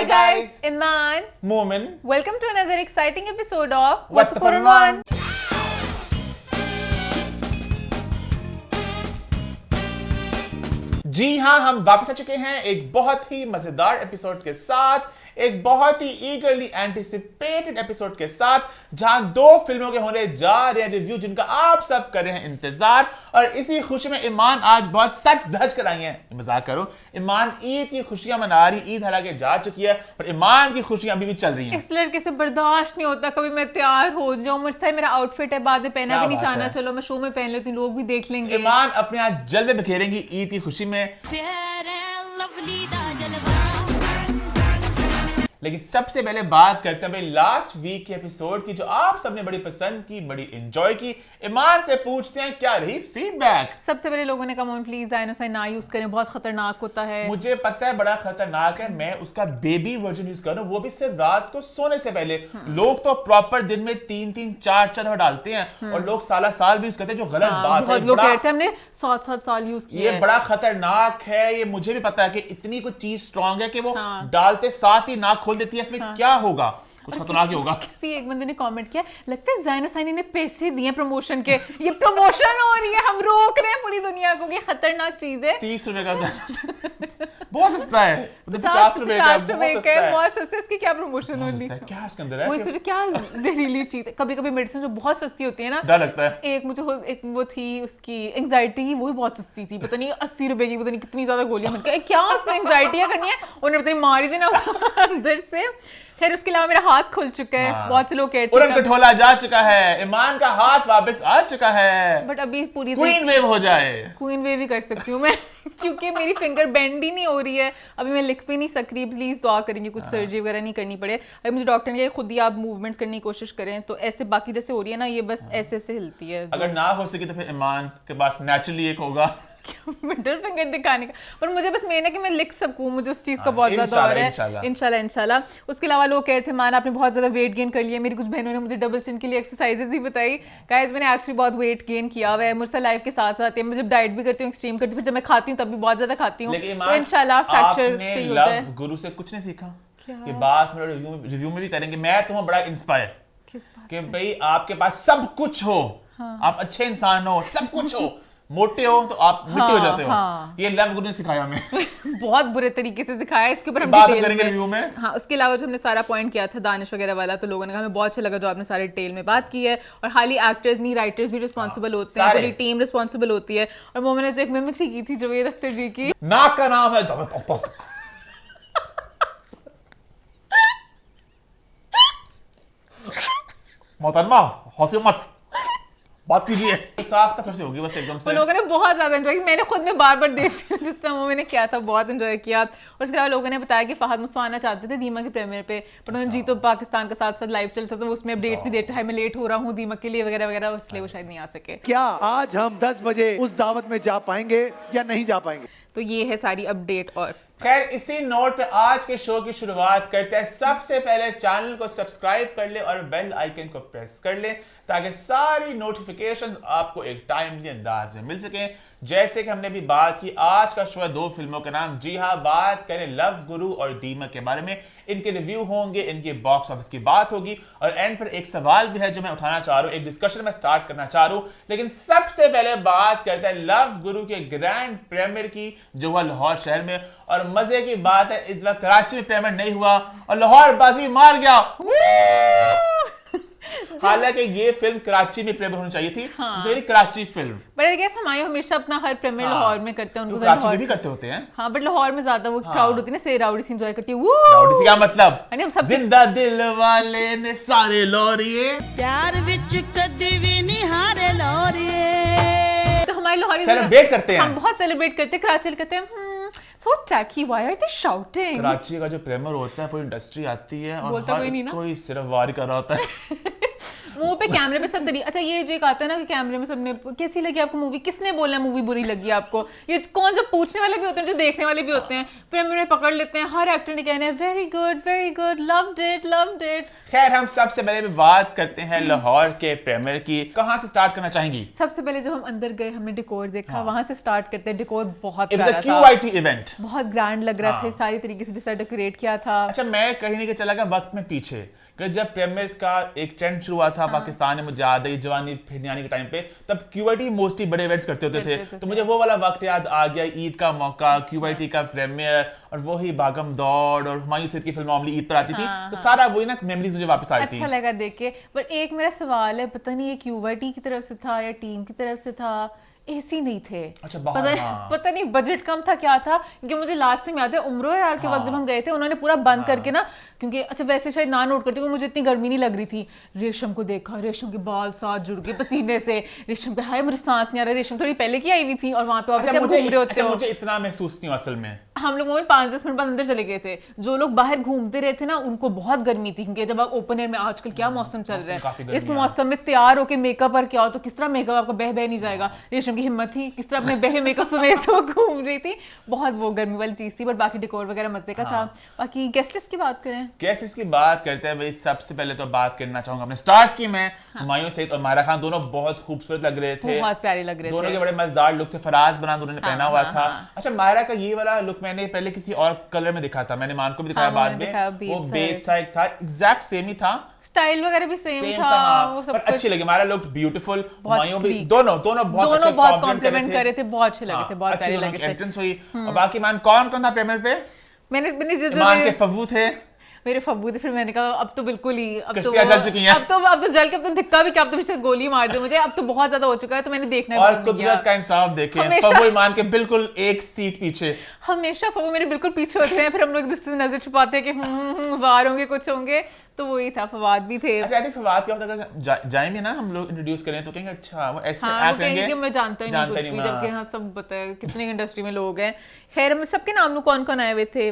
guys, Iman. Momin. Welcome to another exciting episode of What's the Fun One? जी हाँ, हम वापस आ चुके हैं एक बहुत ही मजेदार एपिसोड के साथ, एक बहुत ही ईगरली एंटिसिपेटेड एपिसोड के साथ, जहां दो फिल्मों के होने जा रहे हैं रिव्यू जिनका आप सब कर रहे हैं इंतजार। और इसी खुशी में ईमान आज बहुत सच धज कर आई है। मजाक करो, ईमान ईद की खुशियां मना रही, ईद हालांकि जा चुकी है पर ईमान की खुशियां अभी भी चल रही हैं। इस लड़के से बर्दाश्त नहीं होता कभी मैं तैयार हो जाऊं, मुझसे मेरा आउटफिट है, बाद में पहना भी नहीं चाहना, चलो मैं शो में पहन लेती हूँ, लोग भी देख लेंगे। ईमान अपने आज जलवे बिखेरेंगी ईद की खुशी में। लेकिन सबसे पहले बात करते हैं भाई लास्ट वीक के एपिसोड की, जो आप सबने बड़ी पसंद की, बड़ी एंजॉय की। ईमान से पूछते हैं क्या रही फीडबैक। सबसे पहले लोगों ने कहा प्लीज डायनोसाइन ना यूज करें, बहुत खतरनाक होता है। मुझे पता है बड़ा खतरनाक है, मैं उसका बेबी वर्जन यूज कर रहा हूं, वो भी सिर्फ रात को सोने से पहले। लोग तो प्रॉपर दिन में 3-3, 4-4 दफा डालते हैं और लोग साल भी यूज करते हैं, जो गलत बात है। लोग कहते हैं हमने 7-7 साल यूज किया। ये बड़ा खतरनाक है, ये मुझे भी पता है कि इतनी कोई चीज स्ट्रांग है कि वो डालते साथ ही नाक खोल देती है, इसमें क्या होगा, कुछ खतरनाक ही होगा। किसी एक बंदे ने कमेंट किया, लगता है जायनोसाइनी ने पैसे दिए प्रमोशन के, ये प्रमोशन हो रही है, हम रोक रहे हैं पूरी दुनिया को, ये खतरनाक चीज है। 30 रुपए का बहुत सस्ता है, 50 रुपए का बहुत सस्ता है, इसकी क्या प्रमोशन होगी, क्या इसके अंदर है, वो सोचो क्या जहरीली चीज है। कभी कभी मेडिसिन जो बहुत सस्ती होती है ना, डर लगता है। एक वो थी उसकी एंजाइटी की, वो भी बहुत सस्ती थी, पता नहीं 80 रुपए की, पता नहीं कितनी ज्यादा गोलियां। मैंने कहा क्या उसमें एंजाइटियां करनी है, उन्हें पता नहीं मार ही देना अंदर से। फिर उसके अलावा मेरा हाथ खुल चुका है, बहुत से लोग कहते हैं कठोला जा चुका है, ईमान का हाथ वापस आ चुका है, बट अभी पूरी क्वीन वेव हो जाए। क्वीन वेव ही कर सकती हूँ मैं क्योंकि मेरी फिंगर बेंड ही नहीं हो रही है, अभी मैं लिख भी नहीं सक रही। प्लीज दुआ करेंगे कुछ सर्जरी वगैरह नहीं करनी पड़े। अभी मुझे डॉक्टर ने कहा खुद ही आप मूवमेंट्स करने की कोशिश करें, तो ऐसे बाकी जैसे हो रही है ना, ये बस ऐसे हिलती है। अगर ना हो सके तो फिर ईमान के पास नेचुरली एक होगा मिडिल फिंगर दिखाने का, पर मुझे बस मेन है कि मैं लिख सकूं, मुझे उस चीज का बहुत ज्यादा हो रहा है। इंशाल्लाह। उसके अलावा लोग कहते हैं मान आपने बहुत ज्यादा वेट गेन कर लिया। मेरी कुछ बहनों ने मुझे डबल चिन के लिए एक्सरसाइजेस भी बताई। गाइस मैंने एक्चुअली बहुत वेट गेन किया हुआ है, मुझसे लाइफ के साथ साथ मुझे डाइट भी करती हूँ, एक्सट्रीम करती हूँ, फिर जब मैं खाती हूँ तब भी बहुत ज्यादा खाती हूँ, तो इंशाल्लाह फ्रैक्चर सही हो जाए। गुरु से कुछ नहीं सीखा, ये बात हम रिव्यू में भी करेंगे। मैं तुम्हें बड़ा इंस्पायर कि भाई आपके पास सब कुछ हो, आप अच्छे इंसान हो, सब कुछ हो, मोटे हो तो आप मिट्टी हो जाते हो। ये लव गुरु ने सिखाया हमें बहुत बुरे तरीके से सिखाया, इसके ऊपर हम बात करेंगे रिव्यू में। हाँ, उसके अलावा जो हमने सारा पॉइंट किया था दानिश वगैरह वाला, तो लोगों ने कहा हमें बहुत अच्छा लगा जो आपने सारे डिटेल में बात की है। और खाली एक्टर्स नहीं, राइटर्स भी रिस्पॉन्सिबल होते हैं, पूरी टीम रिस्पॉन्सिबल होती है। और मोमिन ने जो एक मिमिक्री की थी जावेद अख्तर जी की, नाक का नाम है मोहतरमा, हौसले मत बात कीजिए, साख्त फिर से होगी बस एकदम से। लोगों ने बहुत ज्यादा एंजॉय किया, मैंने खुद में बार देखती हूँ जिस टाइम मैंने किया था, बहुत एंजॉय किया। और उसके अलावा लोगों ने बताया कि फहद मुस्तफा आना चाहते थे दीमक के प्रीमियर पे, पर उन्होंने जी तो पाकिस्तान का साथ लाइव चलता था, उसमें अपडेट्स भी देते हैं मैं लेट हो रहा हूँ दीमक के लिए वगैरह वगैरह, इसलिए वो शायद नहीं आ सके। क्या आज हम 10 बजे उस दावत में जा पाएंगे या नहीं जा पाएंगे? तो ये है सारी अपडेट। और खैर इसी नोट पे आज के शो की शुरुआत करते हैं। सबसे पहले चैनल को सब्सक्राइब कर ले और बेल आइकन को प्रेस कर ले ताकि सारी नोटिफिकेशंस आपको एक टाइमली अंदाज में मिल सके। जैसे कि हमने भी बात की, आज का शो है दो फिल्मों का नाम। जी हाँ, बात करें लव गुरु और दीमक के बारे में। इनके रिव्यू होंगे, इनके बॉक्स ऑफिस की बात होगी और एंड पर एक सवाल भी है जो मैं उठाना चाह रहा हूँ, एक डिस्कशन में स्टार्ट करना चाह रहा हूँ। लेकिन सबसे पहले बात करते हैं लव गुरु के ग्रैंड प्रीमियर की, जो हुआ लाहौर शहर में। और मजे की बात है इस बार कराची में प्रीमियर नहीं हुआ और लाहौर बाजी मार गया। हालांकि ये फिल्म कराची में प्रीमियर होनी चाहिए थी, Karachi film. But I guess हमारे हमेशा अपना हर प्रीमियर लाहौर में करते हैं, उनको कराची में भी करते होते हैं। हाँ, बट लाहौर में ज्यादा वो क्राउड होती है ना, से राउडी से एंजॉय करती है। राउडी से क्या मतलब? हम सब जिंदा दिल वाले ने सारे लौरिए, प्यार विच कदी भी नहीं हारे लौरिए। तो हमारे लाहौरी सेलिब्रेट करते हैं, हम बहुत सेलिब्रेट करते हैं। कराची कहते हैं so tacky, why are they shouting? Karachi का जो प्रीमियर होता है पूरी इंडस्ट्री आती है और हर कोई सिर्फ वार कर रहा होता है मुंह पे कैमरे पे सब तरीके। अच्छा ये जो एक आता है ना कि कैमरे में सबने कैसी लगी आपको मूवी, किसने बोला मूवी बुरी लगी आपको, ये कौन, जो पूछने वाले भी होते हैं जो देखने वाले भी होते हैं, प्रीमियर में पकड़ लेते हैं, हर एक्टर ने कहना है वेरी गुड, लव्ड इट। खैर हम सबसे पहले भी बात करते हैं लाहौर के प्रीमियर की। कहाँ से स्टार्ट करना चाहेंगी? सबसे पहले जब हम अंदर गए हमने डेकोर देखा, वहां से स्टार्ट करते हैं। डेकोर बहुत It was a प्यारा था, QIT इवेंट, बहुत ग्रैंड लग रहा था, सारी तरीके से जिस तरह डेकोरेट किया था। अच्छा मैं कहीं नहीं चला गया वक्त में पीछे कि जब प्रीमियर्स का एक ट्रेंड शुरू हुआ था पाकिस्तान में, मुझे याद है जवानी फिरनी के टाइम पे, तब QIT मोस्टली बड़े इवेंट्स करते होते थे, तो मुझे वो वाला वक्त याद आ गया, ईद का मौका, QIT का प्रीमियर और वही भागम दौड़ और हुमायूं सईद की फिल्म नॉर्मली ईद पर आती थी, तो सारा वही ना मेमोरीज मुझे वापस आई थी। अच्छा लगा देख के। पर एक मेरा सवाल है, पता नहीं ये QIT की तरफ से था या टीम की तरफ से था, एसी नहीं थे। अच्छा पता नहीं बजट कम था क्या था, क्योंकि मुझे लास्ट टाइम याद है उम्रो यार के वक्त जब हम गए थे उन्होंने पूरा बंद करके ना, क्योंकि अच्छा वैसे शायद ना नोट करते, क्योंकि मुझे इतनी गर्मी नहीं लग रही थी, रेशम को देखा, रेशम के बाल साथ जुड़ गए पसीने से, रेशम पे हाय मुझे सांस नहीं आ रहा, रेशम थोड़ी पहले की आई हुई थी और वहां पे ऑफिस घूम रहे होते हो। मुझे इतना महसूस नहीं असल में, हम लोग 5-10 मिनट बाद अंदर चले गए थे, जो लोग बाहर घूमते रहे थे ना उनको बहुत गर्मी थी, क्योंकि जब आप ओपन एयर में, आजकल क्या मौसम चल रहा है, इस मौसम में तैयार होके मेकअप और क्या हो तो किस तरह मेकअप आपका बह नहीं जाएगा। रेशम की हिम्मत थी, किस तरह अपने बहे मेकअप समेत वो घूम रही थी, बहुत वो गर्मी वाली चीज थी। पर बाकी डेकोर वगैरह मजे का था। बाकी गेस्ट लिस्ट की बात करें, गेस्ट लिस्ट की बात करते हैं भाई, सबसे पहले तो बात करना चाहूंगा अपने स्टार्स की। मैं हुमायूं सईद और मायरा खान दोनों बहुत खूबसूरत लग रहे थे, बहुत प्यारे लग रहे थे, दोनों के बड़े मजेदार लुक थे। फराज बना दोनों ने पहना हुआ था। अच्छा मायरा का ये वाला लुक मैंने पहले किसी और कलर में दिखा था, मैंने मान को भी दिखाया बाद में, वो बेज साइड था, एग्जैक्ट सेम ही था, स्टाइल वगैरह भी सेम था, वो सब पर अच्छी लगी। मायरा लुक ब्यूटीफुल, हुमायूं भी, दोनों बहुत अच्छे कॉम्प्लीमेंट कर रहे थे, बहुत अच्छे लगे थे, बहुत प्यारे लगे थे। एंट्रेंस हुई। और बाकी मान कौन था प्रीमियर पे? मैंने ईमान के फव्वू थे, मेरे फब्बू थे, फिर मैंने कहा अब तो बिल्कुल ही, अब तो जल चुकी हैं, अब तो जल के अब तो धिक्का भी क्या, अब तो मुझसे गोली मार दे मुझे, अब तो बहुत ज्यादा हो चुका है, तो मैंने देखना और कुदरत का इंसाफ देखें, फब्बू ईमान के बिल्कुल एक सीट पीछे, हमेशा फब्बू मेरे बिल्कुल पीछे होते हैं, फिर हम लोग एक दूसरे से नजर छुपाते हैं कि वार होंगे, कुछ होंगे, तो वही था। फवाद भी थे। अच्छा आई थिंक फवाद के पास अगर जाएंगे ना हम लोग इंट्रोड्यूस करें तो कहेंगे अच्छा वो ऐसे ऐप कहेंगे कि मैं जानता ही नहीं कुछ भी, जबकि हाँ सब बताया कितनी इंडस्ट्री में लोग हैं। खैर मैं सबके नाम कौन कौन आए हुए थे,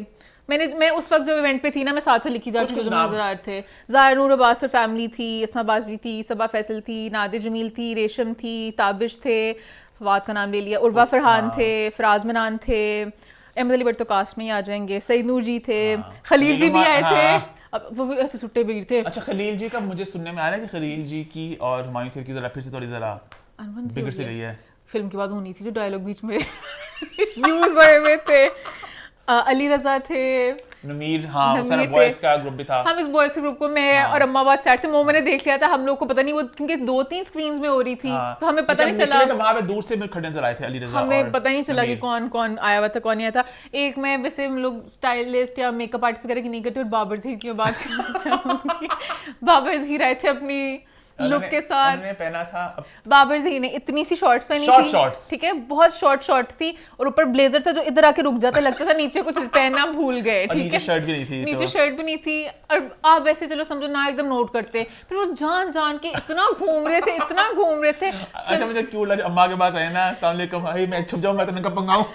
मैं उस वक्त जो इवेंट पे थी ना, मैं साथ लिखी जा रही थी, जो नजर आ रहे थे। ज़ाहिर नूर अब्बास और फैमिली थी, इस्मा बाजी थी, सबा फैसल थी, नादिर जमील थी, रेशम थी, ताबिश थे, फवाद का नाम ले लिया, उर्वा फरहान थे, फराज मनान थे, अहमद अली भट्ट तो कास्ट में ही आ जाएंगे, सईद नूर जी थे, खलील जी भी आए थे, अब वो भी ऐसे सुट्टे भीड़ थे। अच्छा खलील जी का मुझे सुनने में आ रहा है कि खलील जी की और हुमायूं सईद की जरा फिर से थोड़ी जरा बिगड़ से गई है। फिल्म के बाद होनी थी जो डायलॉग बीच में यूज हुए हुए थे। अली रजा थे, नमीर, हाँ सारा बॉयज का ग्रुप भी था। हम इस बॉयज के ग्रुप को मैं और अम्मा बात सेट थे, वो मैंने देख लिया था, हम लोग को पता नहीं वो क्योंकि 2-3 स्क्रीन्स में हो रही थी, तो हमें पता नहीं चला, तो वहां पे दूर से खड़े नजर आए थे अली रजा, हमें पता नहीं चला कि कौन कौन आया हुआ था कौन नहीं आया था। एक मैं वैसे हम लोग स्टाइलिस्ट या मेकअप आर्टिस्ट वगैरह की नहीं करते, और बाबर ज़हीर की बात करना चाहूंगी। बाबर ज़हीर आए थे अपनी लुक के साथ, उन्होंने पहना था बाबर ज़हीर ने इतनी सी शॉर्ट्स पहनी थी, ठीक है बहुत शॉर्ट शॉर्ट्स थी, और ऊपर ब्लेजर था जो इधर आके रुक जाता, लगता था नीचे कुछ पहनना भूल गए, ठीक है शर्ट भी नहीं थी, नीचे शर्ट भी नहीं थी, और आप वैसे चलो समझो ना एकदम नोट करते, फिर वो जान जान के इतना घूम रहे थे, इतना घूम रहे थे। अच्छा मुझे क्यों लगा अम्मा के पास आए ना, अस्सलाम वालेकुम, भाई मैं छुप जाऊं, मैं तो कब पंगाऊं।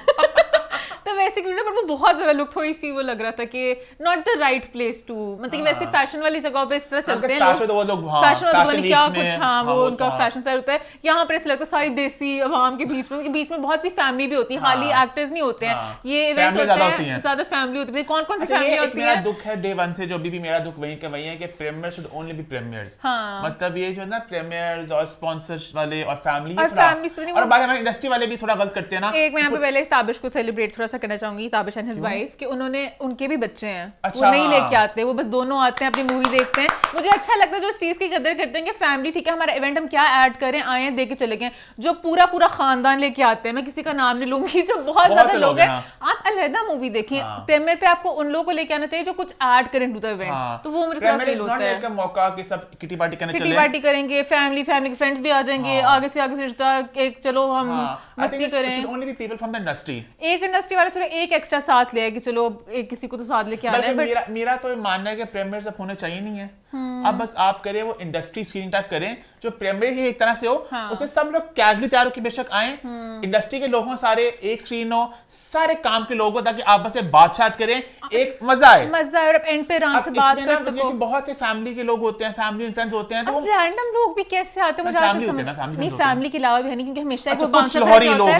तो वैसे क्यों ना, पर वो बहुत ज्यादा लुक थोड़ी सी वो लग रहा था कि not the right place to, मतलब कि वैसे फैशन वाली जगह पे इस तरह चलते हैं लोग, वो लोग फैशन क्या कुछ, हाँ वो उनका फैशन स्टाइल होता है। यहाँ पर ऐसा लगता है सारी देसी आवाम के बीच में बहुत सी फैमिली भी होती है, खाली एक्टर्स नहीं होते हैं, ये इवेंट होता है ज्यादा फैमिली होती है। कौन कौन सी फैमिली होती है? मेरा दुख है डे वन से, जो अभी भी मेरा दुख वही है कि premiere should only be premieres, मतलब ये जो है ना प्रीमियर्स और स्पॉन्सर्स वाले और फैमिली और बाकी हमारी इंडस्ट्री वाले भी थोड़ा गलत करते हैं ना। एक मैं यहाँ पे पहले ताबिश को सेलिब्रेट थोड़ा सा करना चाहूंगी, ताबिश एंड हिज वाइफ, कि उनके भी बच्चे हैं, वो नहीं लेके आते, वो बस दोनों आते हैं अपनी मूवी देखते हैं। मुझे अच्छा लगता है जो चीज की कदर करते हैं कि फैमिली ठीक है, हमारा इवेंट हम क्या ऐड करें, आए देख के चले गए। जो पूरा खानदान लेके आते हैं, मैं किसी का नाम नहीं लूंगी, जो बहुत ज्यादा लोग हैं, आप अलहदा मूवी देखिए, प्रीमियर पे आपको उन लोगों को लेके आना चाहिए जो कुछ ऐड करें टू द इवेंट, तो वो मुझे थोड़ा फील होता है का मौका कि सब किटी पार्टी करने चले, किटी पार्टी करेंगे, फैमिली के फ्रेंड्स भी आ जाएंगे, आगे से रिश्तेदार, एक चलो हम मस्ती करें। एक इंडस्ट्री वाले चलो एक एक्स्ट्रा साथ ले, कि चलो एक किसी को तो साथ लेके आना है, बट मेरा तो मानना है कि प्रीमियर्स अब होने चाहिए नहीं है, अब बस आप करें वो इंडस्ट्री स्क्रीनिंग टाइप करें जो प्रीमियर ही एक तरह से हो, उसमें सब लोग कैजुअली तैयार होकर बेशक आए, इंडस्ट्री के लोग हों सारे, एक स्क्रीन हो, सारे काम के लोग हो, ताकि आपस में बातचीत करें, एक मजा आए और एंड पे आराम से बात कर सको। बहुत से फैमिली के लोग होते हैं, फैमिली एंड फ्रेंड्स होते हैं, तो रैंडम लोग भी कैसे आते हैं मुझे आज तक समझ नहीं। फैमिली के अलावा भी है नहीं, क्योंकि हमेशा कुछ लाहौरी लोग,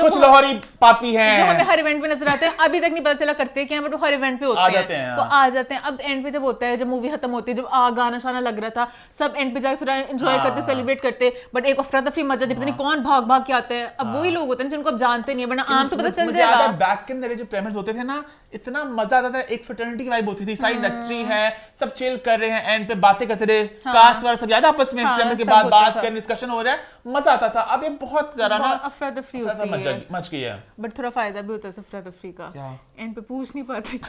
कुछ लाहौरी पापी हैं जो हमें हर इवेंट पे नजर आते हैं। अभी तक नहीं पता चला करते क्या, बट वो हर इवेंट पे होते हैं, तो आ जाते हैं। अब एंड पे जब होता है, जब मूवी खत्म होती है, जब गाना शाना लग रहा था, सब एंड पे जाके थोड़ा एंजॉय करते, सेलिब्रेट करते, बट एक अफरा तफरी मजा पता नहीं कौन भाग भाग के आता है। अब वही लोग होते हैं जिनको आप जानते नहीं है, वरना आम तो पता चल जाएगा। बैक के अंदर जो प्रेमियर्स होते थे ना, इतना मजा आता था, एक फ्रेटर्निटी की वाइब होती थी, सारी इंडस्ट्री है, सब चिल कर रहे हैं, एंड पे बातें करते थे, कास्ट वाला सब याद आपस में प्रेमियर के बाद बात करने, डिस्कशन हो रहा है, मजा आता था। अब ये बहुत ज्यादा ना अफरा तफरी होती है, मच गई है, बट थोड़ा फायदा भी होता है अफरा तफरी का, एंड पे पूछ नहीं पाते।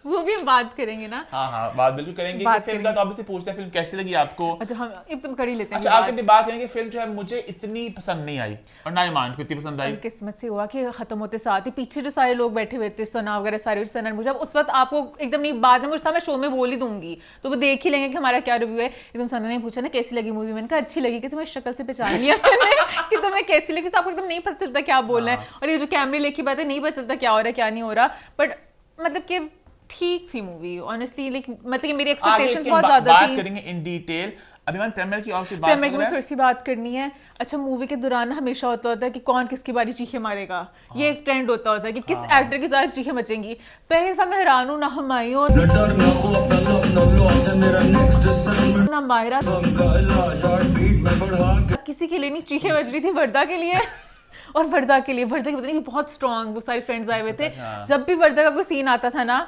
वो भी हम बात करेंगे ना। हाँ बात बिल्कुल करेंगे कि फिल्म का तो ऑब्वियसली पूछते हैं फिल्म कैसी लगी आपको। अच्छा हम अब तुम कर ही लेते हैं। अच्छा आगे भी बात करेंगे, फिल्म जो है मुझे इतनी पसंद नहीं आई और ना ईमान को इतनी पसंद आई। किस्मत से हुआ कि खत्म होते साथ ही पीछे जो सारे लोग बैठे हुए थे, सना वगैरह सारे, सना मुझे उस वक्त आपको एकदम नहीं बाद में मुझे मैं शो में बोल ही दूंगी, तो वो देख ही लेंगे कि हमारा क्या रिव्यू है। एकदम सना ने पूछा ना कैसी लगी मूवी, मैंने कहा अच्छी लगी, कि तुम्हें शक्ल से पहचान लिया मैंने कि तुम्हें कैसी लगी। आपको एकदम नहीं पता चलता क्या बोल रहे हैं, और ये जो कैमरे लेके बात है नहीं पता चलता क्या हो रहा है क्या नहीं हो रहा, बट मतलब कि ठीक थी मूवी ऑनेस्टली, मतलब कि मेरी एक्सपेक्टेशंस बहुत ज्यादा थी। बात करेंगे इन डिटेल अभिमान प्रीमियर की, और की बात प्रीमियर की थोड़ी सी बात करनी है। अच्छा मूवी के दौरान हमेशा होता है कि कौन किसकी बारी चीखें मारेगा, ये एक ट्रेंड होता है कि किस एक्टर के साथ चीखें मचेंगी। पहली दफा मैं हैरान हूं, ना हुमायूं ना मायरा किसी के लिए नहीं चीखें बज रही थी, वर्दा के लिए। और वर्दा के लिए, वर्दा की पता नहीं बहुत स्ट्रॉन्ग, वो सारे फ्रेंड्स आए हुए थे, जब भी वर्दा का कोई सीन आता था ना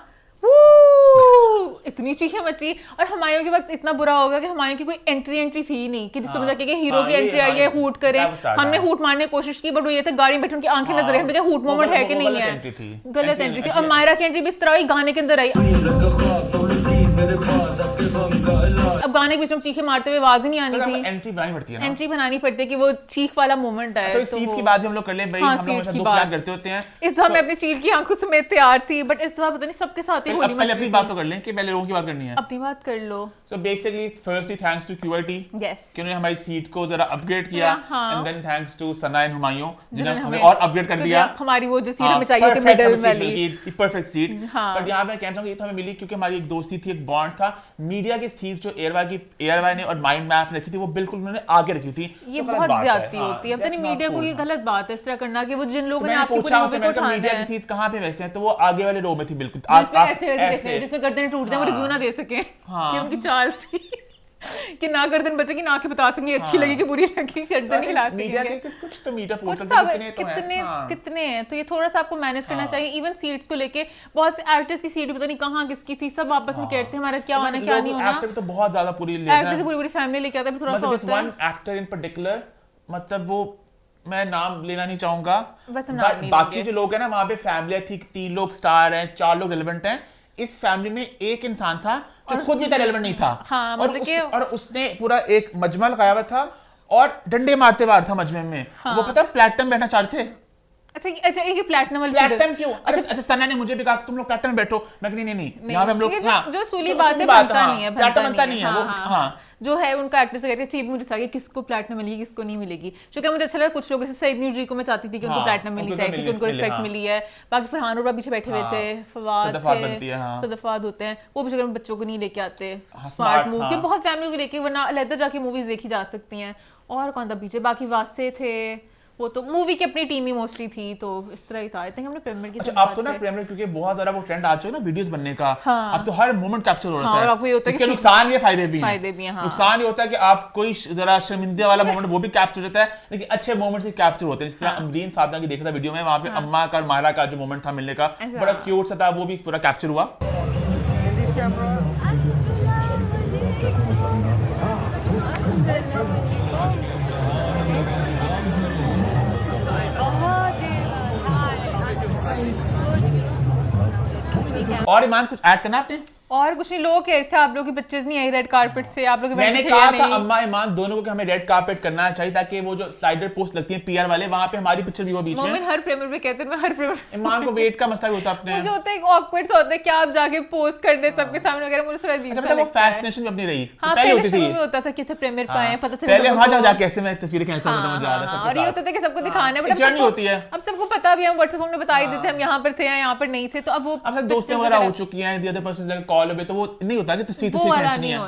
इतनी चीखें मची। और हुमायूं के वक्त इतना बुरा होगा कि हुमायूं की कोई एंट्री थी नहीं कि जिसमें मतलब कि हीरो की एंट्री आई है हूट करे, हमने हूट मारने की कोशिश की, बट वो ये था गाड़ी में बैठे उनकी आंखें नजर आई, मुझे हूट मोमेंट है कि नहीं है, गलत एंट्री थी। और मायरा की एंट्री भी इस तरह आई, गाने के अंदर आई, अब गाने के बीच में चीखें मारते हुए आवाज ही नहीं आनी थी। एंट्री बनानी पड़ती है ना, एंट्री बनानी पड़ती है कि वो चीख वाला मोमेंट है। तो इस चीज की बात भी हम लोग कर ले भाई, हम लोग हमेशा दुख याद करते होते हैं। इस दफा मैं अपनी चील की आंखों समेत तैयार थी, बट इस दफा पता नहीं सबके साथ ही होली पहले अपनी बात तो कर लें कि पहले लोगों की बात करनी है। अपनी बात कर लो। So basically firstly thanks to QRT yes कि उन्होंने हमारी सीट को जरा अपग्रेड किया, and then thanks to Sana and Humayun जिन्होंने हमें और अपग्रेड कर दिया। हमारी वो जो सीट हमें चाहिए थी मिडिल वाली, परफेक्ट सीट। बट यहाँ पे कहना चाहूंगा ये तो हमें मिली क्योंकि हमारी एक दोस्ती थी, एक बॉन्ड था। मीडिया की सीट जो एयरवाई ने और माइंड मैप रखी थी वो बिल्कुल उन्होंने आगे रखी थी। ये बहुत ज्यादती होती है, पता नहीं मीडिया को ये गलत बात है इस तरह करना कि वो जिन लोगों ने आपकी पूछा उनसे मैंने कहा मीडिया की सीट कहां पे वैसे हैं, तो वो आगे वाले रो में थी बिल्कुल, ऐसे जिसमें गर्दन टूट जाए वो रिव्यू ना दे सके कि उनकी चाल थी कि ना गर्दन बचे कि ना के बता सकेंगे अच्छी लगी कि बुरी लगी, गर्दन हिला सकेंगे। कुछ तो मीडिया पोर्टल कितने हैं, तो ये थोड़ा सा आपको मैनेज करना चाहिए। इवन सीट्स को लेके बहुत से एक्टर्स की सीट पता नहीं कहाँ किसकी थी, सब आपस में कहते हैं हमारा क्या होना क्या नहीं होना। एक्टर तो बहुत ज्यादा पूरी पूरी फैमिली लेके आता है, थोड़ा सा होता है। वन एक्टर इन पर्टिकुलर, मतलब वो मैं नाम लेना नहीं चाहूंगा, बाकी जो लोग हैं ना वहां पे फैमिली थी, 3 लोग स्टार हैं, 4 लोग रेलेवेंट हैं। इस फैमिली में एक इंसान था जो खुद भी इतना रेलेवेंट नहीं था, और उसने पूरा एक मजमा लगाया हुआ था और डंडे मारते हुए था मजमे में। वो पता है प्लेटिनम बैठना चाहते थे। अच्छा ये प्लैटिनम वाली प्लैटिनम क्यों? अच्छा सना ने मुझे भी कहा तुम लोग प्लैटिनम बैठो, मैं नहीं यहाँ पे हम लोग जो सूली बात है बनता नहीं है, बनता नहीं है वो। हाँ जो है उनका एक्टर से कहते हैं मुझे था कि किसको प्लैटिनम मिलेगी किसको नहीं मिलेगी। क्योंकि मुझे अच्छा लगा कुछ लोग जैसे सईद न्यूजी को मैं चाहती थी कि उनको प्लैटिनम मिलनी चाहिए थी, उनको रिस्पेक्ट मिली है। बाकी फरहान और पीछे बैठे हुए थे, फवाद सदफात होते हैं, वो भी बच्चों को नहीं लेके आते, स्मार्ट मूव के बहुत फैमिली को लेके, वरना अलग जाके मूवीज देखी जा सकती हैं। और कौन था पीछे, बाकी वासे थे, वो तो मूवी की अपनी टीम ही मोस्टली थी, तो इस तरह ही था। आई थिंक हमने प्रीमियर की अब तो ना प्रीमियर क्योंकि बहुत ज्यादा वो ट्रेंड आ चुका है ना वीडियोस बनने का, अब तो हर मोमेंट कैप्चर हो रहा है। और आपको ये होता है इसके नुकसान भी फायदे भी हैं। नुकसान ये होता है कि आप कोई जरा शर्मिंदे वाला मोमेंट वो भी कैप्चर होता है, लेकिन अच्छे मोमेंट्स भी कैप्चर होते हैं। जिस तरह अमरीन फातिमा की देखा था वीडियो में, वहां पे अम्मा का और मायरा का जो मोमेंट था मिलने का बड़ा क्यूट सा था, वो भी पूरा कैप्चर हुआ। और ईमान कुछ ऐड करना आपने? और कुछ नहीं, लोग कह थे आप लोग की पिक्चर्स नहीं आई रेड कारपेट से, आप लोग मैंने कहा था अम्मा ईमान दोनों को कि हमें रेड कारपेट करना चाहिए ताकि वो जो स्लाइडर पोस्ट लगती है पीआर वाले वहां पे हमारी पिक्चर भी हो बीच में। हर प्रीमियर में कहते हैं, मैं हर प्रीमियर ईमान को वेट का मसला भी होता है अपने, मुझे होता है एक ऑकवर्ड सा होता है कि आप जाके पोस्ट कर दे सबके सामने वगैरह, मुझे थोड़ा अजीब सा लगता है। वो फैसिनेशन भी अपनी रही हां, पहले होती थी, होता था कि अच्छा प्रीमियर पे आए, पता चले पहले वहां जाके कैसे मैं तस्वीरें कैंसिल करता हूं जा रहा सब, और ये होता था कि सबको दिखाना है, बट जर्नी होती है। अब सबको पता भी है, हम व्हाट्सएप में बता ही देते हैं हम यहां पर थे या यहां पर नहीं थे, तो अब वो अब दोस्तें वगैरह हो चुकी हैं, the other person like call पे, तो वो नहीं होता कि तस्वीर खींचनी है।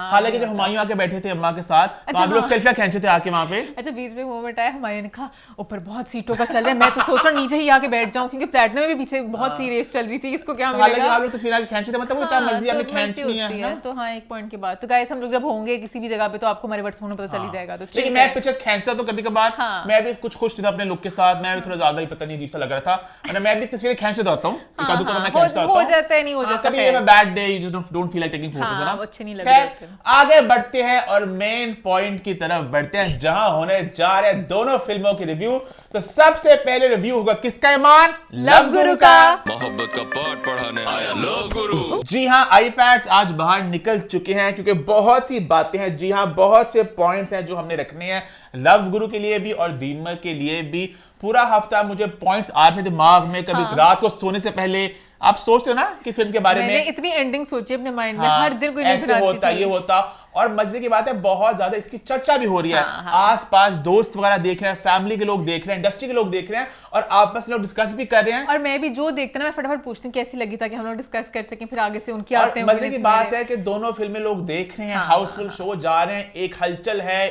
हालांकि जब हुमायूं आके बैठे थे अम्मा के साथ तो आप लोग सेल्फियां खींचे थे आके वहां पे। अच्छा, बीच में मोमेंट आया, हुमायूं ने कहा ऊपर बहुत सीटों का चल रहा है, मैं तो सोच रहा हूं नीचे ही आके बैठ जाऊं, क्योंकि प्लेटिनम में भी पीछे बहुत सी रेस चल रही थी, इसको क्या मिलेगा। हालांकि आप लोग तस्वीर आके खींचे थे, मतलब वो इतना मर्जी आपने खींचनी है। तो हां, एक पॉइंट के बाद तो गाइस हम लोग जब होंगे किसी भी जगह पे तो आपको हमारे व्हाट्सएप में पता चल ही जाएगा। तो लेकिन मैं पिक्चर खींचता तो कभी कभार मैं भी कुछ खुश था अपने लुक के साथ, मैं भी थोड़ा ज्यादा ही पता नहीं अजीब सा लग रहा था, मैं भी तस्वीरें खींचता रहता हूं, एक आधो का मैं खींचता हो जाता है, नहीं हो जाता कभी मैं bad day you just don't feel like taking photos है ना, अच्छे नहीं लग रहे थे। आगे बढ़ते हैं और मेन पॉइंट की तरफ बढ़ते हैं जहां होने जा रहे हैं दोनों फिल्मों की रिव्यू। तो सबसे पहले रिव्यू होगा किसका ईमान? लव गुरु का। मोहब्बत का पाठ पढ़ाने आया लव गुरु। जी हाँ, आईपैड्स आज बाहर निकल चुके हैं क्योंकि बहुत सी बातें हैं, जी हाँ बहुत से पॉइंट्स हैं जो हमने रखने हैं लव गुरु के लिए भी और दीमक के लिए भी। पूरा हफ्ता मुझे पॉइंट्स आ रहे थे दिमाग में, कभी रात को सोने से पहले आप सोचते हो ना कि फिल्म के बारे में इतनी एंडिंग सोची अपने माइंड में, हर दिन कोई ऐसे होता ये होता, और मजे की बात है बहुत ज्यादा इसकी चर्चा भी हो रही है। आस-पास दोस्त वगैरह देख रहे हैं, फैमिली के लोग देख रहे हैं, इंडस्ट्री के लोग देख रहे हैं और आपस में लोग डिस्कस भी कर रहे हैं। और मैं भी जो देखता ना मैं फटाफट पूछती हूँ कैसी लगी ताकि हम लोग डिस्कस कर सकें, फिर आगे से उनकी आते हैं। मजे की बात है कि दोनों फिल्में लोग देख रहे हैं, हाउसफुल शो जा रहे हैं, एक हलचल है,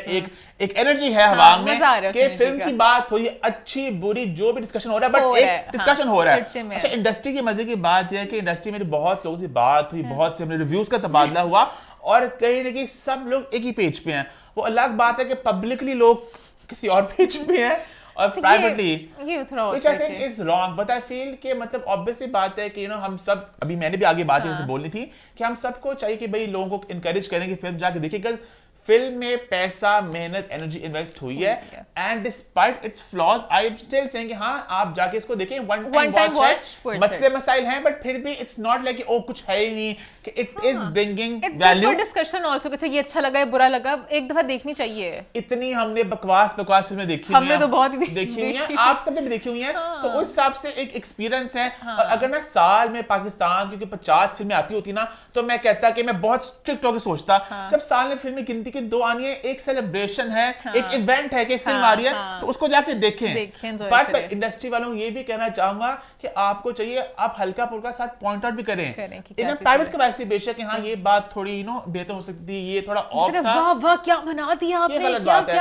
एक एनर्जी है हवा में कि फिल्म की बात हो रही है, अच्छी बुरी जो भी डिस्कशन हो रहा है, बट एक डिस्कशन हो रहा है। अच्छा, इंडस्ट्री की मजे की बात यह है कि इंडस्ट्री में बहुत लोगों से बात हुई, बहुत से हमने रिव्यूज का तबादला हुआ और कहीं ना कहीं सब लोग एक ही पेज पे हैं। वो अलग बात है कि पब्लिकली लोग किसी और पेज पे हैं और privately which I think is wrong, but I feel कि मतलब ऑब्वियसली बात है कि यू नो हम सब, अभी मैंने भी आगे बात जैसे बोलनी थी कि हम सबको चाहिए कि भाई लोगों को इनकरेज करें कि फिल्म जाके देखिए, बिकॉज फिल्म में पैसा, मेहनत, एनर्जी इन्वेस्ट हुई है and despite it's flaws I am still saying हां आप जाके इसको देखें, वन टाइम वॉच है, मसले मसाइल हैं, बट फिर भी इट्स नॉट लाइक ओ कुछ है ही नहीं कि it is bringing value discussion also. अच्छा ये अच्छा लगा है बुरा लगा, एक दफा देखनी चाहिए। इतनी हमने बकवास फिल्में देखी हमने तो बहुत देखी हुई हैं, आप सबने भी देखी हुई हैं, तो उस हिसाब से एक एक्सपीरियंस है। और अगर ना साल में पाकिस्तान क्योंकि 50 फिल्में आती होती ना, तो मैं कहता कि मैं बहुत स्ट्रिक्ट होकर सोचता जब साल में फिल्में गिनती की 2 आनी है, एक सेलिब्रेशन है, एक इवेंट है कि फिल्म आ रही है, तो उसको जाके देखें। बट इंडस्ट्री वालों को ये भी कहना चाहूंगा कि आपको चाहिए आप हल्का फुल्का साथ पॉइंट आउट भी करें इन प्राइवेट कैपेसिटी, बेशक हां ये बात थोड़ी यू नो बेहतर हो सकती है, ये थोड़ा ऑफ था, वाह वाह क्या बना दिया आपने,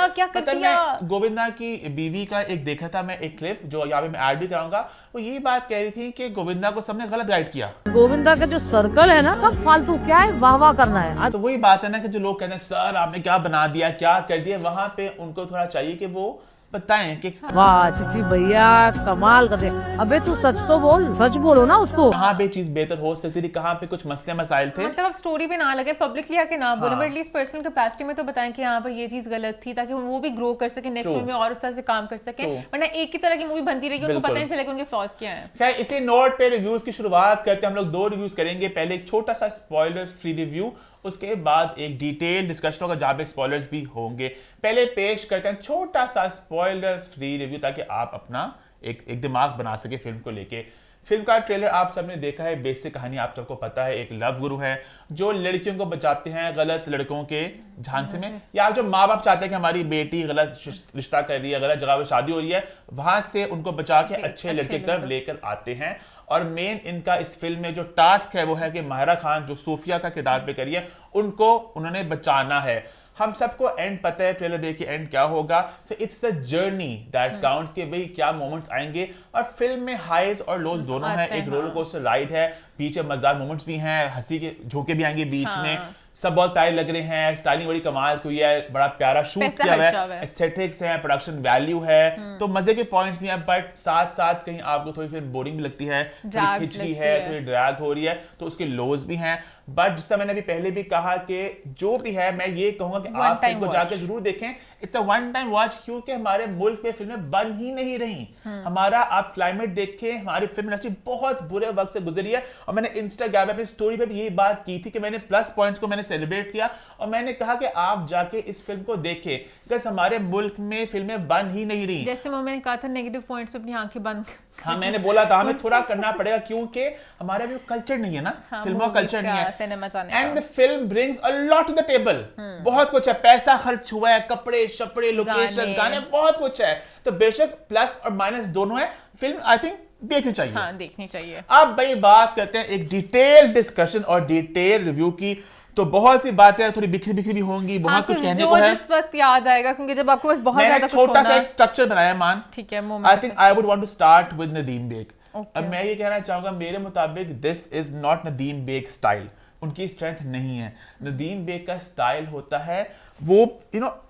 क्या कर दिया। मैं गोविंदा की बीवी का एक देखा था मैं एक क्लिप जो यहाँ पे मैं ऐड भी कराऊंगा, वो ये बात कह रही थी कि गोविंदा को सबने गलत गाइड किया। गोविंदा का जो सर्कल है ना सब फालतू, क्या है वाह वाह करना है। तो वही बात है ना कि जो लोग कहते हैं सर आपने क्या बना दिया, क्या कर दिया, वहां पे उनको थोड़ा चाहिए कि वो बताएं कि वाह चिची भैया कमाल कर दिया। अबे तू सच तो बोल, सच बोलो ना उसको, कहाँ पे चीज बेहतर हो सकती थी, कहाँ पे कुछ मसले मसाइल थे। मतलब आप स्टोरी पे ना लगे, पब्लिकली आके ना बोले, बट एटलीस्ट पर्सनल कैपेसिटी में तो बताएं कि यहाँ पर ये चीज गलत थी, ताकि वो भी ग्रो कर सके नेक्स्ट फिल्म में और उस तरह से काम कर सके, वरना एक ही तरह की मूवी बनती रहेगी, उनको पता नहीं चलेगा उनके फ्लॉज क्या हैं। खैर इसी नोट पे रिव्यूज की शुरुआत करते हैं। हम लोग 2 रिव्यूज करेंगे, पहले एक छोटा सा स्पॉइलर फ्री रिव्यू, उसके बाद एक डिटेल डिस्कशन होगा जहां पे स्पॉयलर्स भी होंगे। पहले पेश करते हैं छोटा सा स्पॉइलर फ्री रिव्यू ताकि आप अपना एक दिमाग बना सके फिल्म को लेके। फिल्म का ट्रेलर आप सबने देखा है, बेसिक कहानी आप सबको पता है, एक लव गुरु है जो लड़कियों को बचाते हैं गलत लड़कों के झांसे में, या जो माँ बाप चाहते हैं कि हमारी बेटी गलत रिश्ता कर रही है, गलत जगह पे शादी हो रही है, वहां से उनको बचा के अच्छे लड़के की तरफ लेकर आते हैं। और मेन इनका इस फिल्म में जो टास्क है वो है कि माहिरा खान जो सूफिया का किरदार पे करी है, उनको उन्होंने बचाना है। हम सबको एंड पता है ट्रेलर देख के एंड क्या होगा, तो it's the journey that counts कि भाई क्या मोमेंट्स आएंगे। और फिल्म में हाइज और लोज दोनों हैं, एक रोलर कोस्टर राइड है, बीच में मजेदार मोमेंट्स भी हैं, हंसी के झोंके भी आएंगे बीच में, सब बहुत प्यारे लग रहे हैं, स्टाइलिंग बड़ी कमाल की हुई है, बड़ा प्यारा शूट किया हुआ है, एस्थेटिक्स है, प्रोडक्शन वैल्यू है, तो मजे के पॉइंट्स भी हैं, बट साथ साथ कहीं आपको थोड़ी फिल्म बोरिंग भी लगती है, थोड़ी खिंचती है, थोड़ी ड्रैग हो रही है, तो उसके लोज भी हैं। बट जिस तरह मैंने अभी पहले भी कहा कि जो भी है मैं ये कहूंगा कि आप इनको जाकर जरूर देखें, it's a one time watch, क्योंकि हमारे मुल्क में फिल्में बन ही नहीं रही। हमारा आप क्लाइमेट देखें, हमारी फिल्म इंडस्ट्री बहुत बुरे वक्त से गुजरी है और मैंने इंस्टाग्राम पे अपनी स्टोरी पे भी यही बात की थी कि मैंने प्लस पॉइंट्स को मैंने सेलिब्रेट किया और मैंने कहा कि आप जाके इस फिल्म को देखें, बिकॉज हमारे मुल्क में फिल्में बन ही नहीं रही। जैसे मैंने कहा था नेगेटिव पॉइंट्स पे अपनी आंखें बंद। हाँ, मैंने बोला था हमें थोड़ा करना पड़ेगा क्योंकि हमारे अभी कल्चर नहीं है ना, फिल्मों का कल्चर नहीं है, सिनेमा जाने का। And the film brings a lot to the table. बहुत कुछ है, पैसा खर्च हुआ है, कपड़े शपड़े लोकेशंस गाने बहुत कुछ है, तो बेशक प्लस और माइनस दोनों है। फिल्म आई थिंक देखनी चाहिए। हाँ, देखनी चाहिए। अब भाई बात करते हैं एक डिटेल डिस्कशन और डिटेल रिव्यू की। तो बहुत सी बातें थोड़ी बिखरी बिखरी भी होंगी, बहुत कुछ कहने को है, जिस वक्त याद आएगा, क्योंकि जब आपको बस बहुत ज्यादा छोटा सा एक स्ट्रक्चर बनाया मान। ठीक है, I think I would want to start with Nadeem Baig. अब मैं ये कहना चाहूंगा, मेरे मुताबिक this is not Nadeem Baig style, उनकी स्ट्रेंथ नहीं है। नदीम बेग का स्टाइल होता है वो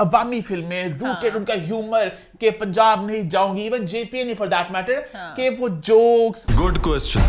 अवामी फिल्में, रूटेड उनका ह्यूमर के पंजाब नहीं जाऊंगी, इवन जेपी नहीं फॉर दैट मैटर, के वो jokes. Good question,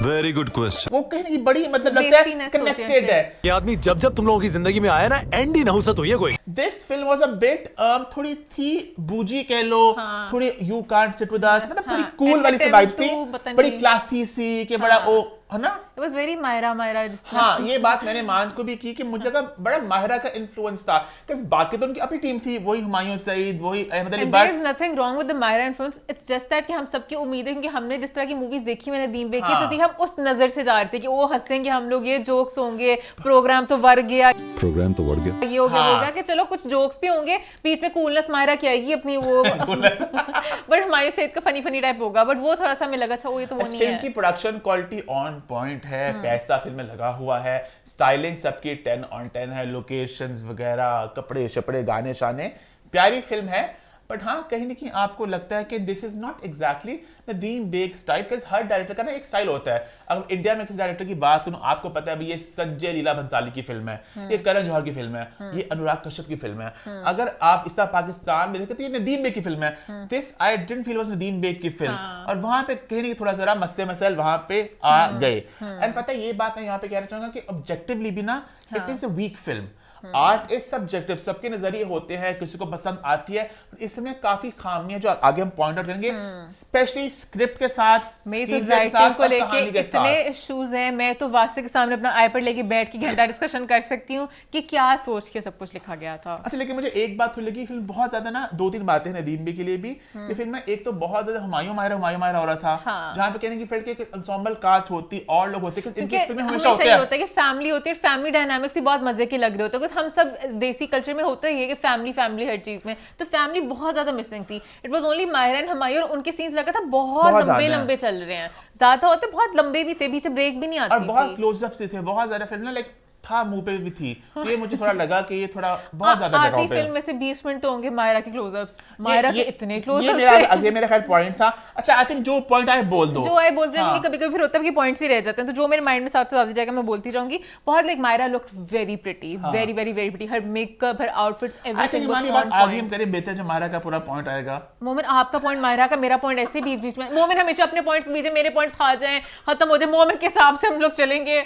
very good question. वो कहीं ना कहीं बड़ी मतलब लगता है कनेक्टेड है। ये आदमी जब जब तुम लोगों की जिंदगी में आया ना, एंड ही नहुसत हुई है कोई। This film was a bit थोड़ी थी बूजी कह लो, थोड़ी you can't sit with us, मतलब थोड़ी कूल वाली सी वाइब्स थी, बड़ी क्लासी सी के बड़ा ओ है ना, इट वाज वेरी मायरा जिस तरह। हाँ, ये बात मैंने मान को भी की कि मुझे लगा बड़ा माहिरा का इन्फ्लुएंस था, क्योंकि बाकी तो उनकी अपनी टीम थी, वही हुमायूं सईद, वही Ahmed Ali Butt. There is nothing wrong with the Mahira influence, it's just that कि हम सबकी उम्मीदें, क्योंकि हमने जिस तरह की मूवीज देखी मैंने नदीम बेग की, तो थी हम उस नजर से जा रहे थे कि वो हंसेंगे हम लोग, ये जोक्स होंगे, प्रोग्राम तो वर गया, ये हो गया कि चलो कुछ जोक्स भी होंगे, बीच में कूलनेस माहिरा की आएगी अपनी वो बट हुमायूं सईद का फनी टाइप होगा, बट वो थोड़ा सा हमें लगा अच्छा वो ये तो वो नहीं है। फिल्म की प्रोडक्शन क्वालिटी ऑन पॉइंट है, पैसा फिल्म में लगा हुआ है, स्टाइलिंग सबकी 10 on 10 है, लोकेशंस वगैरह, कपड़े शपड़े गाने शाने, प्यारी फिल्म है। बट हाँ, कहीं ना कहीं आपको लगता है कि this is not exactly Nadeem Baig style, because हर डायरेक्टर का ना एक स्टाइल होता है। अगर इंडिया में किसी डायरेक्टर की बात करूं, आपको पता है ये संजय लीला भंसाली की फिल्म है, ये करण जौहर की फिल्म है, ये अनुराग कश्यप की फिल्म है। अगर आप इस तरह पाकिस्तान में देखें तो ये नदीम बेग की फिल्म है। This I didn't feel was Nadeem Baig की फिल्म, और वहां पे कहीं ना थोड़ा जरा मसले मसाइल वहां पे आ गए। एंड पता है, ये बात मैं यहाँ पे कहना चाहूंगा कि ऑब्जेक्टिवली भी ना it is a weak film. Art is subjective, सबके नजरिए होते हैं, किसी को पसंद आती है, इसमें काफी खामियां जो आगे हम पॉइंट आउट करेंगे, स्पेशली स्क्रिप्ट के साथ, राइटिंग को लेके इतने इश्यूज हैं। मैं तो वासी के सामने अपना आईपैड लेके बैठ के घंटा डिस्कशन कर सकती हूँ कि क्या सोच के सब कुछ लिखा गया था। अच्छा, लेकिन मुझे एक बात लगी, फिल्म बहुत ज्यादा ना 2-3 बातें नदीम बेग के लिए भी, ये फिल्म में एक तो बहुत ज्यादा हुमायूं माहिरा हो रहा था, जहाँ पे कहने की फिल्म के एंसेंबल कास्ट होती और लोग होते, इनकी फिल्में हमेशा होता है कि फैमिली होती है, फैमिली डायनामिक्स भी बहुत मजे के लग रहे होते हैं, हम सब देसी कल्चर में होता ही है कि फैमिली हर चीज में, तो फैमिली बहुत ज्यादा मिसिंग थी। It was only Mahira and Humayun, और उनके सीन्स लगा था बहुत लंबे चल रहे हैं, ज्यादा होते बहुत लंबे भी थे, बीच ब्रेक भी नहीं आती और बहुत क्लोजअप से थे, बहुत ज्यादा फिल्म ना लाइक था मुंह पे भी थी, तो ये मुझे थोड़ा लगा कि ये थोड़ा बहुत ज्यादा जगह पे। फिल्म में से 20 मिनट तो होंगे माहिरा के क्लोजअप्स, माहिरा के इतने क्लोजअप्स ये मेरा खैर पॉइंट था। अच्छा, आई थिंक जो पॉइंट आए बोल दो, जो आए बोल दो, कभी-कभी फिर होता है कि पॉइंट्स ही रह जाते हैं, तो जो मेरे माइंड में साथ से ज्यादा जाएगा मैं बोलती जाऊंगी। बहुत like Mahira looked very pretty, very very very pretty, her makeup, her outfits, everything was on point. आगे हम करें बेहतर, जो माहिरा का पूरा पॉइंट आएगा। मोमिन, आपका पॉइंट माहिरा का, मेरा पॉइंट ऐसे बीच में, मोमिन हमेशा अपने पॉइंट्स बीच में, मेरे पॉइंट्स खा जाएं, खत्म हो जाए, मोमिन के हिसाब से हम लोग चलेंगे।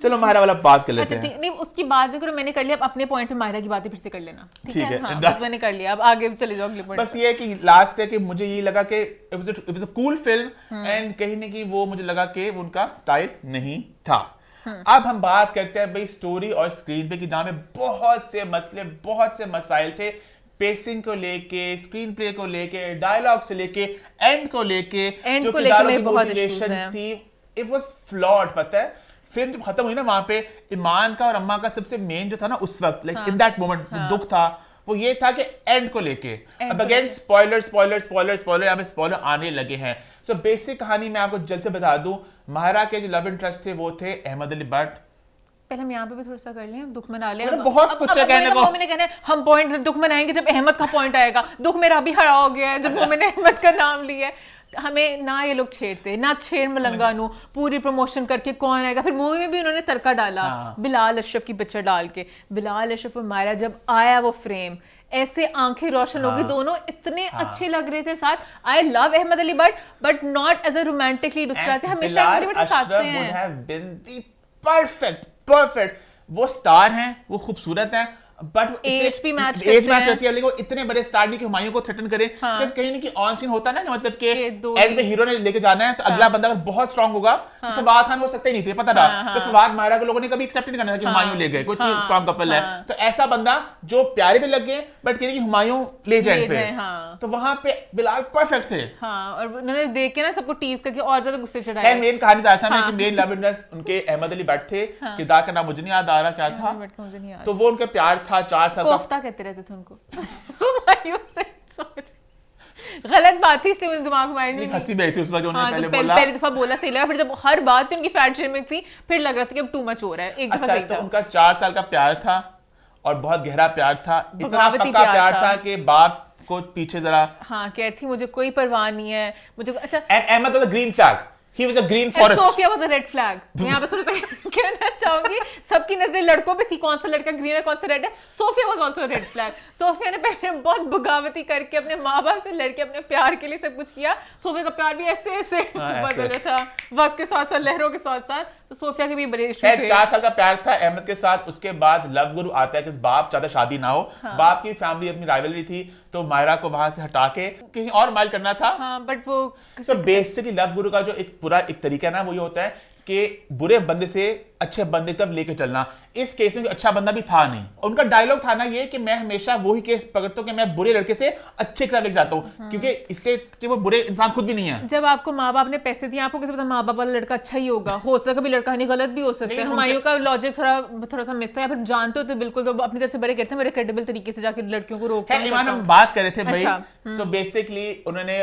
चलो माहिरा वाला बात कर लेते हैं। अच्छा, नहीं उसकी बात करो, मैंने कर लिया, अब अपने पॉइंट पे माहिरा की बातें फिर से कर लेना, ठीक है? हाँ, बस मैंने कर लिया, अब आगे चले जाओ अगले पॉइंट। बस ये है कि लास्ट है कि मुझे ये लगा कि it was a cool film, and कहीं ना कहीं वो मुझे लगा कि उनका स्टाइल नहीं था। अब हम बात करते हैं भाई स्टोरी और स्क्रीन पे, कि जहां में बहुत से मसले, बहुत से मसाइल थे, पेसिंग को लेके, स्क्रीन प्ले को लेके, डायलॉग से लेके, एंड को लेके, जो किरदारों की मोटिवेशंस थी, इट वाज फ्लॉड। पता है, फिल्म जब खत्म हुई ना, वहां पे ईमान का और अम्मा का सबसे मेन जो था ना उस वक्त, लाइक इन दैट मोमेंट दुख था, वो ये था कि एंड को लेके। अब अगेन स्पॉइलर यहाँ पे स्पॉइलर आने लगे हैं। सो बेसिक कहानी मैं आपको जल्द से बता दूं, माहिरा के जो लव इंटरेस्ट थे वो थे अहमद अली बट। पहले हम यहाँ पे भी थोड़ा सा कर लें, दुख मना लें, बहुत कुछ है कहने को। मैंने कहना है हम पॉइंट दुख मनाएंगे जब अहमद का पॉइंट आएगा, दुख मेरा भी हरा हो गया है जब मैंने अहमद का नाम लिया है। हमें ना ये लोग छेड़ते ना, छेड़ मलंगा नू पूरी प्रमोशन करके कौन आएगा, फिर मूवी में भी उन्होंने तड़का डाला बिलाल अशरफ की पिक्चर डाल के। बिलाल अशरफ और मायरा जब आया वो फ्रेम, ऐसे आंखें रोशन हो गई, दोनों इतने अच्छे लग रहे थे साथ। I love Ahmed Ali but not as a romantic lead. उस तरह से हमेशा अहमद अली बट साथ में हैं। परफेक्ट, वो स्टार हैं, वो खूबसूरत हैं, बट एज भी मैच करती है, लेकिन वो इतने बड़े स्टार नहीं कि हुमायूं को थ्रेटन करे। कहीं नहीं कि ऑन स्क्रीन होता ना, मतलब कि एंड में हीरो ने लेके जाना है तो अगला बंदा अगर बहुत स्ट्रांग होगा तो फवाद खान हो सकता ही नहीं थे, पता था। तो फवाद माहिरा को लोगों ने कभी एक्सेप्ट नहीं करना था कि हुमायूं ले गए, कोई स्ट्रांग कपल है। तो ऐसा बंदा जो प्यारे भी लग गए बट कहते कि हुमायूं ले जाए पे, तो वहां पे बिलाल परफेक्ट थे। और उन्होंने देख के ना सबको टीज करके और ज्यादा गुस्से चढ़ाया। मेन कहानी था मैं कि मेन लव इंटरेस्ट उनके अहमद अली भट्ट थे, किरदार का नाम मुझे नहीं याद आ रहा क्या था, तो वो उनका प्यार था 4 साल का। कोफ्ता कहते रहते थे उनको। गलत बात थी, इसलिए मेरे दिमाग में नहीं। हंसी भी आई थी उस वक्त उन्होंने पहली दफा बोला सही लगा, फिर जब हर बात उनकी फैट शेमिंग थी फिर लग रहा था कि अब टू मच हो रहा है। एक दफा सही था। उनका 4 साल का प्यार था और बहुत गहरा प्यार था, इतना पक्का प्यार था कि बाप को पीछे जरा कहती थी मुझे कोई परवाह नहीं है मुझे। अच्छा, Ahmed was a green flag, he was a green forest, Sophia was a red flag। मैं यहाँ पे थोड़ा सा कहना चाहूंगी, सबकी नजरें लड़कों पे थी, कौन सा लड़का ग्रीन है कौन सा रेड है। Sophia was also a red flag। Sophia ने पहले बहुत बगावती करके अपने माँ बाप से लड़के अपने प्यार के लिए सब कुछ किया। सोफिया का प्यार भी ऐसे ऐसे बदल रहा था वक्त के साथ साथ, लहरों के साथ साथ। तो सोफिया के भी बड़े इश्यू थे। 4 साल का प्यार था अहमद के साथ। उसके बाद लव गुरु आता है कि बाप चाहता शादी ना हो, बाप की फैमिली अपनी राइवलरी थी, तो मायरा को वहां से हटा के कहीं और माइल करना था। बट वो तो बेसिकली लव गुरु का जो एक पूरा एक तरीका है ना, वो ये होता है कि बुरे बंदे से अच्छे बंदे तक लेके चलना। इस केस में अच्छा बंदा भी था नहीं। उनका डायलॉग था ना ये कि मैं हमेशा वही केस पकड़ता हूँ कि मैं बुरे लड़के से अच्छे की तरफ लेके जाता हूँ, क्योंकि इसलिए कि वो बुरे इंसान खुद भी नहीं है। जब आपको माँ बाप ने पैसे दिए, आपको कैसे पता माँ बाप वाला लड़का अच्छा ही होगा? हो सकता है कभी लड़का नहीं, गलत भी हो सकता है। हुमायूं का लॉजिक थोड़ा सा मिस था, या फिर जानते होते बिल्कुल तो अपनी तरफ से बड़े कहते हैं, बड़े क्रेडिबल तरीके से जाके लड़कियों को रोकते हैं। ईमान हम बात कर रहे थे भाई, सो बेसिकली उन्होंने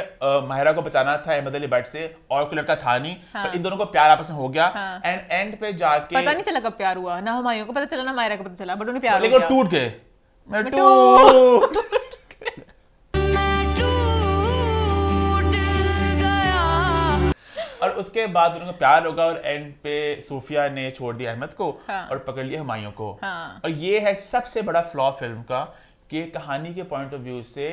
माहिरा को बचाना था अहमद अली भट्ट से, और कोई लड़का था नहीं, पर इन दोनों को प्यार आपस में हो गया। एंड एंड पे जाके पता नहीं चला कब प्यार हुआ, ना हुमायूं को पता चला ना माहिरा को पता चला, बट उन्हें प्यार हो गया। लेकिन टूट गए, मैं टूट और उसके बाद उनको प्यार होगा और एंड पे सोफिया ने छोड़ दिया अहमद को और पकड़ लिया हुमायूं को। और ये है सबसे बड़ा फ्लॉ फिल्म का कि कहानी के पॉइंट ऑफ व्यू से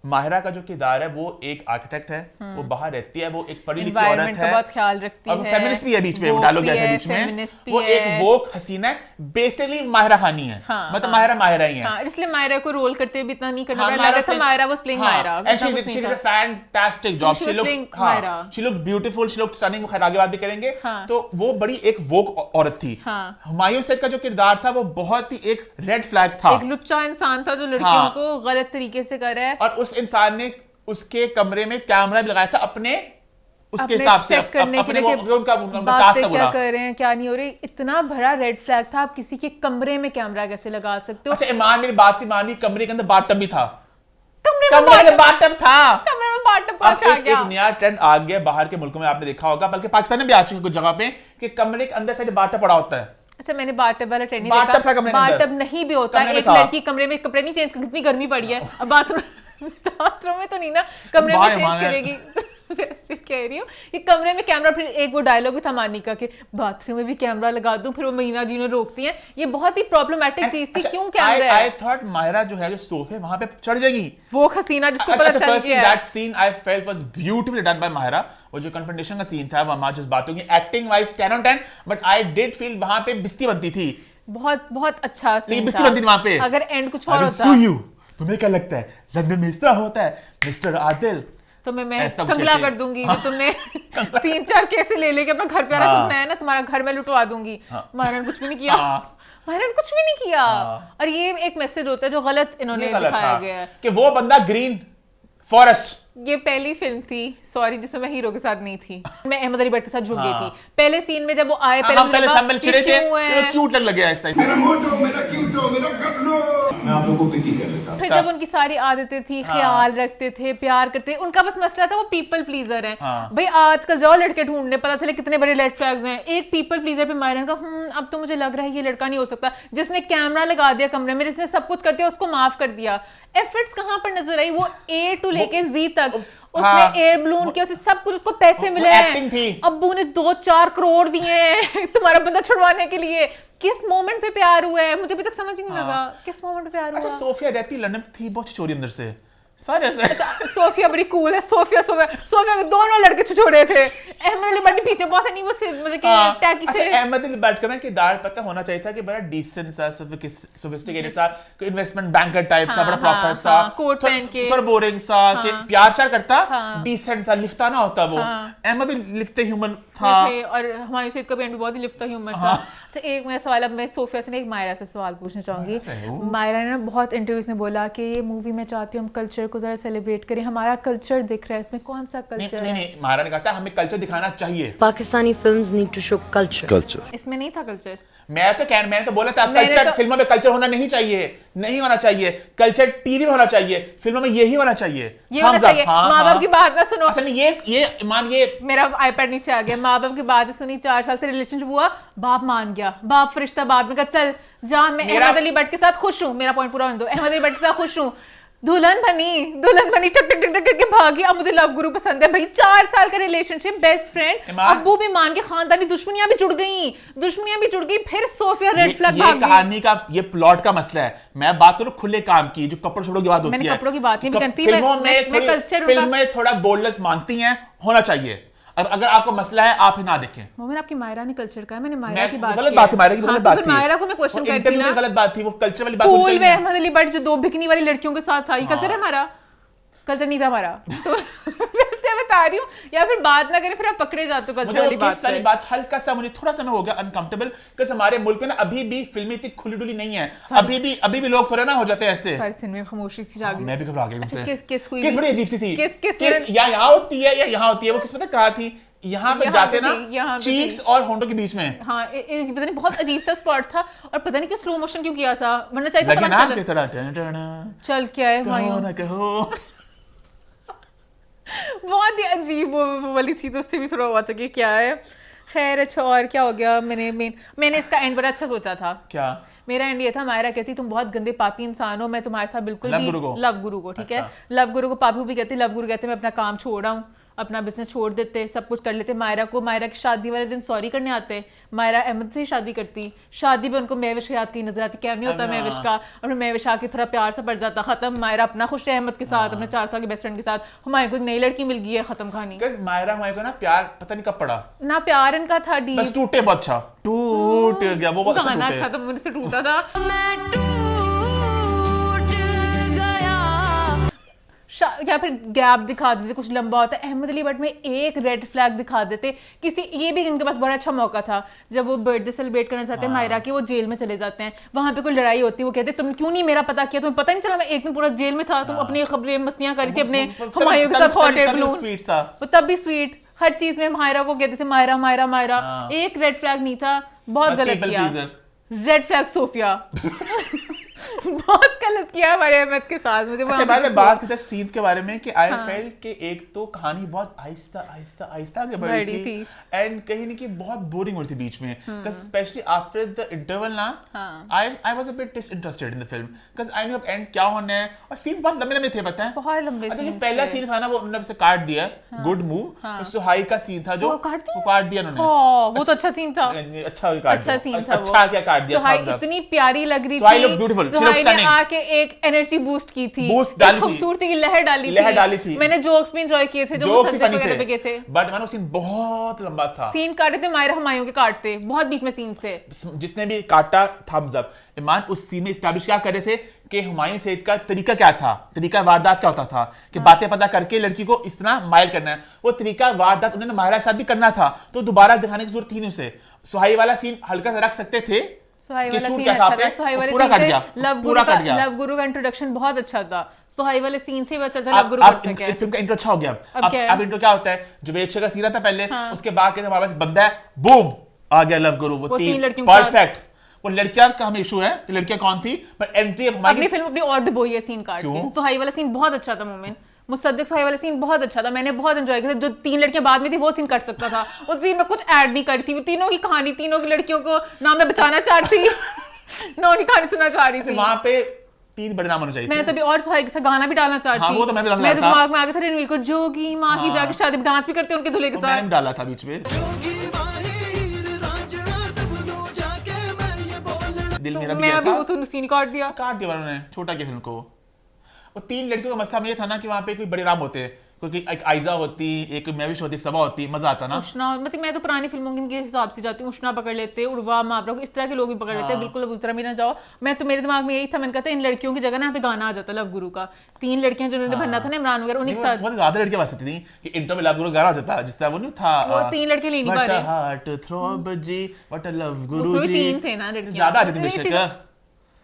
माहिरा का जो किरदार है वो एक आर्किटेक्ट है, वो बाहर रहती है, वो एक पढ़ी लिखी औरत है, बहुत ख्याल रखती है, और फेमिनिस्ट भी है, बीच में डायलॉग गया है बीच में, वो एक वोक हसीना है, बेसिकली माहिरा खानी है, मतलब माहिरा ही है। इसलिए माहिरा को रोल करते हुए इतना नहीं करना पड़ा, लग रहा था Mahira was playing Mahira, and she did a fantastic job, she looked beautiful, she looked stunning, खैर आगे बात भी करेंगे। तो वो बड़ी एक वोक औरत थी। हुमायूं सेठ का जो किरदार था वो बहुत ही एक रेड फ्लैग था, एक लुच्चा इंसान था जो लड़कियों को गलत तरीके से कर रहा है, और उस इंसान ने उसके कमरे में कैमरा भी लगाया था अपने उसके हिसाब से करने के लिए उनका बातें क्या कर रहे हैं क्या नहीं हो रही। इतना बड़ा रेड फ्लैग था, आप किसी के कमरे में कैमरा कैसे लगा सकते हो? अच्छा ईमान मेरी बात ही मानी, कमरे के अंदर बाथटब भी था, कमरे में बाथटब था, कमरे में बाथटब कैसे आ गया? एक नया ट्रेंड आ गया बाहर के मुल्कों में, आपने देखा होगा, बल्कि पाकिस्तान में भी आ चुके कुछ जगह पे कि कमरे के अंदर साइड बाथटब पड़ा होता है। अच्छा मैंने बाथटब वाला ट्रेंड नहीं देखा, बाथटब नहीं भी होता, एक लड़की कमरे में कपड़े नहीं चेंज, कितनी गर्मी पड़ी है, अब बाथरूम में तो नहीं ना कमरे में चेंज करेगी। वैसे कह रही हूँ ये कमरे में कैमरा, फिर एक वो डायलॉग भी था मानिका के बाथरूम में भी कैमरा लगा दूं, फिर वो मीना जी ने रोकती हैं, ये बहुत ही प्रॉब्लमेटिक चीज थी। क्यों कैमरा है? आई थॉट माहिरा जो है जो सोफे वहां पे चढ़ जाएगी, वो हसीना जिसको पता चल गया। That scene I felt was beautifully done by Mahira. वो जो कन्फ्रंटेशन का सीन था वहां जिस बातों की acting wise 10 on 10, but I did feel वहां पे बिस्ती बनती थी, बहुत अच्छा सीन था, बिस्ती बनती थी वहां पे। अगर एंड कुछ और होता। तुम्हें क्या लगता है लंदन में इस तरह होता है मिस्टर आदिल? तो मैं कंगला कर दूंगी जो तुमने 3-4 केस ले लेके अपना घर प्यारा सपना है ना, तुम्हारा घर में लुटवा दूंगी। माहिरा ने कुछ भी नहीं किया, माहिरा ने कुछ भी नहीं किया। और ये एक मैसेज होता है जो गलत इन्होंने दिखाया गया है कि वो बंदा ग्रीन फॉरेस्ट। ये पहली फिल्म थी सॉरी जिसमें मैं हीरो के साथ नहीं थी, मैं अहमद अली भट्ट के साथ झुक गई थी। पहले सीन में जब वो आए पहले चिड़े थे, क्यूट लग गया इस टाइप। फिर जब उनकी सारी आदतें थी, ख्याल रखते थे, प्यार करते थे, उनका बस मसला था वो पीपल प्लीजर है। भाई आजकल जाओ लड़के ढूंढने, पता चले कितने बड़े रेड फ्लैग्स हैं। एक पीपल प्लीजर पे माहिरा का अब तो मुझे लग रहा है ये लड़का नहीं हो सकता, जिसने कैमरा लगा दिया कमरे में, जिसने सब कुछ कर दिया, उसको माफ कर दिया। एफर्ट्स कहां पर नजर आई? वो ए टू लेके जी तक उसने एयर बलून किया, सब कुछ, उसको पैसे मिले हैं, अब्बू ने 2-4 करोड़ दिए हैं तुम्हारा बंदा छुड़वाने के लिए। किस मोमेंट पे प्यार हुआ है मुझे अभी तक समझ ही नहीं लगा, किस मोमेंट पे प्यार हुआ? अच्छा सोफिया रहती लंदन थी, बहुत चोरी अंदर से, सारे सोफिया बड़ी कूल है, सोफिया के दोनों लड़के छोड़े थे, अहमद अली बट पीछे बहुत है, नहीं वो मतलब कि टैकी से। अच्छा, अहमद अली बट का ना किरदार पता होना चाहिए था कि बड़ा डिसेंट सा, सोफिस्टिकेटेड सा, इन्वेस्टमेंट बैंकर टाइप सा, बड़ा प्रॉपर सा, कोट पहन के, थोड़ा बोरिंग सा, कि प्यार चार करता, डिसेंट सा, लिफ्ता ना होता वो। अहमद भी लिफ्ते ह्यूमन था, और हमारी सईद का भी बहुत ही लिफ्ता ह्यूमन था। अच्छा, एक मेरा सवाल, अब मैं सोफिया से नहीं, एक मायरा से सवाल पूछना चाहूंगी। मायरा ने बहुत इंटरव्यूज में बोला कि ये मूवी मैं चाहती हूँ हम कल्चर को जरा सेलिब्रेट करें, हमारा कल्चर दिख रहा है इसमें, कौन सा कल्चर है? नहीं, मायरा ने कहा था हमें कल्चर दिखाना चाहिए। Pakistani films need to show culture. इसमें नहीं था कल्चर। मैंने तो बोला था कल्चर, फिल्मों में कल्चर होना नहीं चाहिए, नहीं होना चाहिए। कल्चर टीवी में होना चाहिए, फिल्मों में यही होना चाहिए। ये होना चाहिए। माँ बाप की बात ना सुनो। अच्छा, ये मेरा आईपैड नीचे आ गया। माँ बाप की बात सुनी, 4 साल से रिलेशनशिप हुआ, बाप मान गया, बाप फरिश्ता, बाप ने कहा चल जा, मैं अहमद अली बट के साथ खुश हूँ, मेरा पॉइंट पूरा होने दो, अहमद अली बट के साथ खुश हूँ, दुल्हन बनी टक टक टक टक करके भागी, अब मुझे लव गुरु पसंद है। भाई 4 साल का रिलेशनशिप, बेस्ट फ्रेंड, अब्बू भी मान के, खानदानी दुश्मनियां भी जुड़ गई, फिर सोफिया रेड फ्लैग भाग गई। कहानी का, ये प्लॉट का मसला है। मैं बात करूं खुले काम की, जो कपड़ छोड़ों की बात होती है। मैंने कपड़ों की बात नहीं करती, फिल्मों में थोड़ा बोल्डनेस मांगती हैं, होना चाहिए। अगर आपको मसला है, आप ही ना देखें। मोमिन, आपकी मायरा ने कल्चर का है, मैंने मायरा की बात गलत बात है, मायरा की गलत बात थी। मायरा को मैं क्वेश्चन करती ना, गलत बात थी, वो कल्चर वाली बात होनी चाहिए। पूल में अहमद अली बट जो 2 बिकनी वाली लड़कियों के साथ था, ये कल्चर है हमारा? कल्चर नहीं था हमारा। तो वैसे बता रही हूँ, या फिर बात ना करें, फिर आप पकड़े जाते हो कल्चर वाली बात। हल्का सा मुझे थोड़ा सा मैं हो गया अनकंफर्टेबल, बिकॉज़ हमारे मुल्क में ना अभी भी फिल्में इतनी खुली डुली नहीं है। अभी भी लोग थोड़े ना हो जाते हैं ऐसे। सारे सिनेमा में खामोशी सी आ गई। मैं भी घबरा गया उनसे। किस हुई? किस बड़ी अजीब सी थी। किस यहाँ होती है या यहाँ होती है, वो किस पता कहाँ थी। यहाँ पे जाते ना चीक्स और होंठों के बीच में। हाँ, पता नहीं बहुत अजीब सा स्पॉट था, और पता नहीं क्यों स्लो मोशन क्यों किया था, वरना चाहिए था चल क्या है भाइयों। बहुत ही अजीब वाली थी, तो उससे भी थोड़ा हुआ था कि क्या है। खैर, अच्छा, और क्या हो गया? मैंने इसका एंड बड़ा अच्छा सोचा था। क्या? मेरा एंड ये था, मायरा कहती तुम बहुत गंदे पापी इंसान हो, मैं तुम्हारे साथ बिल्कुल भी लव गुरु को, ठीक है, लव गुरु को पापी भी कहते, लव गुरु कहते मैं अपना काम छोड़ रहा हूँ, अपना बिजनेस छोड़ देते, सब कुछ कर लेते। मायरा की शादी वाले दिन सॉरी करने आते, मायरा अहमद से ही शादी करती, शादी में उनको महविश याद की नजर आती, कैमियो होता महविश का, और महविश आके थोड़ा प्यार से पड़ जाता, खत्म। मायरा अपना खुश है अहमद के साथ, अपने 4 साल के बेस्ट फ्रेंड के साथ, हमारे को एक नई लड़की मिल गई है, खत्म कहानी। मायरा हमारे को ना प्यार पता नहीं कब पड़ा ना, प्यार इनका था डीप, बस टूटे बहुत अच्छा, टूट गया वो, बहुत अच्छा था, मुझसे टूटा था। या फिर गैप दिखा देते, कुछ लंबा होता है। अहमद अली बट में एक रेड फ्लैग दिखा देते किसी, ये भी इनके पास बड़ा अच्छा मौका था, जब वो बर्थडे सेलिब्रेट करना चाहते हैं मायरा की, वो जेल में चले जाते हैं, वहां पे कोई लड़ाई होती है, वो कहते तुम क्यों नहीं मेरा पता किया, तुम्हें पता नहीं चला मैं एक दिन पूरा जेल में था, तुम अपनी खबरें मस्तियां करके अपने हुमायूं के साथ हॉट एयर बलून, वो तब भी स्वीट, हर चीज में मायरा को कहते थे मायरा। एक रेड फ्लैग नहीं था, बहुत गलत किया। रेड फ्लैग सोफिया बहुत गलत किया हमारे अहमद के साथ। मुझे बारे में बात करते सीन्स के बारे में कि आई फेल्ट कि एक तो कहानी बहुत आहिस्ता आगे बढ़ रही थी, एंड कहीं नहीं कि बहुत बोरिंग हो रही थी बीच में, because specially after the interval ना, I was a bit disinterested in the film, because I knew अब एंड क्या होना है, और सीन्स बहुत लंबे थे, पता है, बहुत लंबे सीन्स। जो पहला सीन था ना, वो उन्होंने उसे काट दिया, गुड मूव। सुहाई का सीन था जो काट दिया उन्होंने, वो तो अच्छा सीन था, अच्छा सीन था। अच्छा क्या काट दिया, सुहाई इतनी प्यारी लग रही थी, सुहाई ने आके एक एनर्जी बूस्ट की थी, खूबसूरती की लहर डाली थी। मैंने जोक्स भी एंजॉय किए थे जो मुसद्दिक वगैरह पे गए थे, बट मैंने सीन बहुत लंबा था, सीन काटे थे मायरा हुमायूं के, काटते बहुत बीच में सीन्स थे, जिसने भी काटा थम्स अप। ईमान उस सीन में एस्टैब्लिश क्या कर रहे थे कि हुमायूं सईद का तरीका क्या था, तरीका वारदात क्या होता था, कि बातें पता करके लड़की को इस तरह माइल करना है, वो तरीका वारदात उन्होंने मायरा के साथ भी करना था, तो दोबारा दिखाने की जरूरत थी नहीं उसे। सुहाई वाला सीन हल्का सा रख सकते थे, सुहाई वाला सीन अच्छा था, सुहाई वाले सीन से लव गुरु का इंट्रोडक्शन बहुत अच्छा था, सुहाई वाले सीन से बचा था लव गुरु करते क्या। फिल्म का इंट्रो अच्छा हो गया। अब इंट्रो क्या होता है, जो वेश्या का सीन था पहले, उसके बाद के हमारे पास बंदा है, बूम आ गया लव गुरु, वो 3 लड़कियों परफेक्ट। वो लड़कियां का हमें इशू है कि लड़कियां कौन थी, पर एंट्री अपनी फिल्म अपनी और डुबोई है सीन काट के। सुहाई वाला सीन बहुत अच्छा था, मोमिन मुसद्दिक सुहाई वाला सीन बहुत अच्छा था, मैंने बहुत एंजॉय किया। जो 3 लड़कियां बाद में थी वो सीन कट सकता था, उस सीन में कुछ ऐड नहीं करी थी, वो तीनों की कहानी, तीनों की लड़कियों को ना मैं बचाना चाहती ना उनकी कहानी सुनना चाह रही थी, वहां पे 3 बड़े नाम होने चाहिए। मैं तो भी और सुहाई के साथ गाना भी डालना चाहती थी। वो तो मैं भी डालना मैं तो दिमाग में आ गया था रणवीर को जोगी माही जाके शादी में डांस भी करते उनके दूल्हे के साथ, मैंने डाला था बीच में। दिल मेरा भी मैं अभी वो तो सीन काट दिया उन्होंने, छोटा किया फिल्म को। वो 3 लड़कियों का मसला में ये था ना कि वहाँ पे कोई बड़े नाम होते हैं, क्योंकि एक आयजा होती, एक मैविश होती, एक सबा होती, मजा आता ना। उष्णा, मतलब मैं तो पुरानी फिल्मों के हिसाब से जाती हूँ, उष्णा पकड़ लेते, उर्वा, माबरा, इस तरह के लोग भी पकड़ लेते हैं, बिल्कुल अब उस तरह भी ना जाओ। मैं तो मेरे दिमाग में यही था, मैंने कहा था इन लड़कियों की जगह ना यहाँ पे गाना आ जाता लव गुरु का, 3 लड़कियां जिन्होंने बनना था ना इमरान वगैरह, उन्हीं के साथ बहुत ज्यादा लड़कियां बस थी कि इंटर में लव गुरु गाना हो जाता, जिस तरह वो नहीं था, वो 3 लड़के ले नहीं पा रहे, heartthrob ji, what a love guru उसमें भी जी, 3 थे ना लड़कियां, ज्यादा आ जाती बेशक,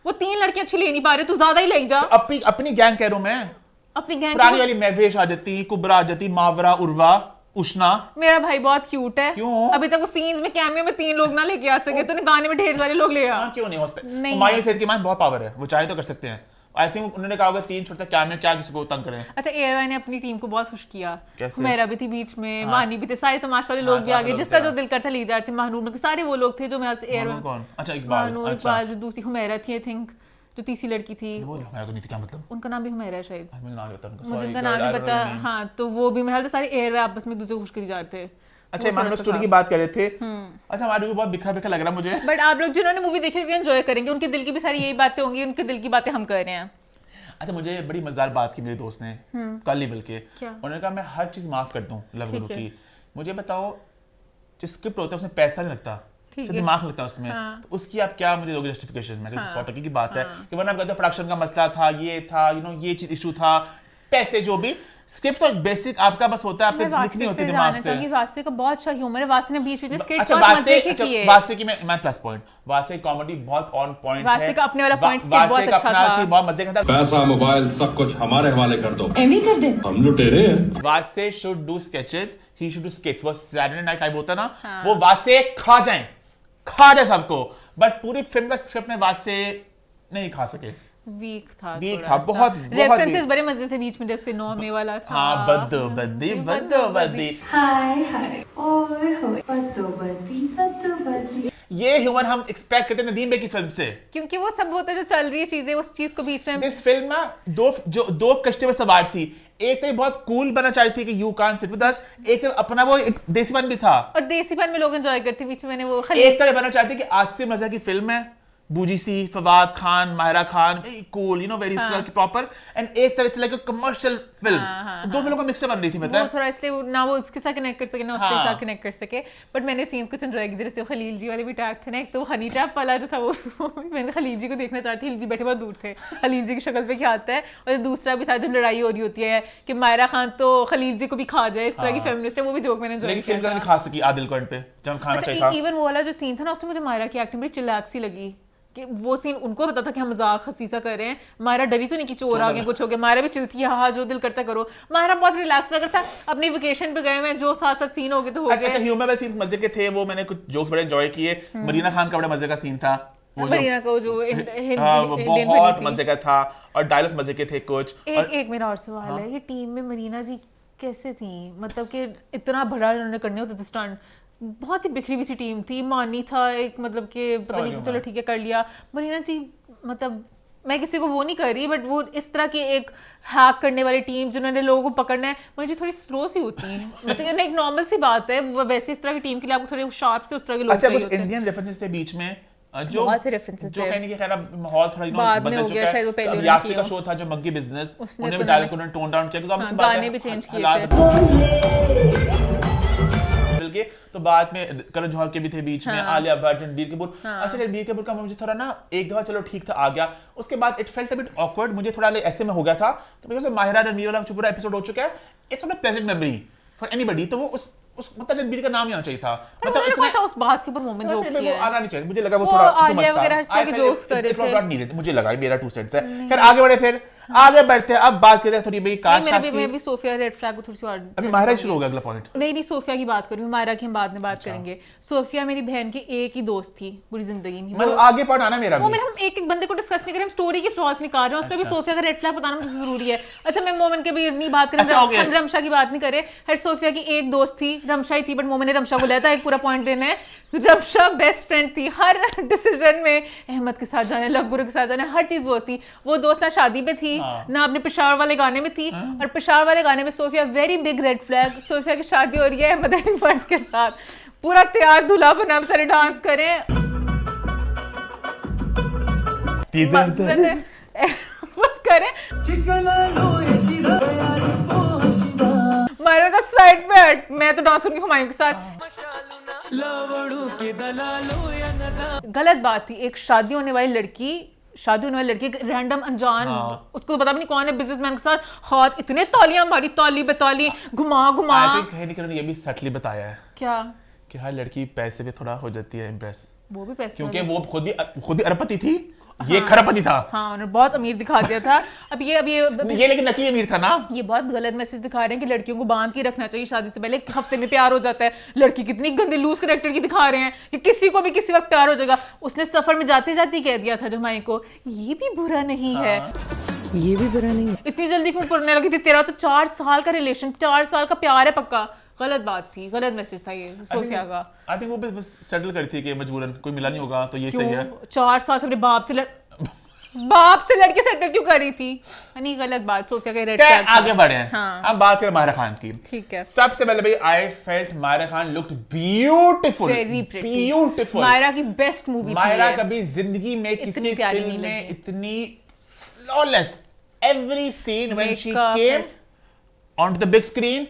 वो 3 लड़कियां अच्छी ले नहीं पा रहे, तू ज्यादा ही ले जा। अपनी गैंग कह रहा हूं मैं, अपनी गैंग पुरानी वाली महवेश आ जाती, कुबरा आ जाती, मावरा, उर्वा, उष्णा। मेरा भाई बहुत क्यूट है, क्यों? अभी तक वो सीन्स में कैमियो में 3 लोग ना लेके आ सके, तूने गाने में ढेर सारे लोग ले आ। क्यों नहीं हो सकते? नहीं माइली सेठ की मान बहुत पावर है, वो चाहे तो कर सकते हैं। आई थिंक उन्होंने कहा होगा 3 छोटे कैमियो क्या किसी को तंग करें। अच्छा, एयरवाई ने अपनी टीम को बहुत खुश किया, कैसे? मेरा भी थी बीच में, मानी भी थे, सारे तमाशा वाले लोग भी आ गए, जिसका जो दिल करता ले जा रहे थे, महानूर, मतलब सारे वो लोग थे जो मेरे से एयरवाई, कौन? अच्छा इकबाल, इकबाल, जो दूसरी हुमैरा थी आई थिंक, जो तीसरी लड़की थी, वो मेरा तो नहीं थी, क्या मतलब? उनका नाम भी हुमैरा है शायद, मुझे नाम नहीं पता उनका, मुझे उनका नाम नहीं पता। हाँ, तो वो भी मेरे ख्याल से सारे एयरवे आपस में एक दूसरे को खुश करी जा रहे थे। अच्छा, मान लो स्टोरी की बात कर रहे थे। अच्छा, हमारी भी बहुत बिखरा बिखरा लग रहा है मुझे, बट आप लोग जिन्होंने मूवी देखी होगी एंजॉय करेंगे, उनके दिल की भी सारी यही बातें होंगी, उनके दिल की बातें हम कर रहे हैं। अच्छा, मुझे बड़ी मजेदार बात की मेरे दोस्त ने कल ही, बल्कि क्या? उन्होंने कहा मैं हर चीज माफ कर दूं लव गुरु की, मुझे बताओ जो स्क्रिप्ट होता है उसमें पैसा नहीं लगता, सिर्फ दिमाग लगता है उसमें, तो उसकी आप क्या मुझे दोगे जस्टिफिकेशन? मैं 100% की बात है कि वरना आप कहते हो प्रोडक्शन का मसला था, ये था, ये चीज इशू था, पैसे, जो भी स्क्रिप्ट तो बेसिक आपका बस होता है, आपने लिखनी होती है दिमाग से। वासे का बहुत अच्छा ह्यूमर है, वासे ने बीच में स्किट्स अच्छा, बहुत मजे के किए। वासे की मैं प्लस पॉइंट, वासे कॉमेडी बहुत ऑन पॉइंट है, वासे का अपने वाला पॉइंट स्किट बहुत अच्छा था, बहुत मजे का था। पैसा, मोबाइल, सब कुछ हमारे हवाले कर दो, एमी कर दे, हम लुटेरे हैं। Wasay should do sketches, he should do skits, वो सैटरडे नाइट लाइव होता ना, वो वासे खा जाए सबको, बट पूरी फिल्म का स्क्रिप्ट में वासे नहीं खा सके, वीक था, बहुत रेफरेंसेस बड़े मजे थे बीच में, जैसे नो में वाला था, हाँ, बद्दो बद्दी, हाय ओए होए बद्दो, ये ह्यूमर हम एक्सपेक्ट करते हैं नदीम बे की फिल्म से, क्योंकि वो सब होता है जो चल रही है चीजें, उस चीज को बीच में। इस फिल्म में दो कश्ती में सवार थी, एक तो बहुत कूल बनना चाहती थी कि you can't sit with us, एक अपना वो एक देसीपन भी था, और देसीपन में लोग एंजॉय करते, बीच में मैंने वो एक तरह बनना चाहती कि आसिफ रजा की फिल्म है, बूजी सी, Fawad Khan, Mahira Khan, very cool, very proper, and एक तरह से लाइक अ कमर्शियल फिल्म, दो फिल्मों का मिक्सअप बन रही थी, मतलब थोड़ा इसलिए ना वो उसके साथ कनेक्ट कर सके ना उसके साथ कनेक्ट कर सके, बट मैंने सीन कुछ एंजॉय की, जैसे खलील जी वाले भी टैग थे ना, एक तो हनी ट्रैप वाला जो था वो मैंने खलील जी को देखना चाहती, खलील जी बैठे बहुत दूर थे, खलील जी की शक्ल पे क्या आता है, और दूसरा भी था जब लड़ाई हो रही होती है कि मायरा खान तो खलील जी को भी खा जाए, इस तरह की फेमिनिस्ट है, वो भी जोक मैंने एंजॉय किया, लेकिन खा सकी आदिल को पे जब खाना चाहिए। इवन वो वाला जो सीन था ना, उसमें मुझे मायरा की एक्टिंग बड़ी चिल्लाक सी लगी, कि वो सीन उनको पता था कि हम मजाक हसीसा कर रहे हैं, मायरा डरी तो नहीं कि चोर आ गए कुछ हो गया, मायरा भी चिल्ती है, हाँ जो दिल करता करो, मायरा बहुत रिलैक्स लग रहा था, अपनी वेकेशन पे गए हैं, जो साथ सीन हो गए तो हो गए। अच्छा, ह्यूमर वाले सीन मजे के थे, वो मैंने कुछ जोक्स बड़े एंजॉय किए, मरीना खान का बड़ा मजे का सीन था, मरीना को जो बहुत मजे का था, और डायलॉग्स मजे के थे कुछ। एक मेरा और सवाल है, ये टीम में मरीना जी कैसे थी, मतलब कि इतना बड़ा उन्होंने करने होते थे स्टंट, बहुत ही बिखरी हुई सी टीम थी, मानी था एक, मतलब कि पता नहीं, चलो ठीक है कर लिया, मरीना जी, मतलब मैं किसी को वो नहीं कर रही, बट वो इस तरह की एक हैक करने वाली टीम जिन्होंने लोगों को पकड़ना है, मुझे थोड़ी स्लो सी होती है, मतलब एक नॉर्मल सी बात है, वैसे इस तरह की टीम के लिए आपको थोड़े शार्प से उस तरह के लोग चाहिए होते हैं। इंडियन रेफरेंसेस थे बीच में, जो बहुत से रेफरेंसेस जो कहने के खैर माहौल थोड़ा बदल चुका है, यासी का शो था जो मंकी बिजनेस, उन्होंने भी डायलॉग को टोन डाउन किया, गाने भी चेंज किए थे, तो बाद में करण जौहर के भी थे बीच में, आलिया भट्ट, रणबीर कपूर। अच्छा, रणबीर कपूर का मुझे थोड़ा ना एक दफा चलो ठीक था, आ गया, उसके बाद it felt a bit awkward, मुझे थोड़ा ऐसे में हो गया था, तो बिकॉज़ माहिरा रणबीर वाला पूरा एपिसोड हो चुका है, it's not a pleasant memory for anybody, तो वो उस मतलब रणबीर का नाम ही आना चाहिए था, मतलब कौन सा उस बात के ऊपर मोमेंट जोक किया है, आना नहीं चाहिए, मुझे लगा वो थोड़ा आलिया वगैरह हर तरह के जोक्स कर रहे थे, इट वाज नॉट नीडेड, मुझे लगा मेरा 2 सेंट्स है। खैर आगे बढ़े, फिर आगे बढ़ते हैं, अब बात करते हैं थोड़ी भाई काश मैं भी सोफिया रेड फ्लैग को थोड़ी सी और अभी माहिरा शुरू हो गया अगला पॉइंट। नहीं सोफिया की बात करूं, मायरा की हम बाद में बात करेंगे। सोफिया मेरी बहन की एक ही दोस्त थी पूरी जिंदगी में, मतलब आगे पॉइंट आना मेरा भी, वो मेरे हम एक बंदे को डिस्कस नहीं कर रहे, हम स्टोरी के फ्लॉज निकाल रहे हैं, उसमें भी सोफिया का रेड फ्लैग बताना मुझे जरूरी है। अच्छा, मैं मोमिन के भी नहीं बात करें, हम रमशा की बात नहीं करें, हर सोफिया की एक दोस्त थी, रमशा ही थी, बट मोमिन ने रमशा को लिया था, एक पूरा पॉइंट देना है, रमशा बेस्ट फ्रेंड थी, हर डिसीजन में अहमद के साथ जाने, लव गुरु के साथ जाने, हर चीज वो थी, वो दोस्त ना शादी पे थी ना अपने पेशावर वाले गाने में थी, और पेशावर वाले गाने में Sophia very big red flag, Sophia की शादी हो रही है अहमद अली भट्ट के साथ, पूरा तैयार दूल्हा बना, हम सारे डांस करें, करें मायरा का साइड पे हट, मैं तो डांस करूंगी हुमायूं के साथ। गलत बात थी, एक शादी होने वाली लड़की एक रैंडम अनजान उसको पता भी नहीं कौन है बिजनेसमैन के साथ हाथ इतने तालियां मारी, ताली बेताली, घुमा कहीं नहीं कहीं ये भी सटली बताया है क्या कि हर लड़की पैसे पे थोड़ा हो जाती है इम्प्रेस, वो भी पैसे क्योंकि वो खुद ही अरबपति थी, ये खरबपति था। हाँ, उन्होंने बहुत अमीर दिखा दिया था। अब ये लेकिन नकली अमीर था ना। ये बहुत गलत मैसेज दिखा रहे हैं कि लड़कियों को बांध के रखना चाहिए, शादी से पहले हफ्ते में प्यार हो जाता है। लड़की कितनी गंदी लूज कैरेक्टर की दिखा रहे हैं कि किसी को भी किसी वक्त प्यार हो जाएगा। उसने सफर में जाते जाते कह दिया था जमाई को, ये भी बुरा नहीं है, ये भी बुरा नहीं है। इतनी जल्दी क्यों करने लगी थी? तेरा तो 4 साल का रिलेशन, 4 साल का प्यार है पक्का। गलत बात थी, गलत मैसेज था ये सोफिया का। आई थिंक वो बस सेटल करी थी कि मजबूरन कोई मिला नहीं होगा तो ये सही है। 4 साल से अपने बाप से लड़के सेटल क्यों करी थी? नहीं, गलत बात। सोफिया का रेड फ्लैग। आगे बढ़े हैं। हाँ। अब बात करें मायरा खान की। ठीक है। सबसे पहले भाई I felt Maira Khan looked beautiful, beautiful. Maira की बेस्ट मूवी। मायरा कभी जिंदगी में किसी फिल्म में इतनी flawless, every scene when she came on to the big screen,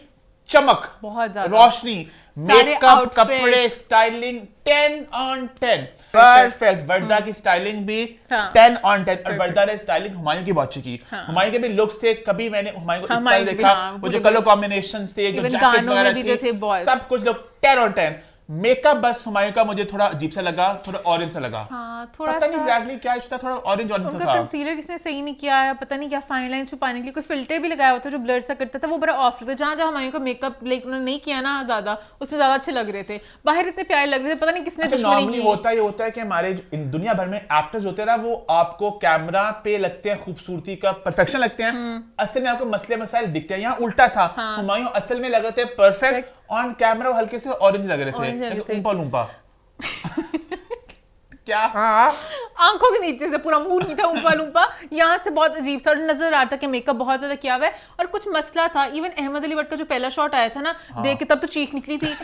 चमक, बहुत ज्यादा रोशनी, मेकअप, कपड़े, स्टाइलिंग 10 on 10 परफेक्ट। वर्दा की स्टाइलिंग भी 10 on 10 और वर्दा ने स्टाइलिंग हुमायूं की बहुत अच्छी की। हुमायूं के भी लुक्स थे, कभी मैंने हुमायूं को इस तरह देखा, वो जो कलर कॉम्बिनेशंस थे, जो जैकेट्स वगैरह थे, सब कुछ लोग 10 on 10। मेकअप बस हुमायूं का मुझे थोड़ा अजीब सा लगा, थोड़ा ऑरेंज सा लगा। हाँ, थोड़ा पता नहीं एग्जैक्टली क्या इश्ता, थोड़ा ऑरेंज सा उनका था। कंसीलर किसने सही नहीं किया है, पता नहीं क्या फाइन लाइंस छुपाने के लिए कोई फिल्टर भी लगाया हुआ था जो ब्लर सा करता था, वो बड़ा ऑफ लगता। जहाँ जहाँ हुमायूं का मेकअप लाइक उन्होंने नहीं किया ना ज्यादा, उसमें ज्यादा अच्छे लग रहे थे, बाहर इतने प्यारे लग रहे थे, पता नहीं किसने दुश्मनी की। होता है कि हमारे दुनिया भर में एक्टर्स होते हैं ना, वो आपको कैमरा पे लगते हैं खूबसूरती का परफेक्शन लगते हैं, असल में आपको मसले मसाइल दिखते हैं। यहाँ उल्टा था, हुमायूं असल में लग रहे थे परफेक्ट, ऑन कैमरा हल्के से ऑरेंज लग रहे थे, ऊपर लूंपा। क्या? हाँ, आंखों के नीचे से पूरा मुंह नहीं था ऊंपा लूंपा, यहाँ से बहुत अजीब सा नजर आ रहा था कि मेकअप बहुत ज्यादा किया हुआ है और कुछ मसला था। इवन अहमद अली भट्ट का जो पहला शॉट आया था ना, देख के तब तो चीख निकली थी।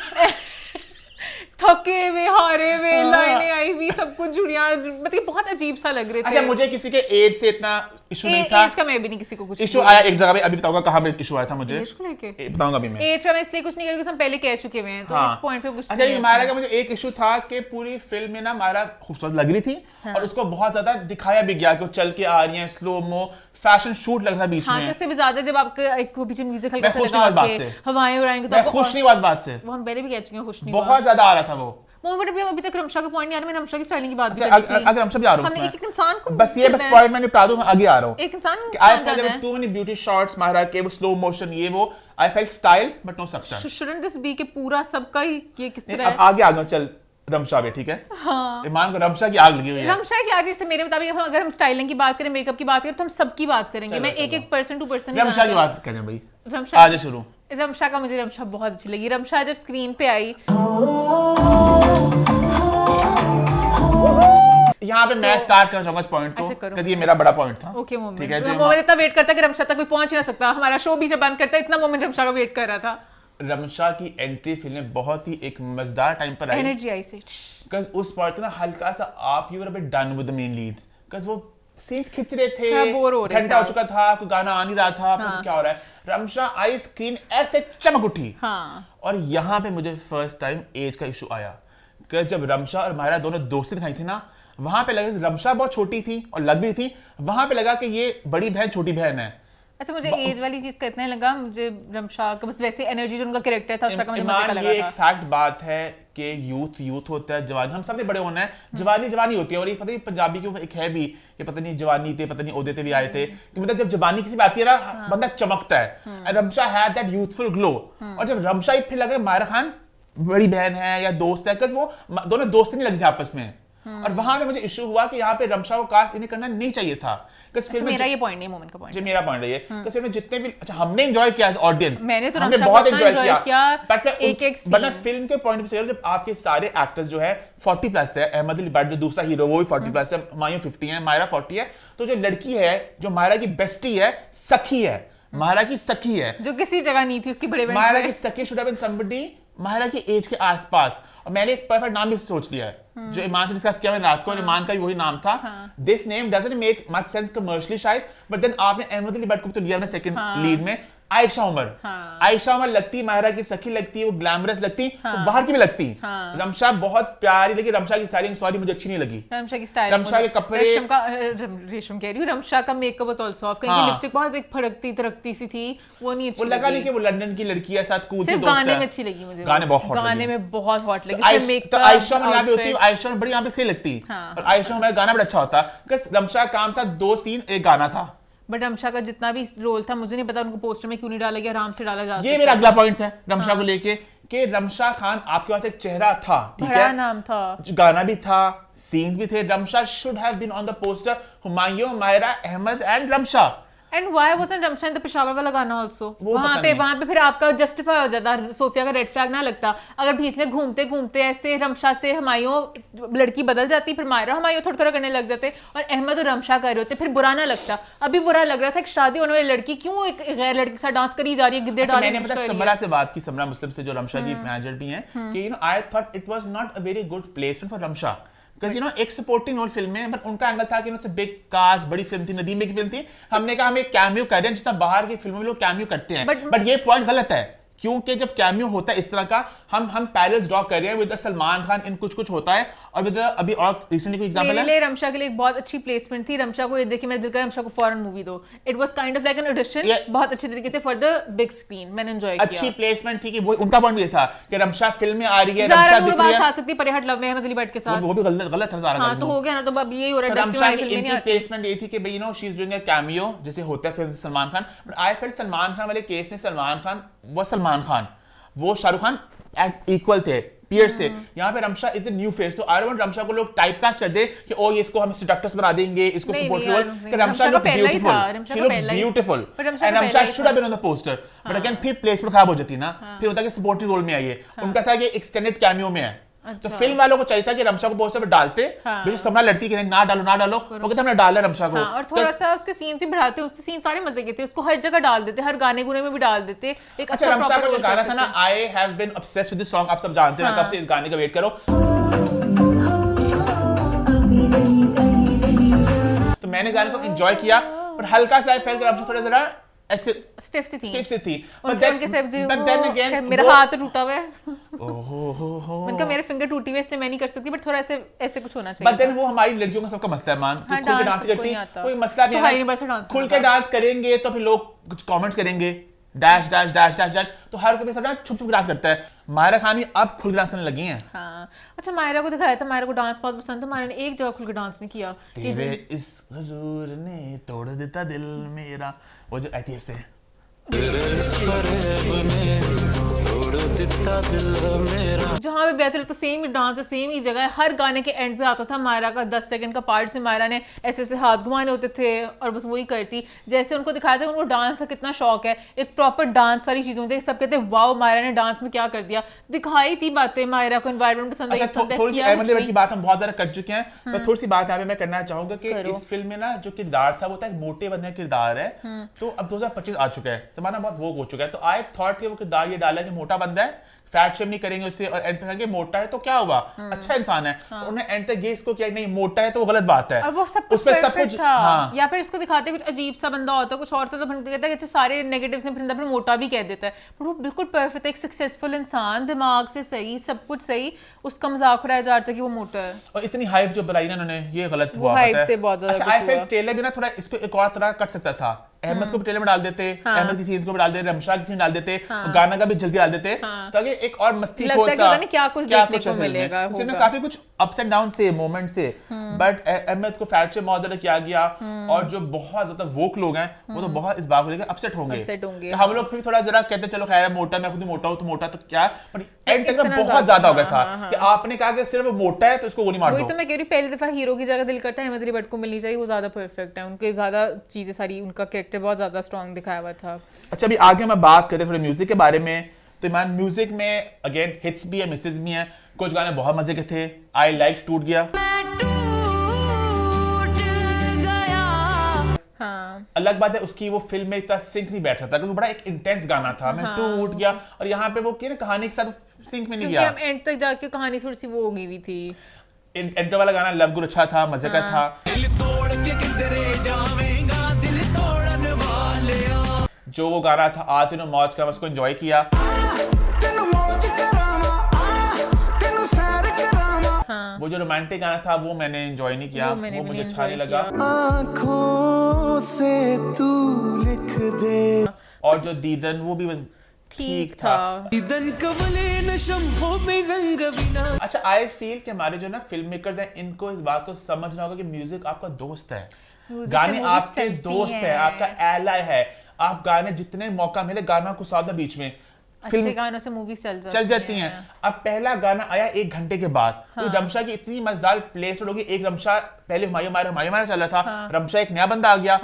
थके हुए, हारे हुए, लाइनें आई हुई, सब कुछ जुड़ियां, मतलब बहुत अजीब सा लग रहे थे। अच्छा, मुझे किसी के एज से इतना इशू नहीं था। एज का मैं भी नहीं किसी को कुछ इशू आया एक जगह पे, अभी बताऊंगा कहां पे इशू आया था मुझे, एज को लेके बताऊंगा अभी मैं। एज का मैं इसलिए कुछ नहीं करूंगी, हम पहले कह चुके हुए हैं, तो इस पॉइंट पे कुछ। अच्छा, ये मायरा का मुझे एक इशू था कि पूरी फिल्म में ना मायरा खूबसूरत लग रही थी और उसको बहुत ज्यादा दिखाया भी गया कि वो चल के आ रही है, स्लो मो फैशन शूट लग रहा बीच में। हाँ, तो इससे भी ज्यादा जब आपके एक पीछे म्यूजिक हल्का सा लगा के हवाएं उड़ाएंगे तो मैं खुश नहीं हुआ इस बात से। वो हम पहले भी कह चुके हैं, खुश नहीं बहुत ज्यादा आ रहा था वो। अभी तक रमशा का पॉइंट नहीं आ रहा, मैं रमशा की स्टाइलिंग की बात अगर रमशा भी आ रहा हूं, हमने एक इंसान को बस ये बस पॉइंट मैंने बता दूं, आगे आ रहा हूं। एक इंसान I felt too many beauty shots Maira के, वो स्लो मोशन, ये वो, I felt style but no substance. Shouldn't this be के पूरा सबका ही ये किस तरह है? अब आगे आ गया, चल रमशा भी ठीक है। हाँ, ईमान को रमशा की आग लगी हुई है। रमशा की आग से मेरे मुताबिक अगर हम स्टाइलिंग की बात करें, मेकअप की बात करें, तो हम सबकी बात करेंगे। मैं एक पर्सन टू पर्सन रमशा की बात करें भाई। रमशा आज शुरू। रमशा का मुझे रमशा बहुत अच्छी लगी। रमशा जब स्क्रीन पे आई, यहाँ पे मैं स्टार्ट करना चाहूंगा इस पॉइंट को, क्योंकि ये मेरा बड़ा पॉइंट था। ओके, मोमेंट इतना वेट करता कि रमशा तक कोई पहुंच ही ना सकता, हमारा शो भी जब बंद करता इतना मोमेंट रमशा का वेट कर रहा था। रमशा की एंट्री फिल्म में बहुत ही एक मजेदार टाइम पर आई, एनर्जी आई से, बिकॉज़ उस पॉइंट ना हल्का सा आप you were a bit done with the main Leeds, because वो सीन खिंच रहे थे, बोर हो रहे थे, घंटा हो चुका था, कोई गाना आ नहीं रहा था, क्या हो रहा है। रमशा आई, स्क्रीन ऐसे चमक उठी। और यहाँ पे मुझे फर्स्ट टाइम एज का इशू आया, कि जब रमशा और मायरा दोनों दोस्ती दिखाई थी ना, वहां पे लगा रमशा बहुत छोटी थी और लग भी थी, वहां पे लगा कि ये बड़ी बहन छोटी बहन है। अच्छा, मुझे एज वाली चीज का इतना लगा, मुझे रमशा का बस वैसे एनर्जी जो उनका कैरेक्टर था उसका मुझे मजा लगा था। ये एक फैक्ट बात है कि यूथ होता है, जवानी हम सबने बड़े होना है, जवानी होती है। और ये पता नहीं पंजाबी के एक है भी, ये पता नहीं जवानी थे, पता नहीं ओदे थे भी आए थे, कि मतलब जब जवानी किसी बात आती है ना, बंदा चमकता है। Ramsha had that youthful glow. और जब रमशा फिर लगे मायरा खान बड़ी बहन है या दोस्त है, बिकॉज़ वो दोनों दोस्त नहीं लगते आपस में। और वहां पे मुझे इशू हुआ कि यहाँ पे रमशा को कास्ट इन्हें करना नहीं चाहिए था। मेरा ये पॉइंट नहीं, मोमेंट का पॉइंट है, मेरा पॉइंट है ये, कि फिल्म में जितने भी, अच्छा हमने एंजॉय किया एज ऑडियंस, मैंने तो हमने बहुत एंजॉय किया, बट एक मतलब फिल्म के पॉइंट से जब आपके सारे एक्टर्स जो है 40 प्लस है, अहमद अली भट्ट जो दूसरा हीरो वो भी 40 प्लस है, हुमायूं 50 है, मायरा 40 है, तो जो लड़की है जो मायरा की बेस्टी है, सखी है, मायरा की सखी है, जो किसी जगह नहीं थी उसकी बड़े मायरा की सखी should have been somebody Maira की एज के आसपास। और मैंने एक परफेक्ट नाम भी सोच लिया है, जो ईमान से डिस्कस किया मैंने रात को, और ईमान का भी वही नाम था. This name doesn't make much sense commercially शायद, बट देन आपने अहमद अली भट्ट को तो लिया अपने सेकंड लीड में. आयशा उमर, आयशा उमर लगती मायरा की सखी लगती, वो ग्लैमरस लगती, वो बाहर की भी लगती. रमशा बहुत प्यारी लगी. रमशा की स्टाइलिंग सॉरी मुझे अच्छी नहीं लगी. रमशा की स्टाइलिंग, रमशा के कपड़े, रेशम कह रही हूँ, रमशा का मेकअप वाज आल्सो ऑफ. कहीं लिपस्टिक बहुत एक फड़कती तरकती सी थी, वो नहीं अच्छी लगी. वो लगा नहीं कि वो लंदन की लड़की है साथ कूल सी दोस्त है. गाने में अच्छी लगी मुझे. गाने बहुत हॉट लगे. गाने में बहुत हॉट लगी. तो आयशा उमर यहाँ पे होती, आयशा उमर बड़ी यहाँ पे सही लगती, और आयशा उमर गाना बड़ा अच्छा होता. रमशा का काम था 2 सीन 1 गाना था. बट रमशा का जितना भी रोल था मुझे नहीं पता उनको पोस्टर में क्यों नहीं डाला गया, आराम से डाला जा सकता. ये मेरा अगला पॉइंट है रमशा को लेके कि रमशा खान आपके पास एक चेहरा था, ठीक है, नाम था, गाना भी था, सीन्स भी थे. Ramsha should have been on the poster. Humayun, Maira, Ahmed and Ramsha. And why wasn't Ramsha in the Peshawar वाला गाना आल्सो? वहां पे फिर आपका जस्टिफाई हो जाता, सोफिया का रेड फ्लैग ना लगता अगर बीच में घूमते घूमते ऐसे रमशा से हुमायूं लड़की बदल जाती, फिर मायरा हुमायूं थोड़ा थोड़ा करने लग जाते, और अहमद और रमशा कर रहे होते, फिर बुरा ना लगता. अभी बुरा लग रहा था कि शादी होने वाली लड़की क्यों एक गैर लड़की के साथ डांस करी जा रही है, गिद्दे डाल. मैंने पता समरा से बात की, समरा मुस्लिम से जो रमशा की मैनेजर भी हैं, कि आई thought it was not a very good placement for Ramsha. एक सपोर्टिंग रोल फिल्म में, पर उनका एंगल था कि बिग कास्ट, बड़ी फिल्म थी, नदीम की फिल्म थी, हमने कहा हम एक कैमियो कर रहे हैं जितना बाहर की फिल्मों में लोग कैमियो करते हैं. बट ये पॉइंट गलत है, क्योंकि जब कैमियो होता है इस तरह का, हम पैरेलल्स ड्रॉ कर रहे हैं विद सलमान खान इन कुछ होता है, और विद अभी और रिसेंटली कोई एग्जांपल है. मेरे लिए रमशा के लिए एक बहुत अच्छी प्लेसमेंट थी. रमशा को ये देखिए मेरा दिल कर रमशा को फॉरेन मूवी दो. It was kind of like an audition, बहुत अच्छे तरीके से फॉर द बिग स्क्रीन. मैंने एंजॉय किया. अच्छी प्लेसमेंट थी कि वो उनका पॉइंट भी था कि रमशा फिल्म में आ रही है, रमशा दिख रही है. आ सकती परिहट लव में अहमद अली भट्ट के साथ, वो भी गलत है सारा. हां तो हो गया ना, तो अब यही हो रहा है. रमशा की इनकी प्लेसमेंट ये थी कि भाई she is doing a cameo जैसे होता है film Salman Khan. But I felt Salman Khan वाले केस में सलमान खान वो शाहरुख खान इक्वल थे, पीयर्स थे. यहाँ पे Ramsha is a new face, तो आई वांट रमशा को लोग टाइपकास्ट कर दे कि ओ ये इसको हम सेडक्टर्स बना देंगे, इसको support role. Ramsha look beautiful and Ramsha should have been on the poster. But again फिर प्लेसमेंट खराब हो जाती ना, फिर होता है कि सपोर्टिव रोल में आइए. उनका था कि एक्सटेंडेड कैमियो में है. तो फिल्म वालों को चाहिए था कि रमशा को पोस्टर पे डालते, समरा लड़ती कि ना डालो वो कहते हमने डाला रमशा को. और थोड़ा सा उसके सीन भी बढ़ाते, उसके सीन सारे मजे के थे, उसको हर जगह डाल देते, हर गाने गुने में भी डाल देते. एक अच्छा रमशा का जो गाना था ना, I have been obsessed with this song, आप सब जानते हैं, मैं कब से इस गाने का वेट करो. तो मैंने गाने को एंजॉय किया, पर हल्का सा फेल कर रमशा थोड़ा जरा ऐसे स्टिफ सी थी. मेरा हाथ टूटा हुआ है, उनका मेरे फिंगर टूटी हुई, इसलिए मैं नहीं कर सकती, बट थोड़ा ऐसे कुछ होना चाहिए. बट देन वो हमारी लड़कियों का सबका मसला है मान, खुल के डांस करती है, कोई मसला नहीं है. खुल के डांस करेंगे तो फिर लोग कुछ कमेंट्स करेंगे, dash dash dash dash dash, तो हर कोई थोड़ा छुप डांस करता है. मायरा खान भी अब खुल के डांस करने लगी हैं. हाँ. अच्छा, मायरा को दिखाया था, मायरा को डांस बहुत पसंद था. मायरा ने एक जगह खुल के डांस नहीं किया. तेरे इस गरूर ने तोड़ देता दिल मेरा, वो जो ऐसी ऐसे जहाँ पे बेहतर तो सेम ही डांस है, सेम ही जगह है. हर गाने के एंड पे आता था मायरा का 10 सेकंड का पार्ट, से मायरा ने ऐसे हाथ घुमाने होते थे और बस वही करती. जैसे उनको दिखाया था उनको डांस का कितना शौक है, एक प्रॉपर डांस वाली चीज होती है. सब कहते हैं वाओ मायरा ने डांस में क्या कर दिया. दिखाई थी बातें, मायरा को एनवायरनमेंट पसंद है. थोड़ी सी अहमद की बात हम बहुत ज्यादा कर चुके हैं, पर थोड़ी सी बात यहाँ पे मैं करना चाहूंगा कि इस फिल्म में ना जो किरदार था वो था एक मोटे बंदे का किरदार है. तो अब 2025 आ चुका है, जमाना बहुत वो हो चुका है. तो आई थॉट कि वो किरदार ये डाला कि मोटा बंदा है, फैट शेम नहीं करेंगे उससे, और एंड पे कहेंगे मोटा है तो क्या हुआ, अच्छा इंसान है. उन्होंने एंड तक ये इसको किया नहीं मोटा है तो वो गलत बात है, और वो सब कुछ परफेक्ट था. या फिर इसको दिखाते कुछ अजीब सा बंदा होता, कुछ और तो कहता है कि सारे नेगेटिव्स में फिर मोटा भी कह देता है, पर वो बिल्कुल परफेक्ट है. एक सक्सेसफुल इंसान, दिमाग से सही, सब कुछ सही, उसका मजाक उड़ाया जा रहा था कि वो मोटा है. और इतनी हाइप जो बनाई ना उन्होंने, ये गलत हुआ. हाइप से बहुत ज्यादा. आई फील ट्रेलर भी ना थोड़ा इसको एक और तरह कट सकता था. अहमद को भी ट्रेलर में डाल देते, अहमद की सीन्स को भी डाल देते, रमशा की सीन डाल देते, गाना का भी जल्दी डाल देते, ताकि एक और मस्ती लगता है कि क्या कुछ देखने को मिलेगा. इसमें काफी कुछ अप्स एंड डाउन्स थे, मोमेंट्स थे, बट अहमद को फैट से बहुत ज्यादा किया गया, और जो बहुत ज्यादा वोक लोग हैं वो तो बहुत इस बात को लेकर अपसेट होंगे. हम लोग फिर थोड़ा जरा कहते चलो खैर मोटा, मैं खुद मोटा हूं तो मोटा तो क्या, बट एंड तक बहुत ज्यादा हो गया था कि आपने कहा कि सिर्फ मोटा है तो इसको गोली मार दो. वही तो मैं कह रही हूं, पहली दफा हीरो की जगह दिल करता है अहमद अली भट्ट को मिलनी चाहिए. वो ज्यादा परफेक्ट है, उनके ज्यादा चीजें सारी, उनका कैरेक्टर बहुत ज्यादा स्ट्रांग दिखाया हुआ था. अच्छा, अभी आगे हम बात करते हैं थोड़े म्यूजिक के बारे में. तो ईमान, म्यूजिक में अगेन हिट्स भी है, मिसेस भी हैं. कुछ गाने बहुत मजे के थे. आई लाइक टूट गया. हाँ. अलग बात है उसकी वो फिल्म में इतना सिंक नहीं बैठ रहा था, क्योंकि बड़ा एक इंटेंस गाना था. मैं टूट गया, और यहाँ पे वो ना कहानी के साथ सिंक में नहीं गया. हम एंड तक जाके कहानी थोड़ी सी वो हो गई हुई थी. इंट्रो वाला गाना लव गुरु अच्छा था, मजे का था। जो वो गाना था आ तेनू मौज करा, उसको एंजॉय किया। वो जो रोमांटिक गाना था वो मैंने एंजॉय नहीं किया, वो मुझे अच्छा नहीं लगा। आँखों से तू लिख दे। और जो दीदन वो भी ठीक था। अच्छा, आई फील कि हमारे जो ना फिल्म मेकर्स हैं इनको इस बात को समझना होगा कि म्यूजिक आपका दोस्त है, गाने आपके दोस्त है, आपका एलाय है। आप गाने जितने मौका मिले गाना को साधा बीच में, अच्छे गानों से मूवीज चल जाती हैं। अब पहला गाना आया 1 घंटे के बाद, तो रमशा की इतनी मजेदार प्लेसमेंट होगी। एक रमशा पहले हमारा चल रहा था, रमशा एक नया बंदा आ गया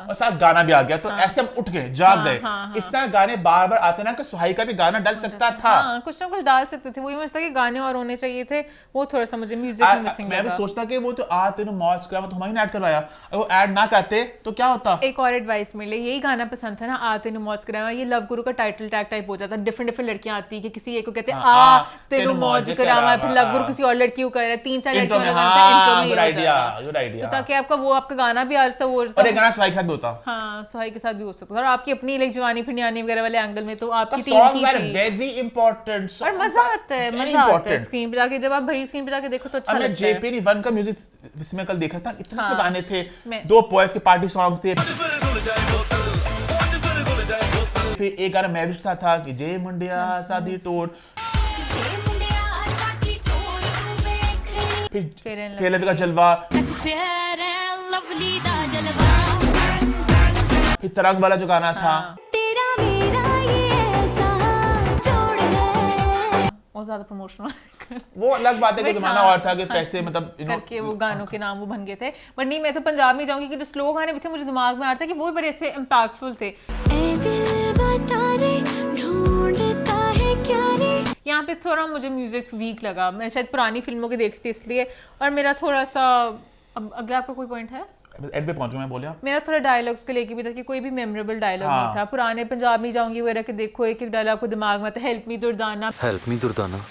और साथ गाना भी आ गया, तो ऐसे हम उठ गए, जाग गए। इस तरह गाने बार बार आते ना कि सुहाई का भी गाना डाल सकता था। कुछ ना कुछ डाल सकते थे, वही मसला कि गाने और होने चाहिए थे, वो थोड़ा सा मुझे म्यूजिक में मिसिंग लगा। मैं भी सोचता कि वो तो आ तेनू मौज करा, तो हमारी ऐड करवाया, अगर वो ऐड ना करते तो क्या होता। एक और एडवाइस मिले, यही गाना पसंद था ना, आ तेनू मौज कराया, ये लव गुरु का टाइटल टैग टाइप हो जाता है। डिफरेंट लड़कियां आती है कि किसी एक को कहते हैं आ तेनू मौज करावा, फिर लव गुरु किसी और लड़की को कह रहा है, 3-4 लड़कियों का गाना था, इंट्रो में ये हो जाता, तो ताकि आपका वो आपका गाना भी आज था, वो और एक गाना सुहाई के साथ भी होता। हाँ, सुहाई के साथ भी हो सकता था। और आपकी अपनी लाइक जवानी फिरनी वगैरह वाले एंगल में तो आपकी टीम की थी। वेरी इंपॉर्टेंट और मजा आता है स्क्रीन पे जाके, जब आप भरी स्क्रीन पे जाके देखो तो अच्छा लगता है। जेपी 1 का म्यूजिक इसमें कल देखा था, इतने गाने थे, 2 बॉयज के पार्टी सॉन्ग्स थे। फिर एक गाना मैविश था कि जे मुंडिया सादी टोर, फिर फेयर का जलवा, फिर तरंग वाला जो गाना था, वो ज्यादा प्रमोशनल वो अलग बात है कि जमाना और था कि पैसे मतलब करके वो गानों के नाम वो बन गए थे। बट नहीं, मैं तो पंजाब में जाऊंगी कि जो स्लो गाने भी थे मुझे दिमाग में आ रहा था कि वो बड़े ऐसे इम्पैक्टफुल थे। यहाँ पे थोड़ा मुझे म्यूजिक वीक लगा, मैं शायद पुरानी फिल्मों के देखती थी इसलिए, और मेरा थोड़ा सा, अब अगला आपका कोई पॉइंट है? एंड पे पहुंचूं मैं बोलिया, मेरा थोड़ा डायलॉग्स को लेके भी था कि कोई भी मेमोरेबल डायलॉग नहीं था। पुराने पंजाब में जाऊंगी वगैरह के देखो, एक डायलॉग को दिमाग में आता है, हेल्प मी दुर्दाना,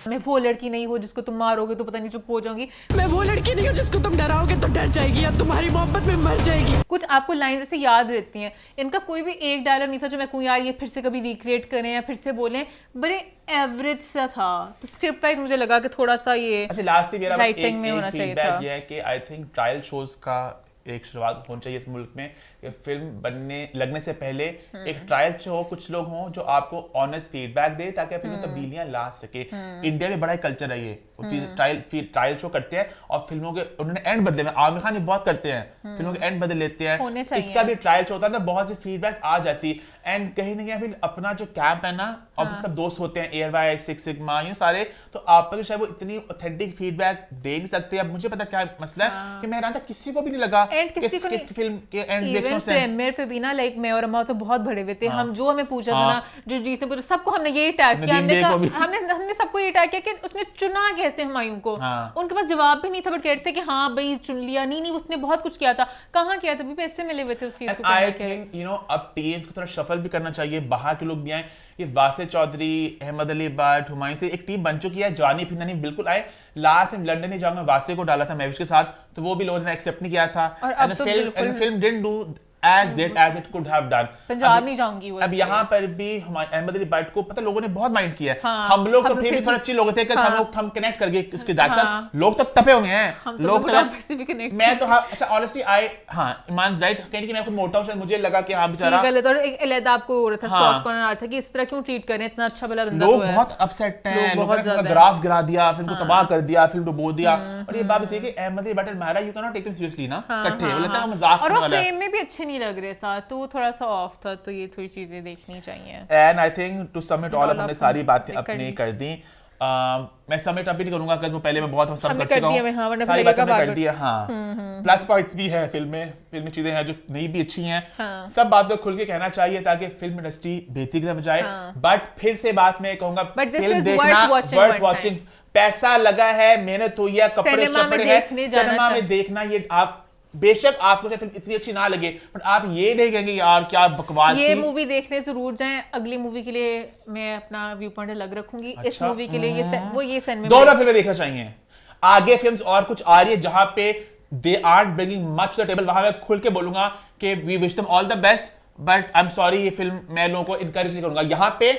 मैं वो लड़की नहीं हूँ जिसको तुम मारोगे तो पता नहीं चुप हो जाऊंगी, मैं वो लड़की नहीं हूँ जिसको तुम डराओगे तो डर जाएगी या तुम्हारी मोहब्बत में मर जाएगी। कुछ आपको लाइन जैसे याद रहती हैं, इनका कोई भी एक डायलॉग नहीं था जो मैं कहूँ यार ये फिर से कभी रिक्रिएट करें या फिर से बोलें, बड़े एवरेज सा था। तो स्क्रिप्ट वाइज मुझे लगा कि थोड़ा सा ये राइटिंग में होना चाहिए था। ये है कि आई थिंक ट्रायल शोज का एक शुरुआत होनी चाहिए इस मुल्क में, कि फिल्म बनने लगने से पहले एक ट्रायल शो कुछ लोग हों जो आपको ऑनेस्ट फीडबैक दे, ताकि आप फिल्म तब्दीलियां ला सके। इंडिया में बड़ा कल्चर है ये, ट्रायल शो करते हैं और फिल्मों के उन्होंने एंड बदले में, आमिर खान ये बहुत करते हैं, फिल्मों के एंड बदल लेते हैं। इसका भी ट्रायल शो होता है, बहुत सी फीडबैक आ जाती है। एंड कहीं ना कहीं अपना जो कैंप है ना, और सब दोस्त होते हैं, एयरवाई, सिक्स सिग्मा, ये सारे, तो आप पर शायद वो इतनी ऑथेंटिक फीडबैक दे नहीं सकते। अब मुझे पता क्या मसला है कि मैं था किसी को भी नहीं लगा किसी को फिल्म के एंड इवन प्रीमियर पे भी ना, लाइक मैं और अम्मा तो बहुत बड़े हुए थे, हम जो हमें पूछा था ना, जो जी से पूछा, सबको हमने यही टैग किया, हमने सबको ये टैग किया कि उसने चुना कैसे हुमायूं को। उनके पास जवाब भी नहीं था, बट कहते थे कि हाँ भाई चुन लिया, नहीं उसने बहुत कुछ किया था, कहाँ किया था, भी पैसे मिले हुए थे उस चीज को। आई थिंक यू नो अब टीम को थोड़ा शफल भी करना चाहिए, बाहर के लोग भी आए। ये वासे चौधरी, अहमद अली भट्ट, हुमायूं से एक टीम बन चुकी है, जानी फिरनी बिल्कुल आए। लास्ट में लंदन ही जाऊंगा, वासे को डाला था मैविश के साथ, तो वो भी लोगों ने एक्सेप्ट नहीं किया था, and the film didn't do as good as it could have done। Punjab नहीं जाऊंगी वो। अब यहाँ पर भी हमारे अहमद अली भट्ट को पता लोगों ने बहुत माइंड किया है। हम लोग तो फिर भी थोड़ा अच्छे लोग थे, हम कनेक्ट कर गए उसके दायित्व। लोग तो तपे होंगे हैं, लोग तो मैं तो अच्छा ऑनेस्टली ईमान राइट, कहीं मैं खुद मोटा हूँ, मुझे लगा कि हाँ बेचारा गलत, और एक अलग आपको हो रहा था, सॉफ्ट कॉर्नर आ रहा था कि इस तरह क्यों ट्रीट कर रहे हैं, इतना अच्छा भला बंदा। लोग बहुत अपसेट हैं, लोगों ने ग्राफ गिरा दिया, फिल्म को तबाह कर दिया, फिल्म डुबो दिया। और ये बात है कि अहमद अली भट्ट मारा, you can not take them seriously ना, इकट्ठे लगता है मजाक करने वाला है, और वो फ्रेम में भी अच्छे नहीं लग रहे साथ, तो वो थोड़ा सा ऑफ था, तो ये थोड़ी चीजें देखनी चाहिए। And I think to sum it all हमने सारी बातें अपनी कर दी। मैं सबमिट अभी नहीं करूंगा क्योंकि वो पहले मैं बहुत सब कर चुका हूं, सारी बातें मैंने कर दी है। प्लस पॉइंट्स भी है फिल्म में चीजें हैं जो नहीं भी अच्छी हैं, सब बातें खुल के कहना चाहिए ताकि फिल्म इंडस्ट्री बेहतरी की तरफ जाए। बट फिर से बात मैं कहूंगा, फिल्म देखना वर्थ वॉचिंग, पैसा लगा है, मेहनत हुई है, कपड़े चपड़े हैं, सिनेमा में देखना, ये आप बेशक आपको फिल्म इतनी अच्छी ना लगे, बट आप ये नहीं कहेंगे यार क्या बकवास ये थी। मूवी देखने जरूर जाएं। अगली मूवी के लिए मैं अपना व्यू पॉइंट अलग रखूंगी। इस मूवी के लिए ये सन में दोनों फिल्में देखना चाहिए। आगे फिल्म्स और कुछ आ रही है जहां पे they are bringing much to the table, वहां मैं खुल के बोलूंगा कि we wish them all the best, but I am sorry ये फिल्म मैं लोगों को इनकरेज नहीं करूंगा। यहाँ पे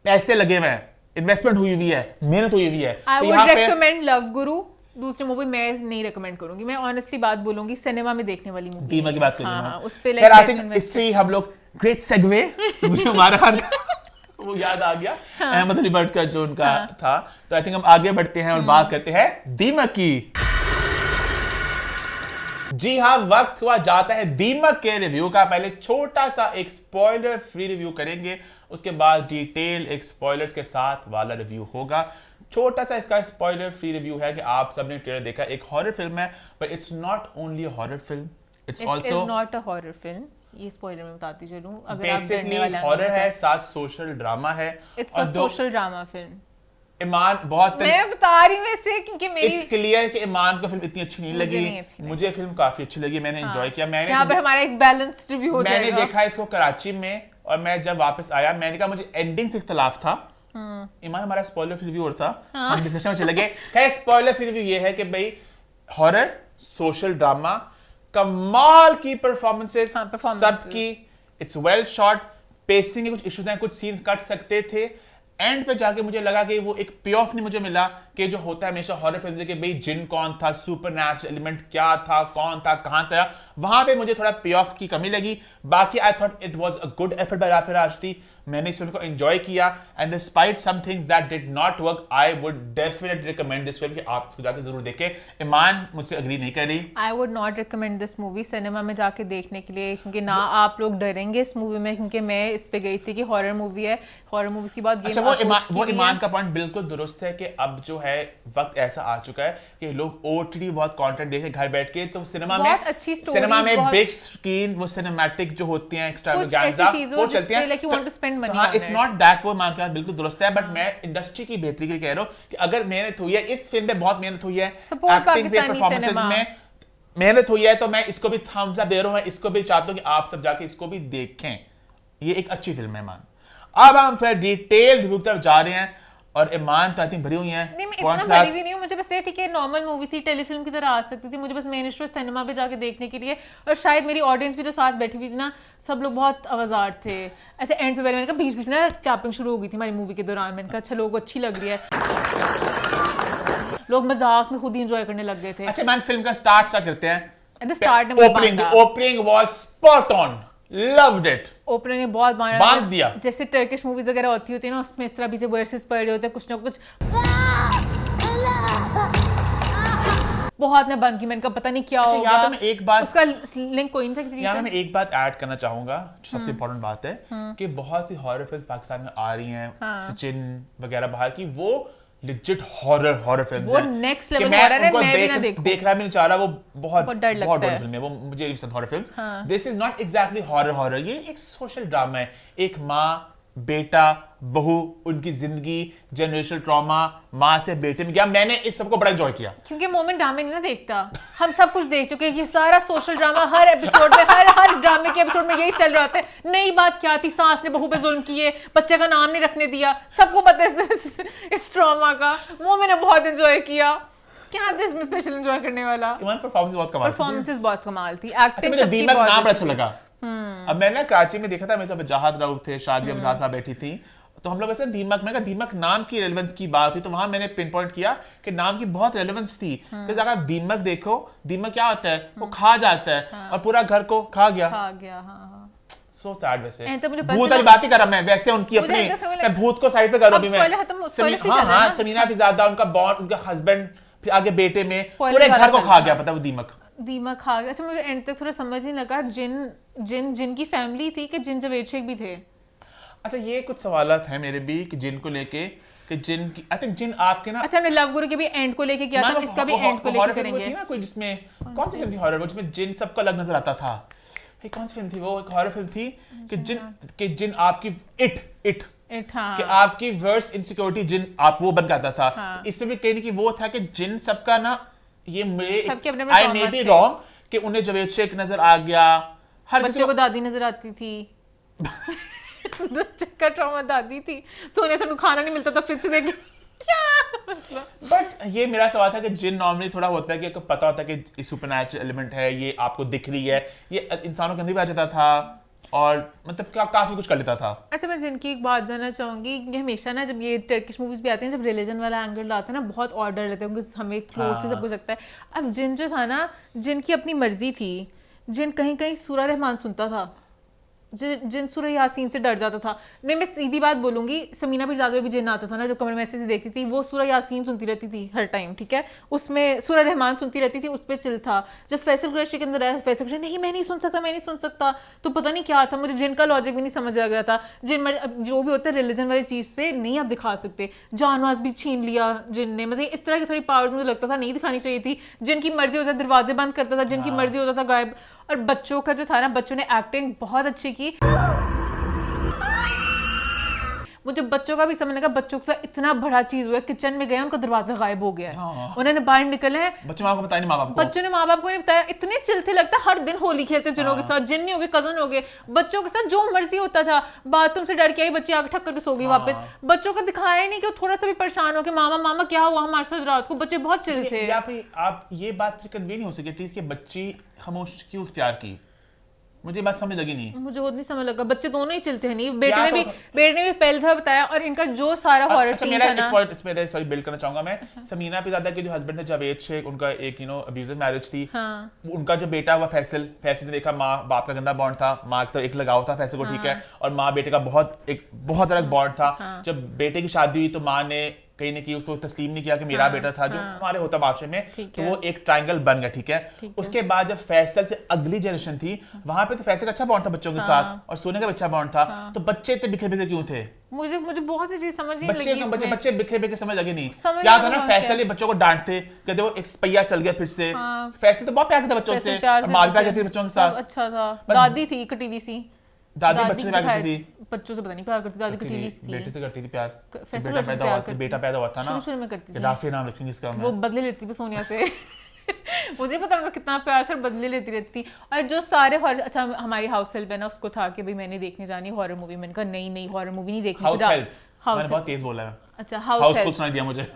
पैसे लगे हुए हैं, इन्वेस्टमेंट हुई हुई है, मेहनत हुई हुई है। आई वुड रेकमेंड लव गुरु। दूसरी मूवी मैं नहीं रेकमेंड करूंगी, मैं ऑनेस्टली बात बोलूंगी, सिनेमा में देखने वाली मूवी। दीमा की बात करें, हाँ, उस पे खैर आई थिंक इससे हम लोग ग्रेट सेगवे मुझे हमारा खान वो याद आ गया, अहमद अली भट्ट का जो उनका था। तो आई थिंक हम आगे बढ़ते हैं और बात करते हैं दीमक की। जी हाँ, वक्त हुआ जाता है दीमक के रिव्यू का। पहले छोटा सा एक स्पॉइलर फ्री रिव्यू करेंगे, उसके बाद डिटेल एक स्पॉयलर्स के साथ वाला रिव्यू होगा। छोटा सा इसका स्पॉइलर फ्री रिव्यू है कि आप सबने ट्रेलर देखा, एक हॉरर फिल्म है, पर it's not only a horror film, it's also not a horror film. ये स्पॉइलर में बताती चलूं, अगर आप बेसिकली हॉरर है, साथ सोशल ड्रामा है। It's a social drama film. ईमान बहुत, मैं बता रही हूं वैसे क्योंकि मेरी इट्स क्लियर कि ईमान को फिल्म इतनी अच्छी नहीं लगी। मुझे फिल्म काफी अच्छी लगी, मैंने एंजॉय किया। मैंने यहाँ पर हमारा एक बैलेंस्ड रिव्यू हो जाएगा। मैंने देखा इसको कराची में, और मैं जब वापस आया मैंने कहा मुझे एंडिंग से इख्तलाफ था। ईमान हमारा स्पॉइलर रिव्यू और था, हम डिस्कशन में चले गए। है स्पॉइलर रिव्यू ये है कि भाई हॉरर, सोशल ड्रामा, कमाल की परफॉर्मेंसेस सबकी, इट्स वेल शॉट, पेसिंग के कुछ इश्यूज हैं, कुछ सीन्स कट सकते थे। एंड पे जाके मुझे लगा कि वो एक पे ऑफ नहीं मुझे मिला कि जो होता है हमेशा हॉरर फिल्म से कि भाई जिन कौन था, सुपरनैचुरल एलिमेंट क्या था, कौन था, कहां से आया, वहां पे मुझे थोड़ा पे ऑफ की कमी लगी। बाकी I thought it was a good effort by Rafay Rashdi. मैंने इस फिल्म को एंजॉय किया, and despite some things that did not work, I would definitely recommend this film कि आप इसको जाके जरूर देखें। ईमान मुझसे एग्री नहीं कर रही। I would not recommend this movie cinema में जाके देखने के लिए, क्योंकि ना आप लोग डरेंगे इस मूवी में, क्योंकि मैं इस पे गई थी कि हॉरर मूवी है, हॉरर मूवीज की बात अच्छा, वो ईमान का पॉइंट बिल्कुल दुरुस्त है कि अब जो है वक्त ऐसा आ चुका है कि लोग ओटीटी बहुत कंटेंट देख रहे घर बैठ के, तो सिनेमा में अच्छी सिनेमा में बिग स्क्रीन वो सिनेमैटिक जो होती हैं एक्स्ट्रावेगेंजा वो चलती हैं। इट्स नॉट दैट, वो ईमान का बिल्कुल दुरुस्त है, बट मैं इंडस्ट्री की बेहतरी के लिए कह रहा हूं कि अगर मेहनत हुई है इस फिल्म पे, बहुत मेहनत हुई है, एक्टिंग पे, परफॉर्मेंसेस में मेहनत हुई है, तो मैं इसको भी थम्स अप दे रहा हूं। मैं इसको भी चाहता हूं कि आप सब जाके इसको भी देखें, ये एक अच्छी फिल्म है ईमान। अब हम थोड़ा डिटेल रिव्यू की तरफ जा रहे हैं, और ईमान तो आई थिंक भरी हुई है। नहीं, मैं इतना बड़ी भी नहीं हूं, मुझे बस ये ठीक है नॉर्मल मूवी थी, टेलीफिल्म की तरह आ सकती थी। मुझे बस मेन इशू सिनेमा पे जाके देखने के लिए, और शायद मेरी ऑडियंस भी जो साथ बैठी हुई थी ना, सब लोग बहुत आवाज़ार थे। ऐसे एंड पे मैंने कहा बीच बीच में क्लैपिंग शुरू हो गई थी हमारी मूवी के दौरान। मैंने कहा अच्छा लोगों को अच्छी लग रही है, लोग मजाक में खुद ही एंजॉय करने लग गए थे। अच्छा मैन, फिल्म का स्टार्ट करते हैं। Opening was spot on, loved it. Opener ने बहुत बांध दिया। जैसे टर्किश मूवीज वगैरह होती है ना, उसमें इस तरह पीछे वर्सेस पड़ रहे होते हैं, कुछ ना कुछ बहुत ने बंद की। मैंने कहा पता नहीं क्या होगा। यहाँ पे मैं एक बात, उसका लिंक कोई नहीं था किसी चीज से। यहाँ मैं एक बात ऐड करना चाहूंगा, सबसे इंपॉर्टेंट बात है कि बहुत सी हॉरर फिल्म्स पाकिस्तान में आ रही हैं, सचिन वगैरह बाहर की, वो लिजिट हॉरर फिल्म्स हैं। वो नेक्स्ट लेवल हॉरर है, मैं भी ना देखूं। देखना भी नहीं चाह रहा, वो बहुत डर लगता है। फिल्म है वो, मुझे नहीं पसंद horror films. This is not exactly horror, ये एक सोशल ड्रामा है। एक माँ, बेटा, बहू, उनकी जिंदगी, जनरेशनल ट्रॉमा, माँ से बेटे में गया। मैंने इस सबको बड़ा एंजॉय किया, क्योंकि मोमेंट ड्रामे नहीं ना देखता। हम सब कुछ देख चुके हैं, ये सारा सोशल ड्रामा हर एपिसोड में, हर ड्रामे के एपिसोड में यही चल रहा था। नई बात क्या थी, सास ने बहू पे जुल्म किए, बच्चे का नाम नहीं रखने दिया, सबको पता है इस ट्रॉमा का। वो मैंने बहुत एंजॉय किया। क्या था इसमें स्पेशल एंजॉय करने वाला? परफॉर्मेंसेस बहुत कमाल थी, एक्टिंग सबकी बहुत नाम बड़ा अच्छा लगा। अब मैंने कराची में देखा था, मेरे साथ वजाहत राउफ थे, शादिया वजाहत साहब बैठी थी, तो हम लोग ऐसे दीमक में दीमक नाम की रेलेवेंस की बात हुई, तो वहां मैंने पिन पॉइंट किया कि नाम की बहुत रेलेवेंस थी। तो अगर आप दीमक देखो, दीमक क्या होता है, वो खा जाता है, और पूरा घर को खा गया। So sad. वैसे भूत वाली बात ही कर रहा मैं, वैसे उनकी अपनी, मैं भूत को साइड पे कर रहा हूं मैं। हाँ, समीना फिजादा, उनका बॉन्ड, उनका हस्बैंड, फिर आगे बेटे में, पूरे घर को खा गया, पता वो दीमक खा गया। अच्छा मुझे एंड तक थोड़ा समझ नहीं लगा, जिन की फैमिली थी कि जिन जवेद शेख भी थे। अच्छा ये कुछ सवालात हैं मेरे भी कि जिन को लेके, कि जिन की आई थिंक जिन आपके ना। अच्छा हमने लव गुरु के भी एंड को लेके किया था, इसका भी एंड को लेके करेंगे ना। कोई जिसमें कौन सी फिल्म थी हॉरर, जिसमें जिन सबका अलग नजर आता था, कौन सी फिल्म थी वो? एक हॉरर फिल्म थी कि जिन आपकी इट हाँ। कि आपकी वर्स इनसिक्योरिटी जिन आप वो बन जाता था। हाँ। इसमें भी कहीं कि वो था कि जिन सबका ना, ये आई मे बी रॉन्ग, कि उन्हें जावेद शेख नजर आ गया, हर किसी बच्चों को दादी नजर आती थी बच्चे का ट्रॉमा दादी थी, सोने से खाना नहीं मिलता था फ्रिज से देख क्या मतलब। बट ये मेरा सवाल था कि जिन नॉर्मली थोड़ा होता है कि आपको पता होता है कि सुपरनैचुरल एलिमेंट है, ये आपको दिख रही है, ये इंसानों के अंदर भी आ जाता था और मतलब काफी कुछ कर लेता था। अच्छा, मैं जिनकी एक बात जानना चाहूंगी कि हमेशा ना जब ये टर्किश मूवीज भी आती हैं, जब रिलीजन वाला एंगल लाते हैं ना, बहुत ऑर्डर रहते हैं क्योंकि हमें क्लोज से सब कुछ लगता है। अब जिन जो था ना, जिनकी अपनी मर्जी थी, जिन कहीं कहीं सूरा रहमान सुनता था, जिन सूरह यासीन से डर जाता था। मैं सीधी बात बोलूंगी, समीना भी ज़्यादा भी जिन आता था ना, जो कमर मैसेज से देखती थी, वो सूरह यासीन सुनती रहती थी हर टाइम, ठीक है, उसमें सूरह रहमान सुनती रहती थी, उस पर चिल था। जब फैसल कुरैशी के अंदर आया, फैसल कुरैशी नहीं मैं नहीं सुन सकता, तो पता नहीं क्या था, मुझे जिन का लॉजिक भी नहीं समझ लग रहा था। जिन जो भी होता है रिलीजन वाली चीज़ पे नहीं आप दिखा सकते, जानवाज भी छीन लिया जिन ने, मतलब इस तरह की थोड़ी पावर्स मुझे लगता था नहीं दिखानी चाहिए थी। जिनकी मर्जी होता था दरवाजे बंद करता था, जिनकी मर्जी होता था गायब। और बच्चों का जो था ना, बच्चों ने एक्टिंग बहुत अच्छी की। मुझे बच्चों का भी समझने का, बच्चों के साथ इतना बड़ा चीज हुआ, किचन में गए उनका दरवाजा गायब हो गया है, उन्होंने बाहर निकले हैं, बच्चों को बताया नहीं, माँ बाप को, बच्चों ने माँ बाप को नहीं बताया। इतने चिल थे, लगता हर दिन होली खेलते जिनों के साथ, जिन नहीं हो गए कजन हो गए, बच्चों के साथ जो मर्जी होता था। बाथरूम से डर के आई बच्ची आग ठक करके सो गई वापस। बच्चों को दिखाया ही नहीं कि वो थोड़ा सा भी परेशान हो कि मामा क्या हुआ हमारे साथ रात को। बच्चे बहुत चिल थे। आप ये बात फिर कन्वे नहीं हो सके एटलीस्ट कि बच्ची खामोश क्यों इख्तियार की, मुझे बात समझ लगी नहीं, मुझे खुद नहीं समझ लगा। बच्चे दोनों ही चलते हैं, नहीं बेटे ने भी पहले था बताया। और इनका जो सारा हॉरर सीन था ना, सॉरी बिल्ड करना चाहूंगा मैं, समीना पे ज्यादा के जो हस्बैंड थे जावेद शेख, उनका एक अब्यूजिव मैरिज थी। उनका जो बेटा हुआ फैसल ने देखा माँ बाप का गंदा बॉन्ड था, माँ का तो एक लगाव था फैसल को, ठीक है, और माँ बेटे का बहुत अलग बॉन्ड था। जब बेटे की शादी हुई तो माँ ने कहीं ने की उसको तस्लीम नहीं किया कि मेरा बेटा था, जो हमारे होता माशरे में, तो वो एक ट्रायंगल बन गया, ठीक है। उसके बाद जब फैसल से अगली जनरेशन थी, वहां पे तो फैसल का अच्छा बॉन्ड था बच्चों के साथ, और सोने का अच्छा बॉन्ड था, तो बच्चे इतने बिखरे क्यों थे? मुझे बहुत सी चीज समझ नहीं लगी। बच्चे बिखरे समझ लगे नहीं। या तो ना फैसल ही बच्चों को डांटते, कहते वो एक पहिया चल गया फिर से। फैसल तो बहुत प्यार करता बच्चों से, माँ भी प्यार करती बच्चों के साथ, अच्छा था। दादी थी कटीली सी, दादी बच्चों से प्यार करती थी, बच्चों से पता नहीं प्यार करती, दादी कटीली सी थी। बेटे से करती थी प्यार, बेटा पैदा हुआ था ना, शुरू में करती थी, राफी नाम रखेंगे इसका, वो बदले लेती थी सोनिया से मुझे पता उनका कितना प्यार था, बदले लेती रहती थी। और जो सारे हॉरर, अच्छा हमारी हाउस हेल्प है ना, उसको था कि भाई मैंने देखने जानी हॉरर मूवी, मैंने कहा नहीं हॉरर मूवी नहीं देखनी। हाउस हेल्प मैंने बहुत तेज बोला है। अच्छा हाउसफुल सुनाई दिया मुझे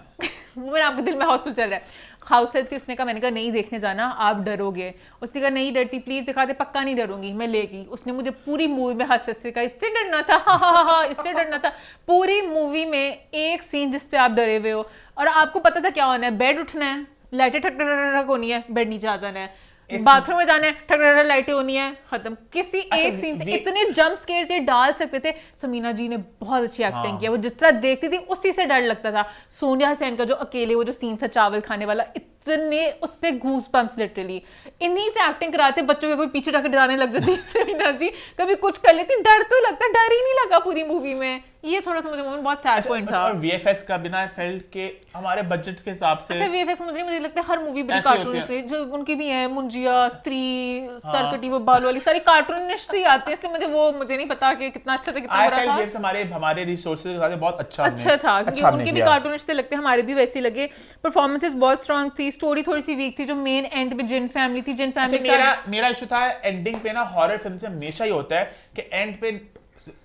मेरे आपके दिल में हाउसफुल चल रहा है। हाउस हेल्प थी, उसने कहा, मैंने कहा नहीं देखने जाना, आप डरोगे। उसने कहा नहीं डरती, प्लीज दिखा दे, पक्का नहीं डरूंगी, मैं लेगी। उसने मुझे पूरी मूवी में हंस से कहा इससे डरना था, हा इससे डरना था। पूरी मूवी में एक सीन जिस पे आप डरे हुए हो, और आपको पता था क्या होना है, बेड उठना है, लाइटें ठक ठक होनी है, बेड नीचे आ जाना है, बाथरूम में जाना है, ठक लाइटें होनी है, खत्म। किसी एक सीन से इतने जंप स्केयर ये डाल सकते थे। समीना जी ने बहुत अच्छी एक्टिंग किया, वो जिस तरह देखती थी उसी से डर लगता था। सोनिया हुसैन का जो अकेले वो जो सीन था चावल खाने वाला, इतने उस पे गूज बम्प्स लिटरली। इन्हीं से एक्टिंग कराते, बच्चों के कोई पीछे जाकर डराने लग जाती समीना जी, कभी कुछ कर लेती, डर तो लगता, डर ही नहीं लगा पूरी मूवी में। ये थोड़ा सा मुझे बहुत सैड पॉइंट था। और वीएफएक्स का बिना फेल्ट के हमारे बजट्स के हिसाब से, अच्छा वीएफएक्स मुझे लगता है हर मूवी बड़ी कार्टूनिश थी, जो उनकी भी है, मुंजिया, स्त्री, सरकटी, वो बाल वाली सारी कार्टूनिश थी आती है, इसलिए मुझे नहीं पता कि कितना अच्छा था कितना बुरा था। हमारे रिसोर्सेज के साथ बहुत अच्छा था, क्योंकि उनके भी कार्टूनिश से लगते, हमारे भी वैसे लगे। परफॉर्मेंसेस बहुत स्ट्रांग थी, स्टोरी थोड़ी सी वीक थी। जो मेन एंड में जिन फैमिली थी, जिन फैमिली मेरा इशू था एंडिंग पे ना, हॉरर फिल्म से हमेशा ही होता है कि एंड पे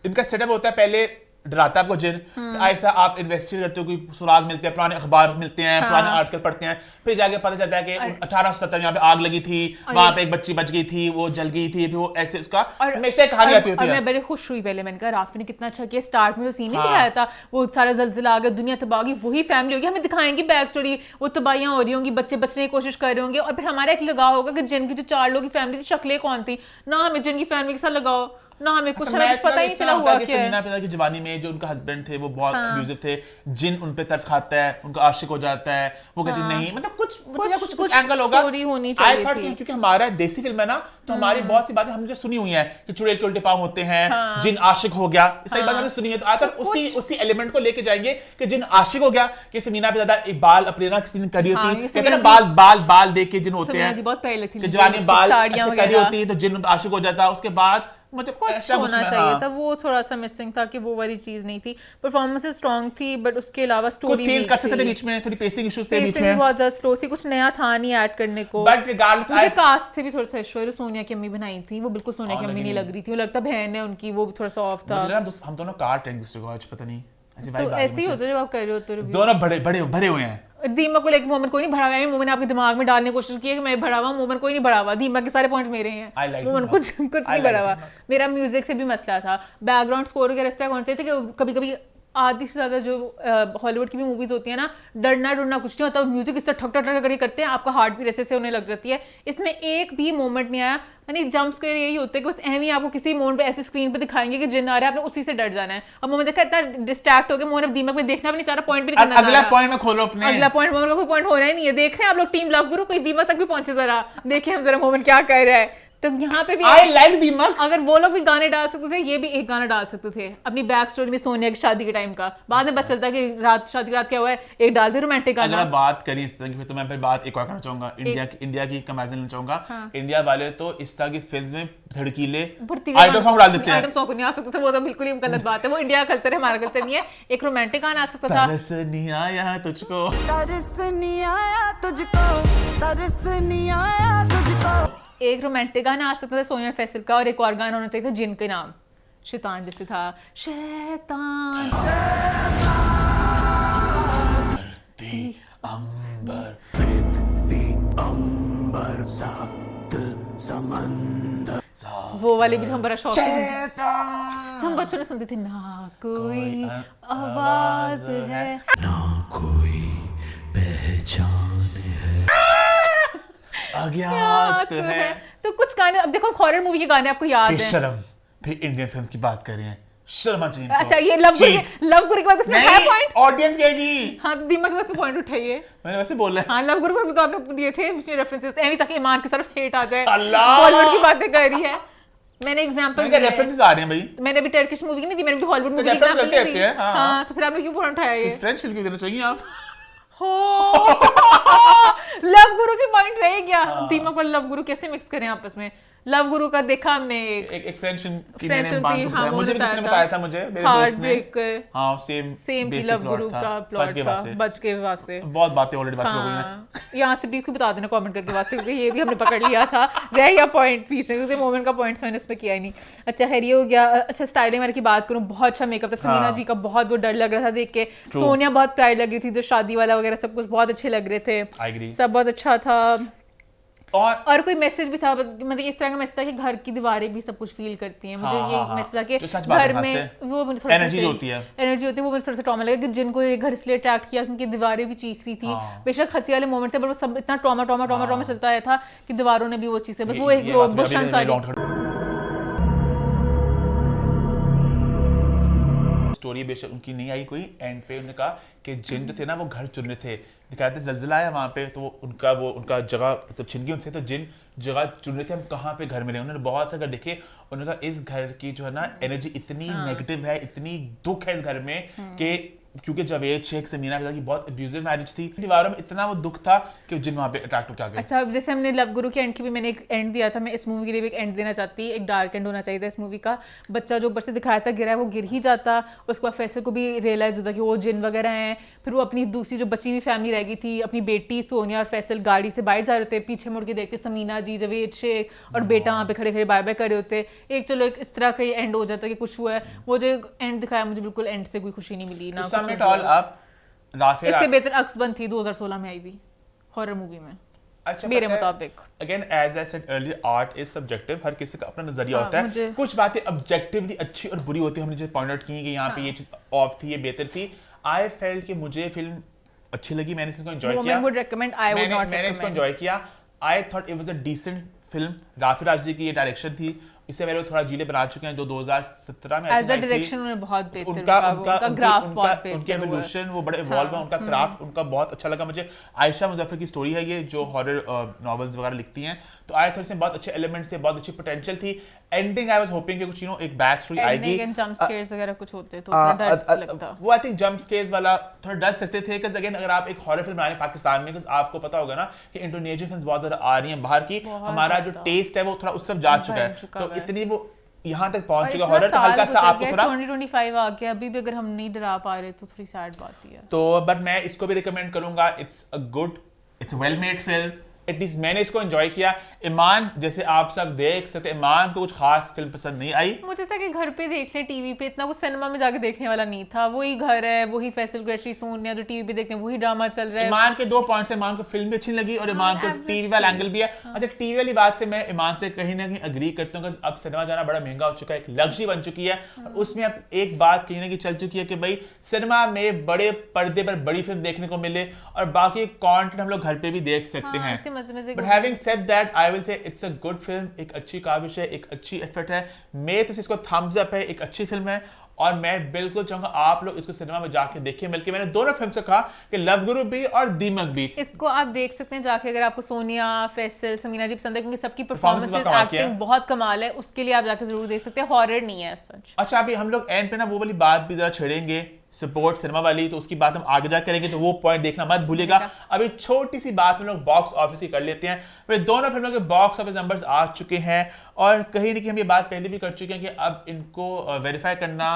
इनका सेटअप होता है, पहले डराता आपको जिन, ऐसा आप इन्वेस्टिगेट करते हो, कोई सुराग मिलते हैं, पुराने अखबार मिलते हैं, पुराने आर्टिकल पढ़ते हैं, फिर जाके पता चलता है कि 1870 यहाँ पे आग लगी थी, वहां पे एक बच्ची बच गई थी, वो जल गई थी, वो ऐसे उसका हमेशा कहानी आती होती है। मैं बड़े खुश हुई पहले, मैंने कहा राफी ने कितना अच्छा किया, स्टार्ट में वो सीन नहीं दिखाया था, वो सारा जलजिला आ गया, दुनिया तबाह होगी, वही फैमिली होगी, हमें दिखाएंगे बैक स्टोरी, वो तबाहियां हो रही होंगी, बच्चे बचने की कोशिश कर रहे होंगे, और फिर हमारा एक लगाव होगा कि जिन की जो 4 लोगों की फैमिली थी, शक्लें कौन थी, ना हमें जिन की फैमिली के साथ लगाओ, ना हमें कुछ पता ही नहीं चला हुआ कि समीना पिता की जवानी में जो उनका हस्बैंड थे वो बहुत अब्यूजिव थे, जिन उन पे तरस खाता है, उनका आशिक हो जाता है, वो कहती नहीं, मतलब कुछ एंगल होगा। आई थॉट क्योंकि हमारा देसी फिल्म है ना, तो हमारी बहुत सी बातें हमने सुनी हुई हैं कि चुड़ैल के उल्टे पांव होते हैं, जिन आशिक हो गया, सही बात हमने सुनी है, तो आई थॉट उसी एलिमेंट को लेके जाएंगे कि जिन आशिक हो गया, कि समीना पे ज्यादा एक बाल अपने ना किसी ने करी होती, कहते हैं ना बाल देख के जिन होते हैं, बहुत पहले थी जवानी बाल करी होती है, तो जिन आशिक हो जाता है। उसके बाद मतलब कुछ ऐसा होना में, चाहिए हाँ। था, वो थोड़ा सा मिसिंग था कि वो वाली चीज नहीं थी। परफॉर्मेंसेस स्ट्रांग थी बट उसके अलावा कुछ स्टोरी सीन्स कर सकते थे बीच में, थोड़ी पेसिंग इश्यूज थे बीच पेसिंग भी में, बहुत ज्यादा स्लो थी, कुछ नया था नहीं ऐड करने को। बट रिगार्डलेस मुझे कास्ट से भी थोड़ा सा इशू है, सोनिया की अम्मी बनाई थी, वो बिल्कुल सोनिया की हाँ, अम्मी नहीं लग रही थी, वो लगता बहन है उनकी, वो थोड़ा सा ऑफ था। मुझे लगा हम दोनों काट रहे हैं एक दूसरे को आज, पता नहीं ऐसी तो vibe आ रही ऐसे ही मुझे। होता है जब आप कर रहे होते हो review। दोनों बड़े बड़े भरे हुए हैं। दीमक को लेकर मोमेंट कोई नहीं बढ़ा हुआ है, मोमेंट आपके दिमाग में डालने की कोशिश की है कि मैं बढ़ा हुआ, मोमेंट कोई नहीं बढ़ा हुआ, दीमक के सारे पॉइंट्स मेरे I हैं, like मोमेंट Deepak. कुछ I नहीं like बढ़ा हुआ। Deepak. मेरा म्यूजिक से भी मसला था, बैकग्राउंड स्कोर वगैरह इस तरह होना चाहिए था कि कभी कभी आधी से ज्यादा जो हॉलीवुड की भी मूवीज होती है ना, डरना डरना कुछ नहीं होता, म्यूजिक इस तरह ठक ठक ठक करके करते हैं, आपका हार्ट भी ऐसे से होने लग जाती है। इसमें एक भी मोमेंट नहीं आया, यानी जंप स्केयर यही होते हैं कि बस एवी आपको किसी मोमेंट पे ऐसे स्क्रीन पे दिखाएंगे कि जिन आ रहा है, आपने उसी से डर जाना है। अब मोमेंट देखा इतना डिस्ट्रैक्ट हो गया, मोमेंट अब दीमक में देखना भी नहीं चाह रहा, पॉइंट भी नहीं करना चाह अगला रहा। पॉइंट में खोलो अपने, अगला पॉइंट मोमेंट का कोई पॉइंट होना ही नहीं है। देख रहे हैं आप लोग टीम लव गुरु, कोई दीमक तक भी पहुंचे, जरा देखिए हम जरा मोमेंट क्या कर रहा है। तो यहाँ पे भी I like दीमक। अगर वो लोग भी गाने डाल सकते थे, ये भी एक गाना डाल सकते थे अपनी बैक स्टोरी में, सोनिया की शादी के टाइम का। बाद में पता चलता है कि रात शादी की रात क्या हुआ है, एक डालते रोमांटिक अगर गाना। मैं बात करी इस तरह की, तो मैं फिर बात एक और करना चाहूंगा, इंडिया की कंपैरिजन लेना चाहूंगा। इंडिया वाले तो इस तरह की फिल्म में धड़कीले आइटम सॉन्ग डाल देते हैं। आइटम सॉन्ग नहीं आ सकता था, वो तो बिल्कुल ही गलत बात है, वो इंडिया का कल्चर है, हमारा कल्चर नहीं है। एक रोमांटिक गाना आ सकता था, तरस नहीं आया तुझको, तरस नहीं आया तुझको, तरस नहीं आया तुझको। एक रोमांटिक गाना आ सकता था सोनिया फैसल का, और एक और गाना होना चाहिए था जिन के नाम शैतान जैसे था, शैतान अंबर वो वाले भी हम बड़ा शौक हम बचपन में सुनते थे, ना कोई आवाज है, अज्ञात तो है। तो कुछ गाने, अब देखो हॉरर मूवी के गाने आपको याद है। बेशरम, फिर इंडियन फिल्म की बात कर रहे हैं, शर्मा जी। अच्छा ये लव गुरु के बाद इसमें है नहीं, पॉइंट। ऑडियंस कहेगी। हाँ तो दीमक के बाद पॉइंट उठाइए। मैंने वैसे बोला है। हाँ लव गुरु को भी तो आपने दिए थे रेफरेंसेस, एवी तक ईमान की तरफ हेट आ जाए, अल्लाह! बॉलीवुड की बातें कर रही है। मैंने एग्जांपल मैंने रेफरेंसेस आ रहे हैं भाई, मैंने भी टर्किश मूवी की नहीं दी, मैंने भी हॉलीवुड मूवी की reference एग्जांपल करते नहीं दी। रहते हैं, हाँ। हाँ तो फिर आपने क्यों पॉइंट उठाया ये? फ्रेंच फिल्म क्यों देना चाहिए आप? लव गुरु की पॉइंट रहे क्या? दीमक और लव गुरु कैसे मिक्स करें आपस में? लव गुरु का देखा हमने एक फ्रेंच फिल्म की फ्रेंच मैंने फिल्म बात थी, बताया, हाँ, मुझे भी किसी ने बताया था, मुझे मेरे हार्ट दोस्त ने। ब्रेक हाँ सेम थी लव गुरु का प्लॉट था, बच के वास्ते। बहुत बातें ऑलरेडी बस हो गई हैं। हाँ, यहाँ से प्लीज को बता देना कमेंट करके वास्ते, क्योंकि ये भी हमने पकड़ लिया था, रह गया पॉइंट बीच में, क्योंकि मोमेंट का पॉइंट्स मैंने इसमें किया ही नहीं। अच्छा खैर ये हो गया। अच्छा स्टाइलिंग वाले की बात करूँ, बहुत अच्छा मेकअप था समीना जी का, बहुत वो डर लग रहा था देख के। सोनिया बहुत प्यारी लग रही थी, जो शादी वाला वगैरह सब कुछ बहुत अच्छे लग रहे थे, सब बहुत अच्छा था। और कोई मैसेज भी था, मतलब इस तरह का मैसेज था कि घर की दीवारें भी सब कुछ फील करती हैं। मुझे ये मैसेज था कि घर में वो मुझे थोड़ा एनर्जी होती है, वो मुझे थोड़ा सा ट्रॉमा लगा कि जिनको ये घर इसलिए अट्रैक्ट किया क्योंकि दीवारें भी चीख रही थी। बेशक हंसी वाले मोमेंट थे, पर वो सब इतना ट्रॉमा चलता आया था कि दीवारों ने भी वो चीजें, बस वो एक बुशन सारी स्टोरी बेशक उनकी नहीं आई कोई, एंड पे उन्होंने कहा कि जिन थे ना वो घर चुन रहे थे, दिखाया था जल्जला आया वहाँ पे, तो उनका जगह तो छिन गई उनसे, तो जिन जगह चुन रहे थे हम कहाँ पे घर मिले। उन्होंने बहुत से घर देखे, उन्होंने कहा इस घर की जो है ना एनर्जी इतनी नेगेटिव है, इतनी दुख है इस घर में कि क्योंकि जावेद शेख समीना की बहुत अब्यूजिव मैरिज थी, दीवारों में इतना वो दुख था कि जिन वहाँ पे अट्रैक्ट होकर आ गए। अच्छा जैसे हमने लव गुरु के एंड की भी मैंने एक एंड दिया था, मैं इस मूवी के लिए भी एक एंड देना चाहती, एक डार्क एंड होना चाहिए था इस मूवी का। बच्चा जो ऊपर से दिखाया था गिरा है, वो गिर ही जाता, उसके बाद फैसल को भी रियलाइज होता कि वो जिन वगैरह हैं। फिर वो अपनी दूसरी जो बची हुई फैमिली रह गई थी, अपनी बेटी सोनिया और फैसल गाड़ी से बाहर जा रहे थे, पीछे मुड़ के देखते समीना जी, जावेद शेख और बेटा वहाँ पे खड़े खड़े बाय बाय कर रहे होते। एक चलो एक इस तरह का एंड हो जाता कि कुछ हुआ है, वो जो एंड दिखाया मुझे बिल्कुल एंड से कोई खुशी नहीं मिली ना। इससे बेहतर अक्सबंद थी 2016 में आई हुई हॉरर मूवी में, अच्छा, मेरे मुताबिक। Again as I said earlier, art is subjective, हर किसी का अपना नजरिया होता है। कुछ बातें ऑब्जेक्टिवली अच्छी और बुरी होती है, हमने जो पॉइंट आउट की कि यहाँ पे ये चीज ऑफ थी, ये बेहतर थी। आई फेल्ट कि मुझे फिल्म अच्छी लगी, मैंने इसको एंजॉय किया, मैंने इसको एंजॉय किया। I thought it was a decent film. Rafay Raj ji की ये डायरेक्शन थी, इससे पहले वो थोड़ा जीले बना चुके हैं जो 2017 में एज अ डायरेक्शन उन्होंने बहुत बेहतर उनका ग्राफ बहुत बेहतर, उनके एवोल्यूशन वो बड़े इवॉल्व हुआ, उनका क्राफ्ट उनका बहुत अच्छा लगा मुझे। आयशा मुजफ्फर की स्टोरी है ये, जो हॉरर नॉवेल्स वगैरह लिखती हैं, तो आई थॉट इसमें बहुत अच्छे एलिमेंट्स थे, बहुत अच्छी पोटेंशियल थी। एंडिंग आई वाज होपिंग कि कुछ एक बैक स्टोरी आएगी, जंप स्केयर्स वगैरह कुछ होते तो थोड़ा डर लगता। वो आई थिंक जंप स्केयर्स वाला थोड़ा डर सकते थे, बिकॉज़ अगेन अगर आप एक हॉरर फिल्म बना रहे हैं पाकिस्तान में, बिकॉज़ आपको पता होगा ना कि इंडोनेशियन फिल्म्स बहुत ज्यादा आ रही हैं बाहर की, हमारा जो टेस्ट है वो थोड़ा उस तरफ जा चुका है, तो इतनी वो यहाँ तक पहुंच चुका और हॉरर इतना तो हल्का साल सा गुजर आपको गया, थोड़ा 2025 आ गया, अभी भी अगर हम नहीं डरा पा रहे तो थोड़ी सैड बात ही है। तो बट मैं इसको भी रिकमेंड करूंगा, it's well made film, at least मैंने इसको एंजॉय किया। ईमान जैसे आप सब देख सकते, ईमान को कुछ खास फिल्म पसंद नहीं आई। मुझे था कि घर पे देख ले, टीवी पे, इतना कुछ सिनेमा में जाके देखने वाला नहीं था। वही घर है, वही फैसल ग्रेशी सोनिया जो टीवी पे देखते हैं, वही ड्रामा चल रहा है। ईमान के 2 पॉइंट्स है, ईमान को फिल्म भी अच्छी लगी और ईमान को टीवी वाला एंगल भी है। अच्छा, टीवी वाली बात से मैं ईमान से कहीं ना कहीं अग्री करता हूँ, अब सिनेमा जाना बड़ा महंगा हो चुका है, एक लग्जरी बन चुकी है। और उसमें अब एक बात कहीं ना कहीं चल चुकी है कि भाई सिनेमा में बड़े पर्दे पर बड़ी फिल्म देखने को मिले और बाकी कंटेंट हम लोग घर पे भी देख सकते हैं। But having said that, I will say it's a good film, एक अच्छी काविश है, एक अच्छी एफर्ट है, मेरे तो इसको थम्स अप है, एक अच्छी फिल्म है। और मैं बिल्कुल चाहूंगा आप लोग इसको सिनेमा में जाके देखिए। मिलके मैंने दोनों फिल्म से कहा कि लव गुरु भी और दीमक भी, इसको आप देख सकते हैं जाके, अगर आपको सोनिया, फैसल, समीना जी पसंद है, क्योंकि सबकी परफॉर्मेंसेस, एक्टिंग बहुत कमाल है, उसके लिए आप जाके जरूर देख सकते हैं। हॉरर नहीं है सच। अच्छा, अभी हम लोग एंड पे ना वो वाली बात भी जरा छेड़ेंगे, सपोर्ट सिनेमा वाली, तो उसकी बात हम आगे जा करेंगे, तो वो पॉइंट देखना मत भूलिएगा। अभी छोटी सी बात हम लोग बॉक्स ऑफिस की कर लेते हैं। फिर दोनों फिल्मों के बॉक्स ऑफिस नंबर्स आ चुके हैं और कहीं ना कहीं हम ये बात पहले भी कर चुके हैं कि अब इनको वेरीफाई करना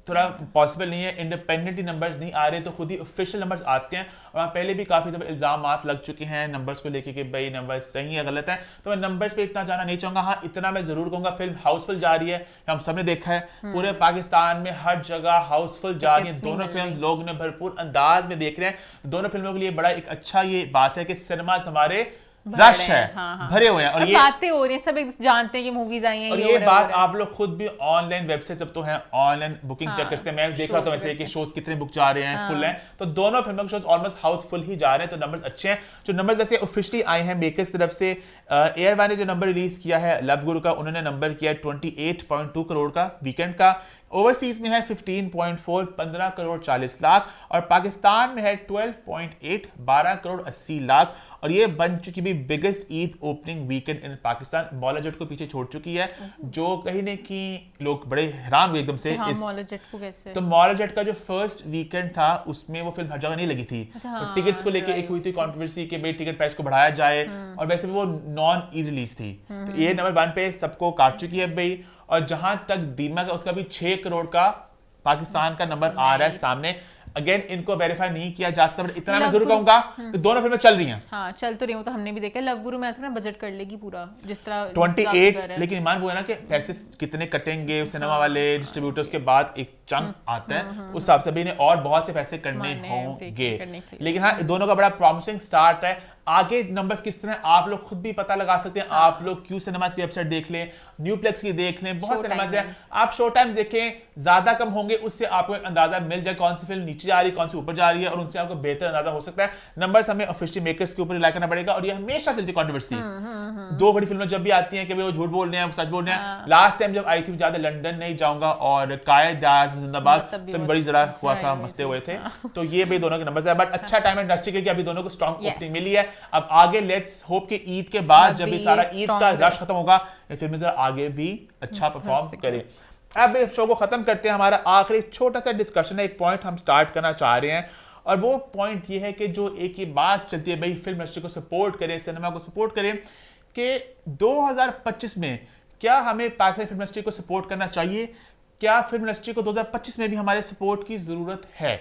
थोड़ा पॉसिबल नहीं है। इंडिपेंडेंटली नंबर्स नहीं आ रहे, तो खुद ही ऑफिशियल नंबर्स आते हैं। और पहले भी काफी दफा इल्जामात लग चुके हैं नंबर्स को लेके कि भाई नंबर्स सही है गलत है, तो मैं नंबर्स पे इतना जाना नहीं चाहूंगा। हाँ, इतना मैं जरूर कहूंगा, फिल्म हाउसफुल जा रही है, हम सबने देखा है, पूरे पाकिस्तान में हर जगह हाउसफुल जा रही है। दोनों फिल्म लोग ने भरपूर अंदाज में देख रहे हैं। दोनों फिल्मों के लिए बड़ा एक अच्छा ये बात है कि सिनेमास हमारे रश है, भरे हुए हैं और ये बातें हो रही हैं, सब जानते हैं कि मूवीज आई हैं। और ये बात आप लोग खुद भी ऑनलाइन वेबसाइट अब तो है, ऑनलाइन बुकिंग चेक करते हैं। मैं देख रहा था वैसे कि शोज कितने बुक जा रहे हैं, फुल हैं, तो दोनों फिल्मों के शोज ऑलमोस्ट हाउसफुल ही जा रहे हैं, तो नंबर्स अच्छे हैं। जो नंबर्स वैसे ऑफिशियली आए हैं मेकर्स तरफ से, एयरवान ने जो नंबर रिलीज किया है लव गुरु का, उन्होंने नंबर किया 28.2 करोड़ का वीकेंड का। ओवरसीज में है 15.4 15 करोड़ 40 लाख और पाकिस्तान में है 12.8 12 करोड़ 80 लाख। और ये बन चुकी भी बिगेस्ट ईद ओपनिंग वीकेंड इन पाकिस्तान। मौला जट को पीछे छोड़ चुकी है, जो कहीं न कहीं लोग बड़े हैरान हुए एकदम से। मौला जट को कैसे? तो मौला जट का जो फर्स्ट वीकेंड था उसमें वो फिल्म हर जगह नहीं लगी थी, तो टिकट्स को लेके एक हुई थी कंट्रोवर्सी कि भाई टिकट प्राइस को बढ़ाया जाए, और वैसे भी वो नॉन ई रिलीज थी। तो ये नंबर 1 पे सबको काट चुकी है भाई। और जहां तक दीमक है उसका भी 6 करोड़ का पाकिस्तान का नंबर आ रहा है सामने। अगेन इनको वेरीफाई नहीं किया जा सकता, बट इतना मैं जरूर कहूंगा कि दोनों फिल्में चल रही हैं। हाँ, चल तो रही हूँ, तो हमने भी देखा लव गुरु में ऐसा बजट कर लेगी पूरा, जिस तरह 28, लेकिन ईमान वो है ना कि पैसे कितने कटेंगे सिनेमा वाले डिस्ट्रीब्यूटर्स के बाद एक चंक आता है, उस हिसाब से भी और बहुत से पैसे करने होंगे। लेकिन हाँ, दोनों का बड़ा प्रॉमिसिंग स्टार्ट है। आगे नंबर्स किस तरह आप लोग खुद भी पता लगा सकते हैं। आप लोग क्यू सिनेमास की वेबसाइट देख लें, न्यूप्लेक्स की देख लें, बहुत सिनेमास हैं, आप शो टाइम्स देखें, ज्यादा कम होंगे, उससे आपको एक अंदाजा मिल जाए कौन सी फिल्म नीचे जा रही है, कौन सी ऊपर जा रही है, और उनसे आपको बेहतर अंदाजा हो सकता है। नंबर्स हमें ऑफिशियल मेकर्स के ऊपर रिलाई करना पड़ेगा, और ये हमेशा चलती कंट्रोवर्सी। 2 बड़ी फिल्में जब भी आती हैं कि वो झूठ बोल रहे हैं, सच बोल रहे हैं। लास्ट टाइम जब आई थी, ज्यादा लंदन नहीं जाऊंगा और कायद जिंदाबाद, तब बड़ी जरा हुआ था, मसले हुए थे। तो ये भी दोनों के नंबर्स है, बट अच्छा टाइम इंडस्ट्री के लिए अभी दोनों को स्ट्रॉन्ग ओपनिंग मिली है। अब आगे लेट्स होप कि ईद के बाद जब ये सारा ईद का रश खत्म होगा, ये फिल्में जरा आगे भी अच्छा परफॉर्म करें। अब इस शो को खत्म करते हैं। हमारा आखिरी छोटा सा डिस्कशन है, एक पॉइंट हम स्टार्ट करना चाह रहे हैं, और वो पॉइंट ये है कि जो एक ये बात चलती है भाई फिल्म इंडस्ट्री को सपोर्ट करें, सिनेमा को सपोर्ट करें, कि 2025 में क्या हमें पाकिस्तानी फिल्म इंडस्ट्री को सपोर्ट करना चाहिए? क्या फिल्म इंडस्ट्री को 2025 में भी हमारे सपोर्ट की जरूरत है?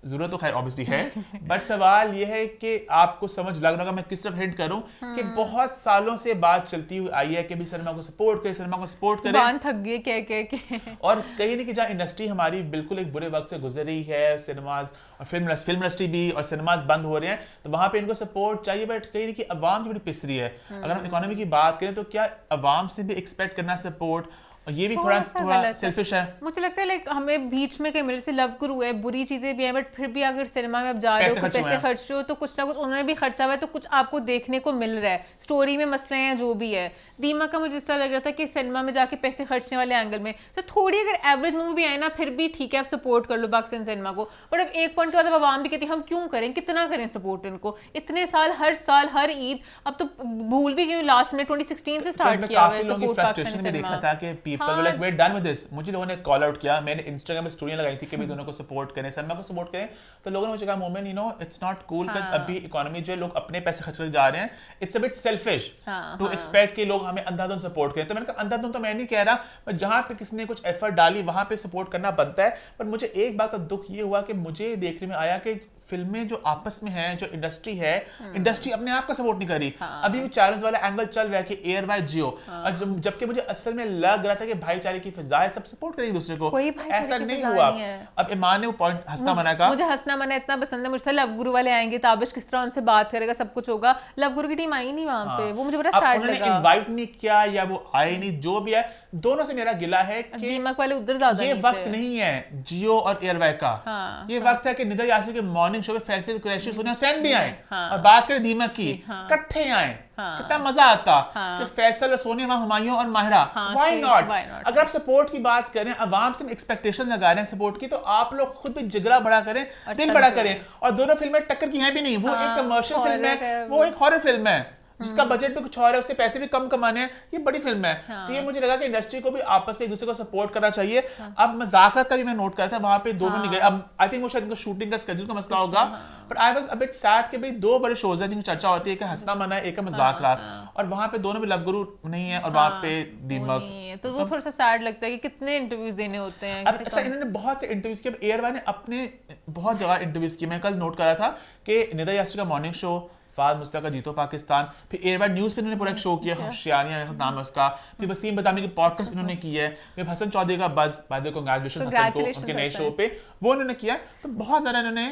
जरूरत तो खैर ऑब्वियसली है, बट सवाल यह है कि आपको समझ लग रहा होगा मैं किस तरफ हिंट करूं कि बहुत सालों से बात चलती हुई आई है कि भी सिनेमा को सपोर्ट करें, सिनेमा को सपोर्ट करें। जुबान थक गई कह के। और कहीं ना कहीं जहाँ इंडस्ट्री हमारी बिल्कुल एक बुरे वक्त से गुजर रही है, सिनेमाज और फिल्म इंडस्ट्री भी और सिनेमाज बंद हो रहे हैं, तो वहां पे इनको सपोर्ट चाहिए। बट कहीं ना कहीं अवाम की बड़ी पिस रही है। अगर हम इकोनॉमी की बात करें तो क्या अवाम से भी एक्सपेक्ट करना सपोर्ट, और ये भी थोड़ा सेल्फिश है। मुझे लगता है लाइक हमें बीच में कहीं मेरे से लव गुरु है, बुरी चीजें भी हैं, बट फिर भी अगर सिनेमा में आप जा रहे हो, पैसे खर्च रहे हो, तो कुछ ना कुछ उन्होंने भी खर्चा हुआ है, तो कुछ आपको देखने को मिल रहा है। स्टोरी में मसले हैं जो भी है। दीमक का मुझे इस तरह लग रहा था कि सिनेमा में जाके पैसे खर्चने वाले एंगल में तो थोड़ी अगर एवरेज मूवी भी आए ना, फिर भी ठीक है, आप सपोर्ट कर लो पाकिस्तान सिनेमा को। बट अब एक पॉइंट के बाद अब आवाम भी कहती है हम क्यों करें, कितना करें सपोर्ट इनको, इतने साल हर ईद, अब तो भूल भी गई लास्ट में 2016 से स्टार्ट किया हुआ है सपोर्ट पाकिस्तान सिनेमा। देखा था कि people were like we're done with this. मुझे लोगों ने कॉल आउट किया, मैंने इंस्टाग्राम पे स्टोरी लगाई थी कि भी दोनों को सपोर्ट करें, सलमा को सपोर्ट करें, तो लोगों ने मुझे कहा moment you know it's not cool because अभी इकोनॉमी जो है लोग अपने पैसे खर्च कर जा रहे हैं, it's a bit selfish to expect कि लोग हमें अंधाधुंध सपोर्ट करें। तो मैंने कहा अंधाधुंध तो मैं नहीं कह रहा, पर जहां पे किसी ने कुछ एफर्ट डाली वहां पे सपोर्ट करना बनता है। पर मुझे एक बात का दुख ये हुआ कि मुझे देखने में आया कि फिल्में जो आपस में हैं, जो इंडस्ट्री है, इंडस्ट्री अपने आप को सपोर्ट नहीं कर रही। अभी भी चैलेंज वाला एंगल चल रहा है कि एयर बाय जियो, और जबकि मुझे असल में लग रहा था कि भाईचारे की फिजा है, सब सपोर्ट करेंगे दूसरे को, ऐसा नहीं हुआ। अब ईमान ने वो पॉइंट हंसना मना का, मुझे हंसना मना इतना पसंद है, मुझे लव गुरु वाले आएंगे, ताबिश किस तरह उनसे बात करेगा, सब कुछ होगा, लव गुरु की टीम आई नहीं वहां पे, वो मुझे बड़ा सैड लगा। इनवाइट नहीं किया या वो आए नहीं, जो भी है, दोनों से मेरा गिला है कि दीमक वाले उधर ज्यादा ये वक्त नहीं है जियो और एयरवाई का, ये वक्त है कि निदा यासिर के मॉर्निंग शो पे फैसल कुरैशी सोनिया हुसैन भी आए और बात करें दीमक की, इकट्ठे आए, कितना मजा आता कि फैसल और सोनिया वहां, हुमायूं और माहिरा, व्हाई नॉट। अगर आप सपोर्ट की बात करें, अवाम से एक्सपेक्टेशन लगा रहे हैं सपोर्ट की, तो आप लोग खुद भी जिगरा बड़ा करें, दिल बड़ा करें। और दोनों फिल्में टक्कर की हैं भी नहीं, वो एक कमर्शियल फिल्म है, वो एक हॉरर फिल्म है जिसका बजट भी कुछ और है, उसके पैसे भी कम कमाने हैं, ये बड़ी फिल्म है। तो ये मुझे लगा कि इंडस्ट्री को भी आपस में एक दूसरे को सपोर्ट करना चाहिए। अब मजाकरत का भी मैं नोट करता था, वहां पे दोनों नहीं गए। अब आई थिंक वो शायद इनको शूटिंग का स्केड्यूल का मसला होगा, but I was a bit sad कि भाई दो बड़े शोज हैं जिनकी चर्चा होती है, एक हंसना मना है, एक है मजाक रात, और वहां पे दोनों भी लव गुरु नहीं है और वहां पे दीमक, तो वो थोड़ा सा सैड लगता है कि कितने इंटरव्यूज देने होते हैं। अब अच्छा, इन्होंने बहुत से इंटरव्यूज किए, एयरवाई ने अपने बहुत जगह इंटरव्यूज किए। मैं कल नोट कर रहा था कि निदा यासिर का मॉर्निंग शो, फाद मुस्तफा का जीतो पाकिस्तान, फिर एयरवाई न्यूज़ पे इन्होंने पूरा एक शो किया, होशियारियां नाम है उसका, फिर वसीम बदामी की पॉडकास्ट इन्होंने की है, फिर हसन चौधरी का buzz, by the way congratulation Hasan को उनके नए शो पे, वो इन्होंने किया। तो बहुत ज़्यादा इन्होंने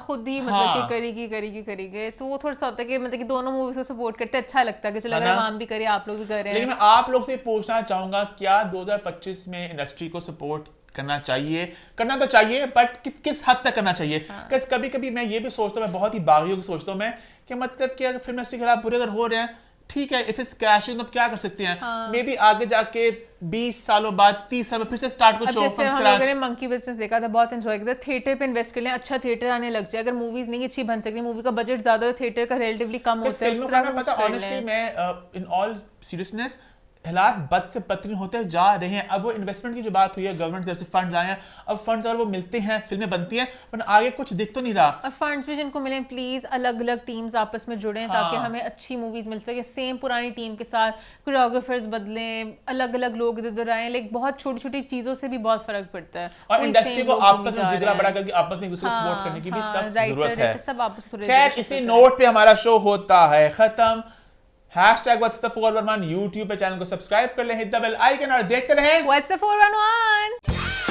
खुद ही मतलब कि करेगी, तो वो थोड़ा सा होता है कि मतलब कि दोनों मूवीज को सपोर्ट करते अच्छा लगता है कि चलो अगर हम भी करें, आप लोग भी करें। लेकिन मैं आप लोग से पूछना चाहूंगा, क्या 2025 में इंडस्ट्री को सपोर्ट करना चाहिए? करना तो चाहिए, बट किस हद तक करना चाहिए? कभी कभी मैं ये भी सोचता हूँ, मैं बहुत ही बागियों की सोचता हूँ मैं, कि मतलब कि अगर फिल्म इंडस्ट्री खराब बुरे अगर हो रहे हैं, ठीक है, इफ इट्स क्रैशिंग, तो क्या कर सकते हैं? मे बी आगे जाके 20 सालों बाद, 30 साल में फिर से स्टार्ट कुछ हो। जैसे हम लोगों ने मंकी बिजनेस देखा था, बहुत एंजॉय किया था। थिएटर पे इन्वेस्ट कर लें, अच्छा थिएटर आने लग जाए। अगर मूवीज नहीं अच्छी बन सकती, मूवी का बजट ज्यादा है, थिएटर का रिलेटिवली कम होता है, उस तरह का पता। ऑनेस्टली मैं इन ऑल सीरियसनेस, हालात बद से बदतरीन होते जा रहे हैं। अब वो इन्वेस्टमेंट की जो बात हुई है, गवर्नमेंट जैसे फंड्स आए हैं, अब फंड्स अगर वो मिलते हैं, फिल्में बनती हैं, पर आगे कुछ दिख तो नहीं रहा। और फंड्स भी जिनको मिले, प्लीज अलग अलग टीम्स आपस में जुड़ें, ताकि हमें अच्छी मूवीज मिल सके। सेम पुरानी टीम के साथ कोरियोग्राफर्स बदलें, अलग अलग लोग इधर आए, लाइक बहुत छोटी छोटी चीजों से भी बहुत फर्क पड़ता है। और इंडस्ट्री को आपस में जिगरा बड़ा करके आपस में एक दूसरे को सपोर्ट करने की भी सब जरूरत है। सब आपस में। खैर, इसी नोट पे हमारा शो होता है खत्म। #What's the 411 YouTube पे चैनल को सब्सक्राइब कर ले, हिट द बेल आइकन और देखते रहें What's the 411।